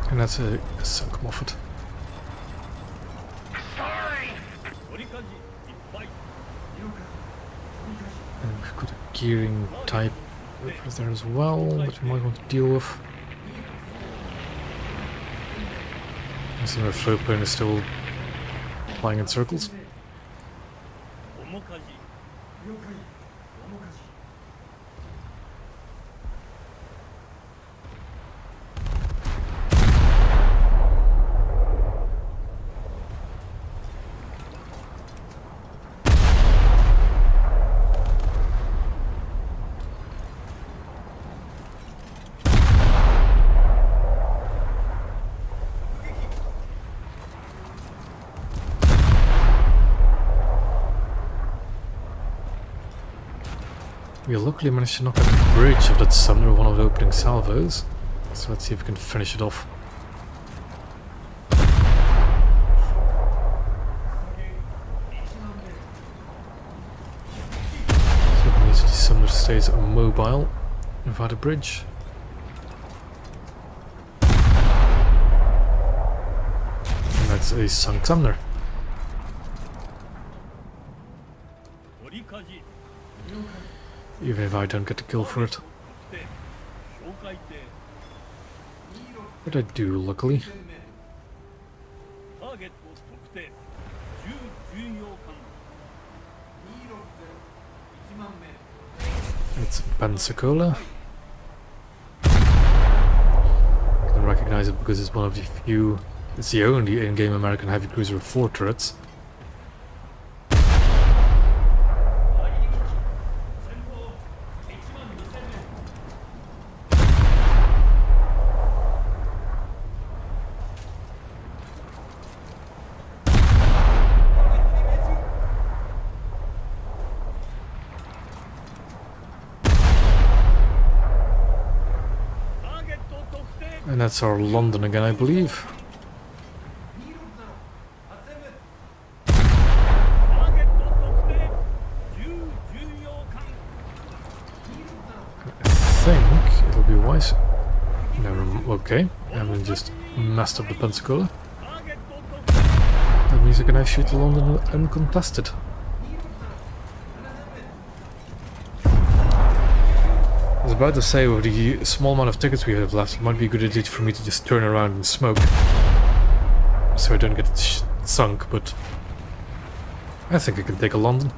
And that's a sunk Moffat. Sorry. 折りかじいっぱい And we've got a gearing type there as well that we might want to deal with. I see my float plane is still flying in circles. 面かじ了解面かじ We luckily managed to knock out the bridge of that summoner with one of the opening salvos. So let's see if we can finish it off. So it means the summoner stays mobile without a bridge. And that's a sunk summoner. 折りかじ Even if I don't get the kill for it. 特定哨戒艇 But I do, luckily. ターゲット特定重巡洋艦 It's Pensacola. I can recognize it because it's one of the few... It's the only in-game American heavy cruiser with 4 turrets. 戦闘1万2000名 ターゲット特定 And that's our London again, I believe. ターゲット特定重巡洋艦 I think it'll be wise. Never okay. I haven't just messed up the Pensacola. ターゲット特定 That means I can now shoot the London uncontested. I was about to say, with the small amount of tickets we have left, it might be a good idea for me to just turn around and smoke. So I don't get sunk, but I think I can take a London.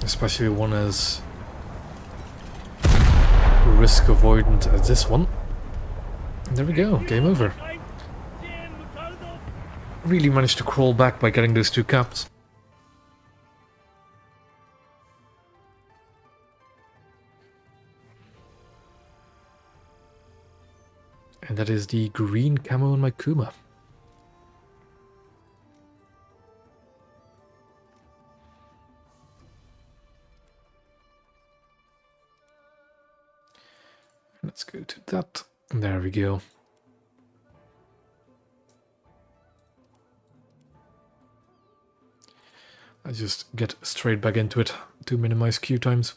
Especially one as risk avoidant as this one. And there we go, game over. Really managed to crawl back by getting those 2 caps. And that is the green camo in my Kuma. Let's go to that. There we go. I just get straight back into it to minimize queue times.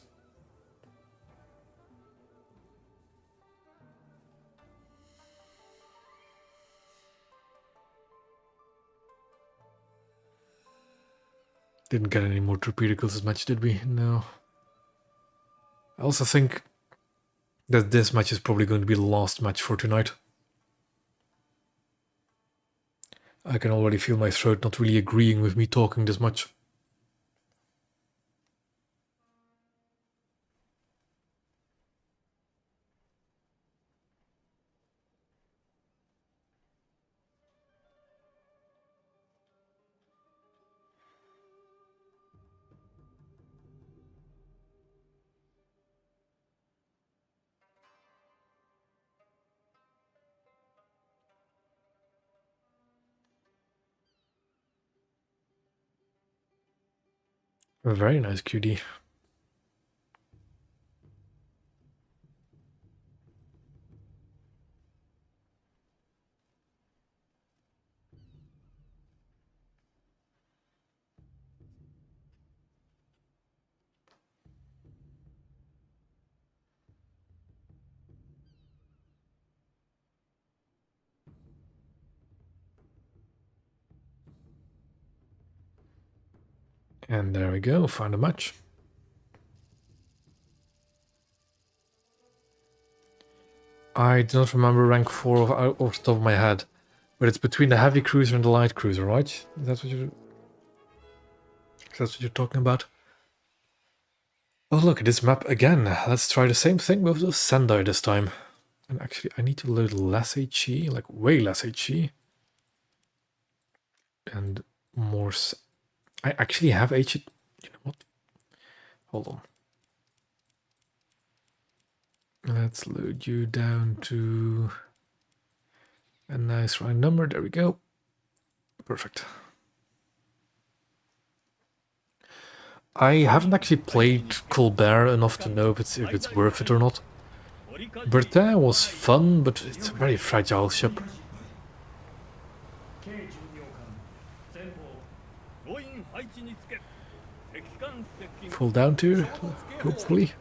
Didn't get any more torpedo kills this match, did we? No. I also think that this match is probably going to be the last match for tonight. I can already feel my throat not really agreeing with me talking this much. A very nice QD. And there we go, found a match. I do not remember rank 4 off the top of my head, but it's between the heavy cruiser and the light cruiser, right? That's what you're talking about? Oh look, at this map again. Let's try the same thing with the Sendai this time. And actually, I need to load less HE, like way less HE. And more... I actually have HE... You know what? Hold on. Let's load you down to a nice round number. There we go. Perfect. I haven't actually played Colbert enough to know if it's worth it or not. Bertin was fun, but it's a very fragile ship. Full down tier, hopefully.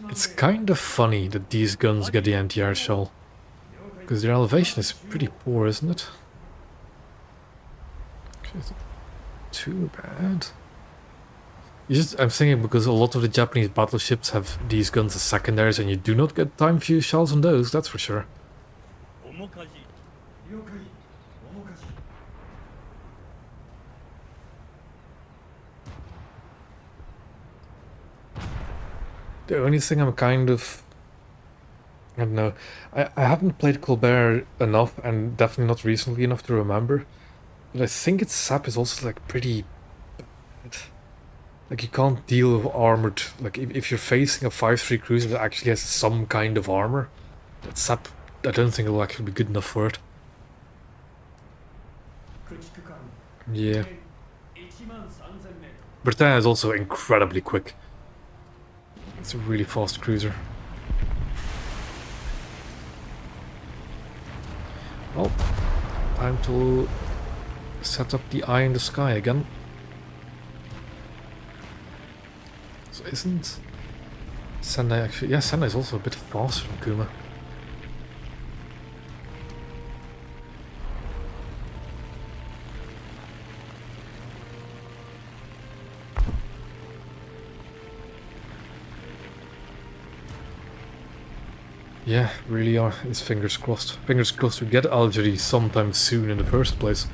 It's kind of funny that these guns get the anti-air shell, because their elevation is pretty poor, isn't it? Actually, too bad. I'm thinking because a lot of the Japanese battleships have these guns as secondaries, and you do not get time fuse shells on those, that's for sure. The only thing I'm kind of... I don't know. I haven't played Colbert enough, and definitely not recently enough to remember. But I think its SAP is also like pretty bad. Like you can't deal with armored... Like if you're facing a 5-3 cruiser that actually has some kind of armor, that SAP, I don't think it'll actually be good enough for it. Yeah. Bertin is also incredibly quick. It's a really fast cruiser. Well, time to set up the eye in the sky again. So isn't Sendai actually... Yeah, Sendai is also a bit faster than Kuma. Yeah, really are. It's fingers crossed. Fingers crossed we get Algeria sometime soon in the first place.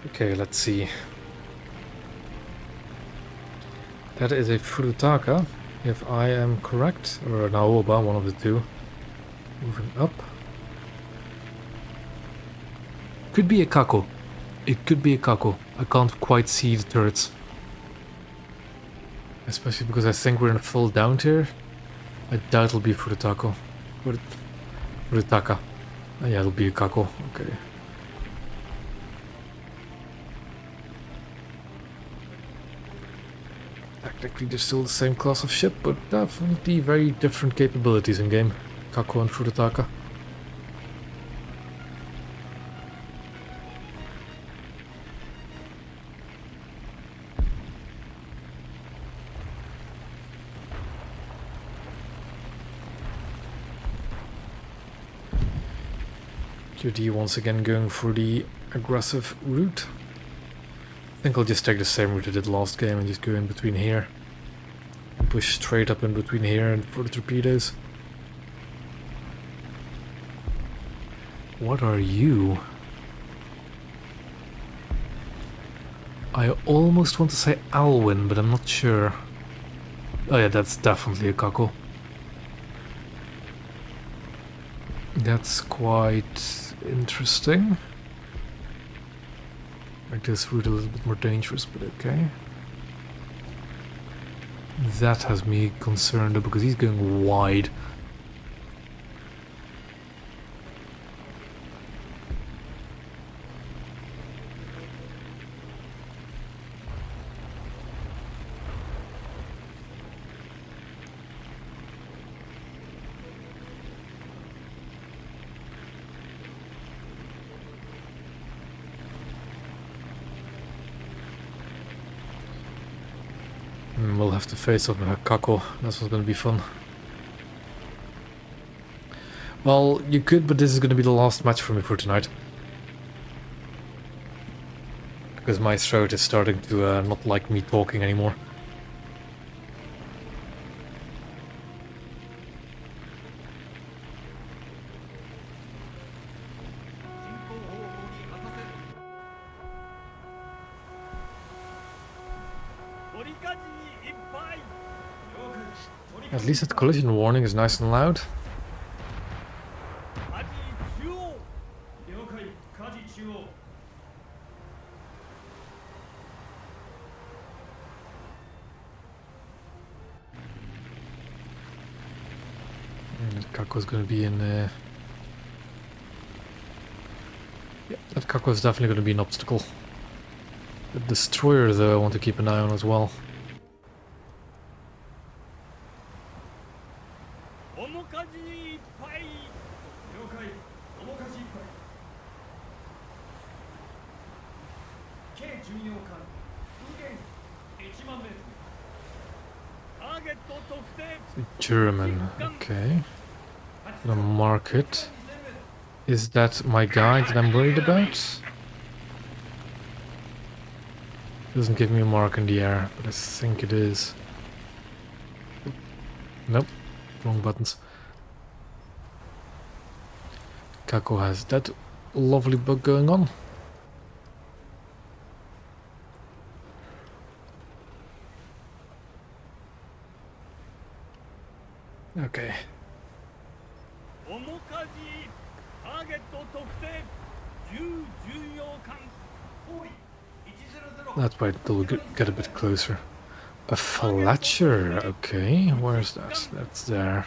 Okay, let's see. That is a Furutaka, if I am correct, or an Aoba, one of the two. Moving up. Could be a Kako. It could be a Kako. I can't quite see the turrets. Especially because I think we're in a full down tier. I doubt it'll be Furutaka. Furutaka. Oh, yeah, it'll be a Kako. Okay. Technically they're still the same class of ship, but definitely very different capabilities in game. Kako and Furutaka. QD once again going for the aggressive route. I think I'll just take the same route I did last game and just go in between here. And push straight up in between here and for the torpedoes. What are you? I almost want to say Alwyn, but I'm not sure. Oh yeah, that's definitely a cockle. That's quite interesting. Make this route a little bit more dangerous, but okay. That has me concerned though, because he's going wide. We'll have to face off with a cockle. That's what's going to be fun. Well, you could, but this is going to be the last match for me for tonight. Because my throat is starting to not like me talking anymore. At least that collision warning is nice and loud. That Kako's gonna be in yeah, that Kako is definitely gonna be an obstacle. The destroyer though I want to keep an eye on as well. German, okay. Gonna mark it. Is that my guy that I'm worried about? Doesn't give me a mark in the air, but I think it is. Nope, wrong buttons. Kako has that lovely bug going on. Okay. That might get a bit closer. A Fletcher, okay. Where's that? That's there.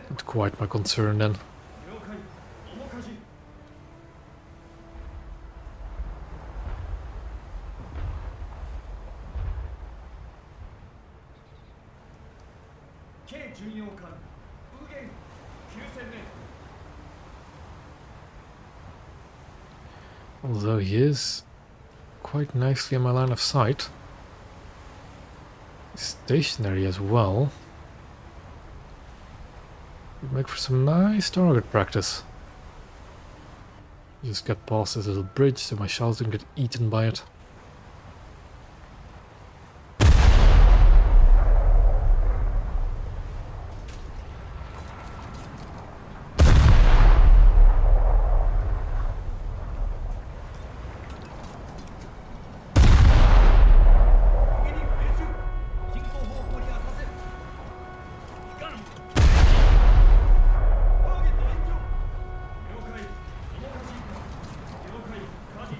Not quite my concern then. Although he is quite nicely in my line of sight. Stationary as well. Would make for some nice target practice. Just get past this little bridge so my shells don't get eaten by it.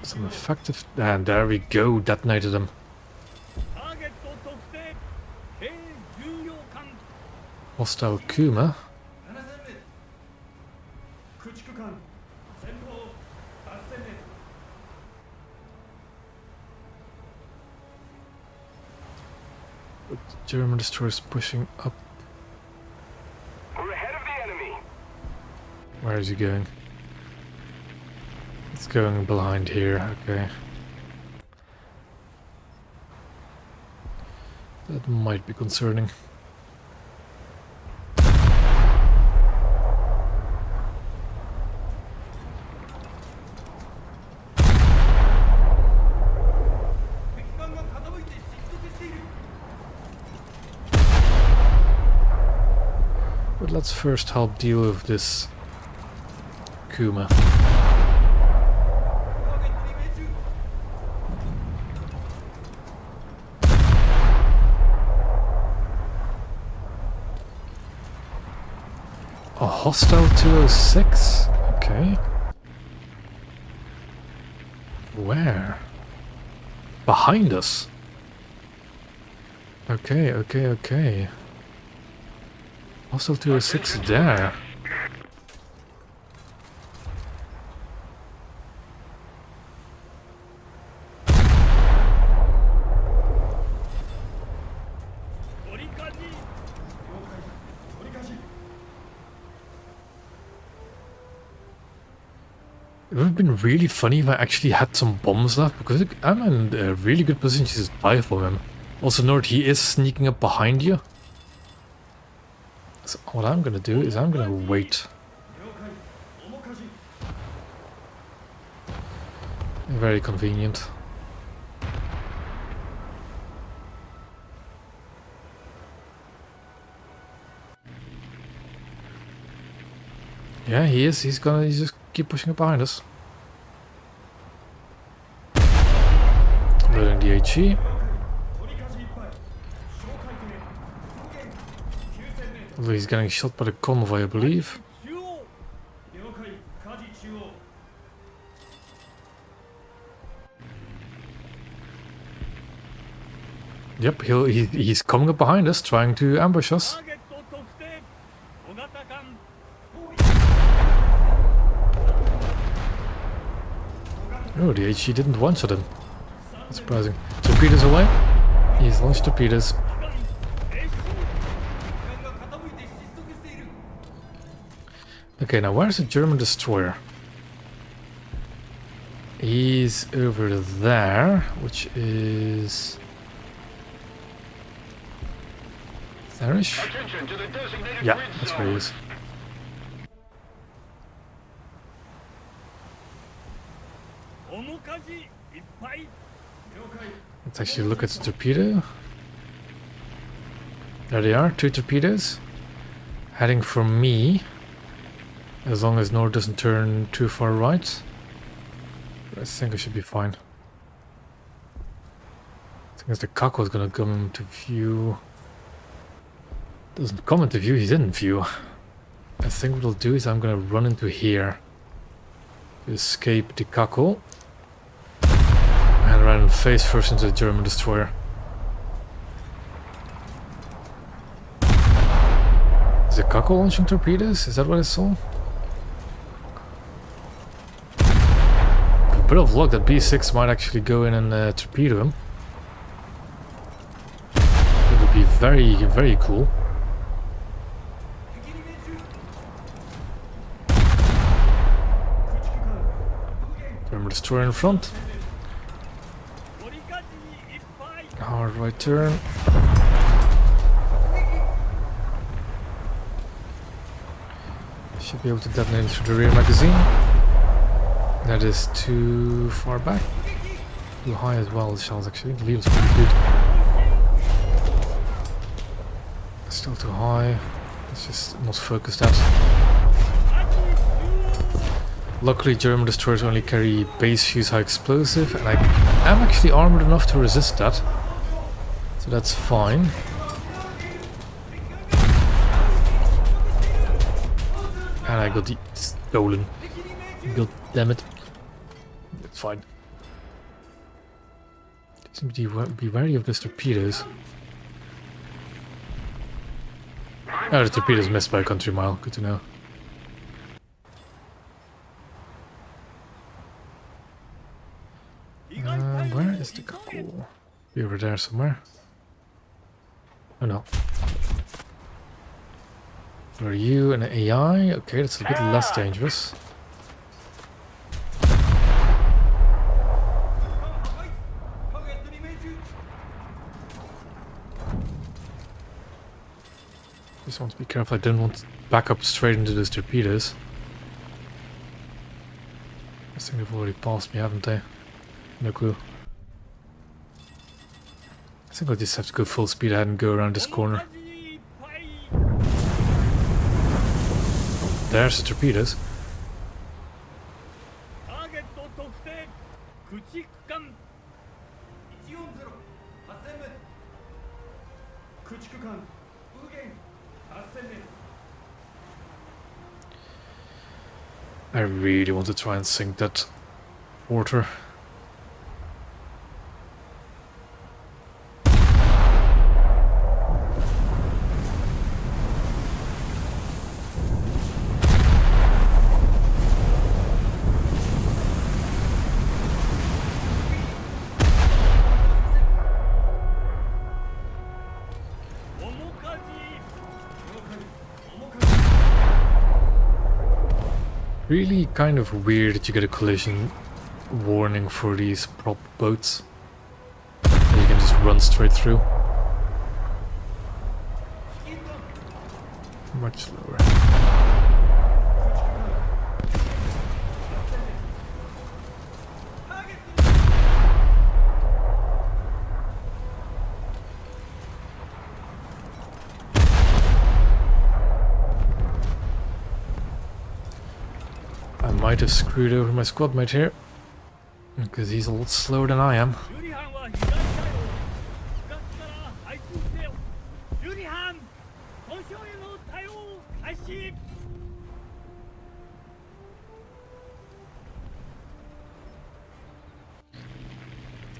Some effective, and there we go, detonated them. Hostile Kuma. But the German destroyer is pushing up. We're ahead of the enemy. Where is he going? It's going behind here, okay. That might be concerning. But let's first help deal with this Kuma. A hostile 206? Okay. Where? Behind us? Okay, okay, okay. Hostile 206 there. It would have been really funny if I actually had some bombs left, because I'm in a really good position to just die for him. Also note, he is sneaking up behind you. So what I'm gonna do is I'm gonna wait. Very convenient. Yeah, he is. He's just keep pushing up behind us. Loading the HE. Although he's getting shot by the convoy, I believe. Yep, he's coming up behind us, trying to ambush us. Oh, the HE didn't one-shot him. That's surprising. Torpedoes away. He's launched torpedoes. Okay, now where's the German destroyer? He's over there, which is... there-ish? Yeah, that's where he is. Let's actually look at the torpedo. There they are, 2 torpedoes. Heading for me. As long as Nord doesn't turn too far right. I think I should be fine. I think as the Kako is gonna come into view. Doesn't come into view, he's in view. I think what I'll do is I'm gonna run into here. To escape the Kako. And run face first into the German destroyer. Is the Kako launching torpedoes? Is that what I saw? With a bit of luck that B6 might actually go in and torpedo him. It would be very, very cool. German destroyer in front. Hard right turn. Should be able to detonate through the rear magazine. That is too far back. Too high as well, the shells actually. The lead is pretty good. Still too high. It's just not focused at. Luckily German destroyers only carry base fuse high explosive, and I am actually armored enough to resist that. So that's fine. And I got the stolen. God damn it. It's fine. Seem to be wary of those torpedoes. Oh, the torpedoes missed by a country mile. Good to know. Where is the Kako? Be over there somewhere. Oh no. Are you an AI? Okay, that's a bit less dangerous. Just want to be careful. I don't want to back up straight into those torpedoes. I think they've already passed me, haven't they? No clue. I think I'll just have to go full speed ahead and go around this corner. there's the torpedoes. ターゲット特定駆逐艦140 8000m 駆逐艦右舷8000m I really want to try and sink that porter. Really kind of weird that you get a collision warning for these prop boats. And you can just run straight through. Much slower. I might have screwed over my squad mate here, because he's a lot slower than I am. 修理班は左だよ深くから配置してよ修理班本省への対応開始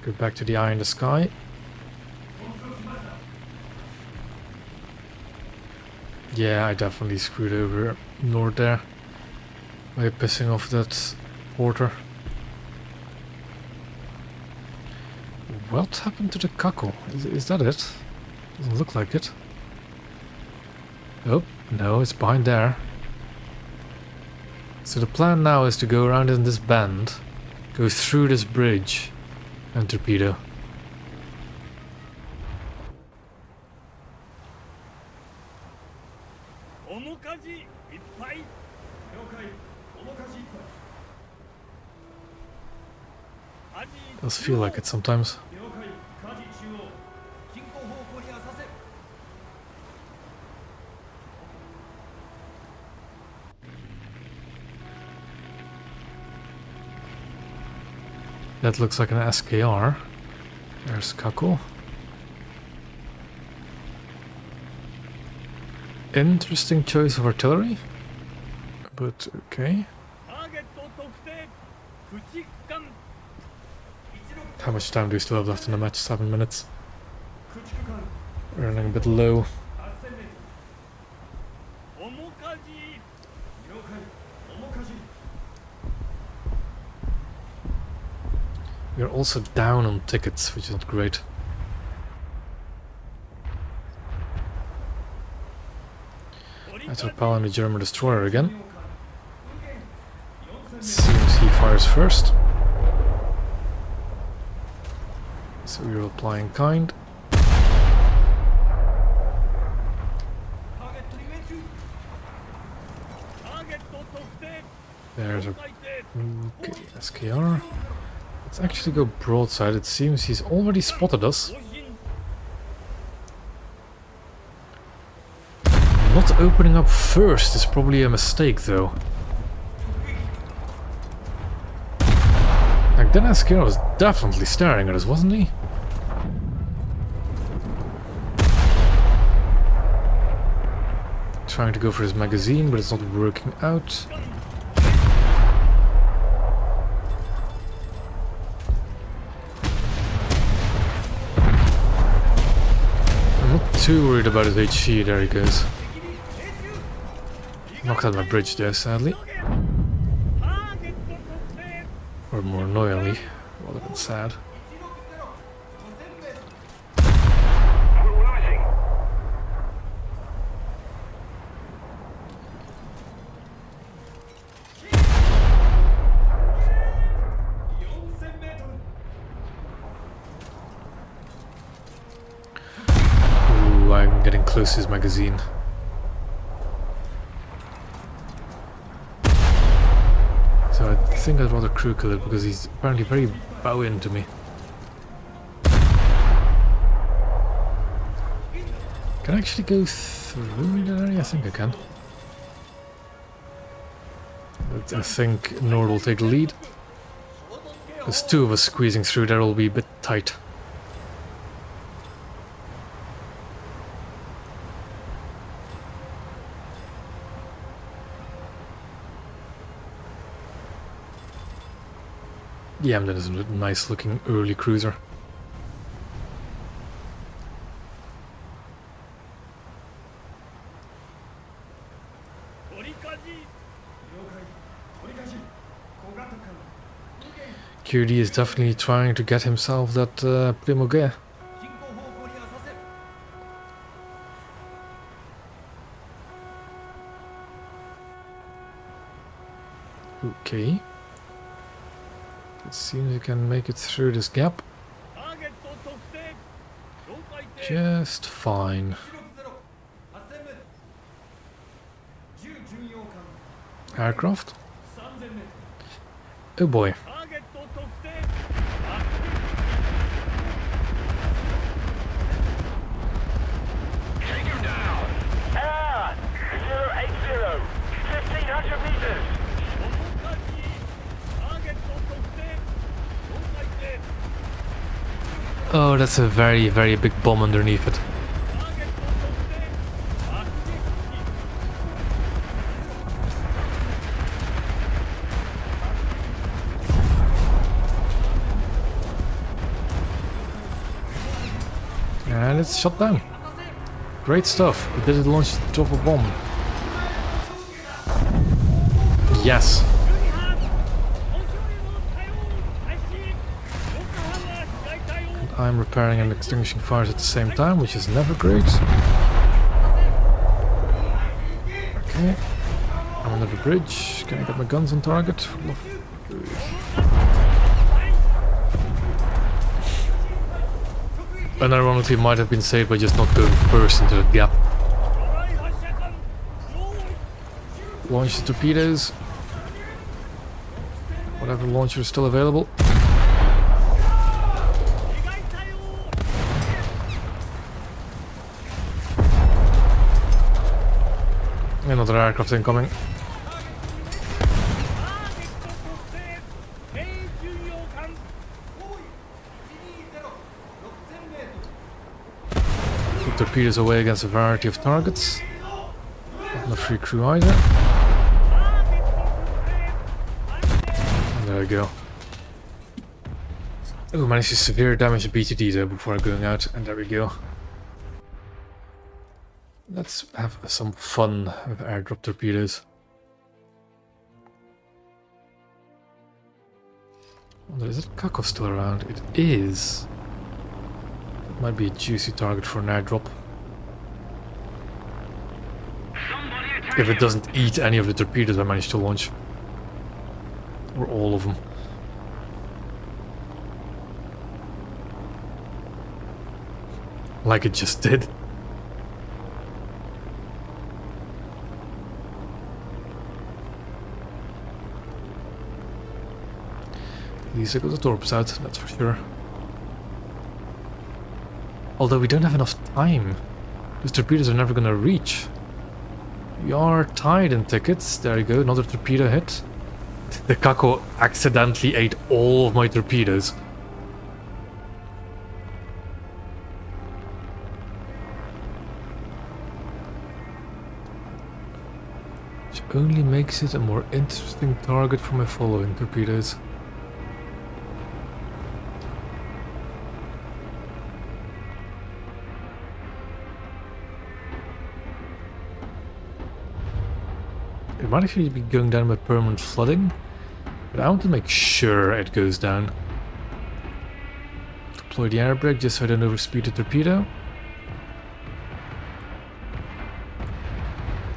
Go back to the eye in the sky. Yeah, I definitely screwed over Nord there by pissing off that porter. What happened to the Kako? Is that it? Doesn't look like it. Oh, no, it's behind there. So the plan now is to go around in this bend, go through this bridge, and torpedo. Does feel like it sometimes. That looks like an SKR. There's Kako. Interesting choice of artillery, but okay. How much time do we still have left in the match? 7 minutes. We're running a bit low. We're also down on tickets, which is not great. That's our pal on the German destroyer again. Seems he fires first. So we're applying kind. There's a okay, SKR. Let's actually go broadside. It seems he's already spotted us. Not opening up first is probably a mistake, though. Like, that SKR was definitely staring at us, wasn't he? Trying to go for his magazine, but it's not working out. I'm not too worried about his HE. There he goes. Knocked out my bridge there, sadly. Or more annoyingly, rather than sad. We're losing. Ooh, I'm getting close to his magazine. So I think I'd rather crew kill it because he's apparently very bow into me. Can I actually go through that area? I think I can. But I think Nord will take the lead. There's two of us squeezing through there, will be a bit tight. The Emden is a nice looking early cruiser. QD is definitely trying to get himself that Primoge. Okay. It seems we can make it through this gap. Just fine. Aircraft? Oh boy. Take him down! 080, 1500 meters! Oh, that's a very, very big bomb underneath it. And it's shot down. Great stuff. We did launch drop a bomb. Yes. I'm repairing and extinguishing fires at the same time, which is never great. Okay. I'm under the bridge. Can I get my guns on target? And ironically might have been saved by just not going first into the gap. Launch the torpedoes. Whatever launcher is still available. Another aircraft incoming. Put torpedoes away against a variety of targets. Not a free crew either. And there we go. Oh, managed to severe damage the BTD though before going out, and there we go. Let's have some fun with airdrop torpedoes. Wonder, is it Kako still around? It is. It might be a juicy target for an airdrop. If it doesn't eat any of the torpedoes I managed to launch. Or all of them. Like it just did. At least I got the torps out, that's for sure. Although we don't have enough time. Those torpedoes are never gonna reach. We are tied in tickets. There you go, another torpedo hit. The Kako accidentally ate all of my torpedoes. Which only makes it a more interesting target for my following torpedoes. It might actually be going down by permanent flooding, but I want to make sure it goes down. Deploy the air brake just so I don't overspeed the torpedo.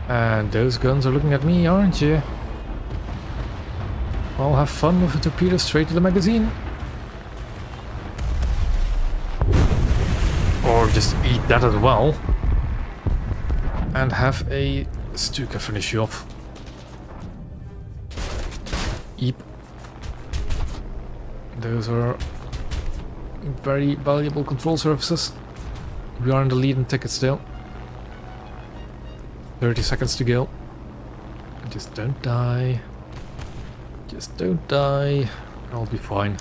And those guns are looking at me, aren't you? I'll have fun with a torpedo straight to the magazine. Or just eat that as well. And have a Stuka finish you off. Eep. Those are very valuable control surfaces. We are in the lead in tickets still. 30 seconds to go. Just don't die. Just don't die. I'll be fine.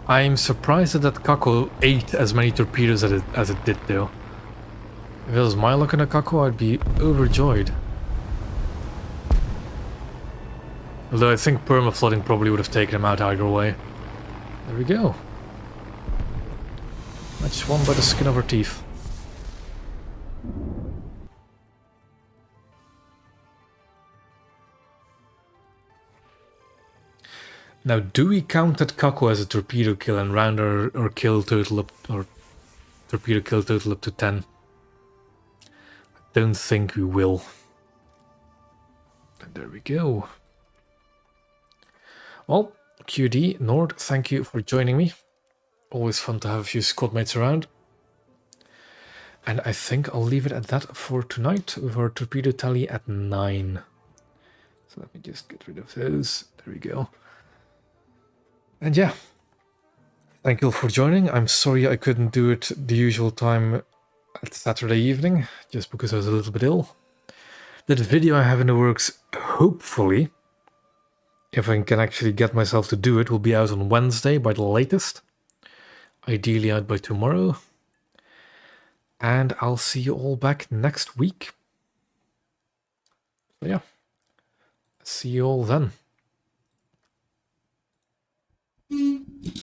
I'm surprised that that Kako ate as many torpedoes as it did, though. If it was my luck in a Kako, I'd be overjoyed. Although I think permaflooding probably would have taken him out either way. There we go. Match won by the skin of our teeth. Now, do we count that Kako as a torpedo kill and round our kill total up, or torpedo kill total up to 10? I don't think we will. And there we go. Well, QD, Nord, thank you for joining me. Always fun to have a few squad mates around. And I think I'll leave it at that for tonight with our torpedo tally at 9. So let me just get rid of those. There we go. And yeah, thank you all for joining. I'm sorry I couldn't do it the usual time at Saturday evening, just because I was a little bit ill. That video I have in the works, hopefully, if I can actually get myself to do it, will be out on Wednesday by the latest. Ideally out by tomorrow. And I'll see you all back next week. So yeah, see you all then.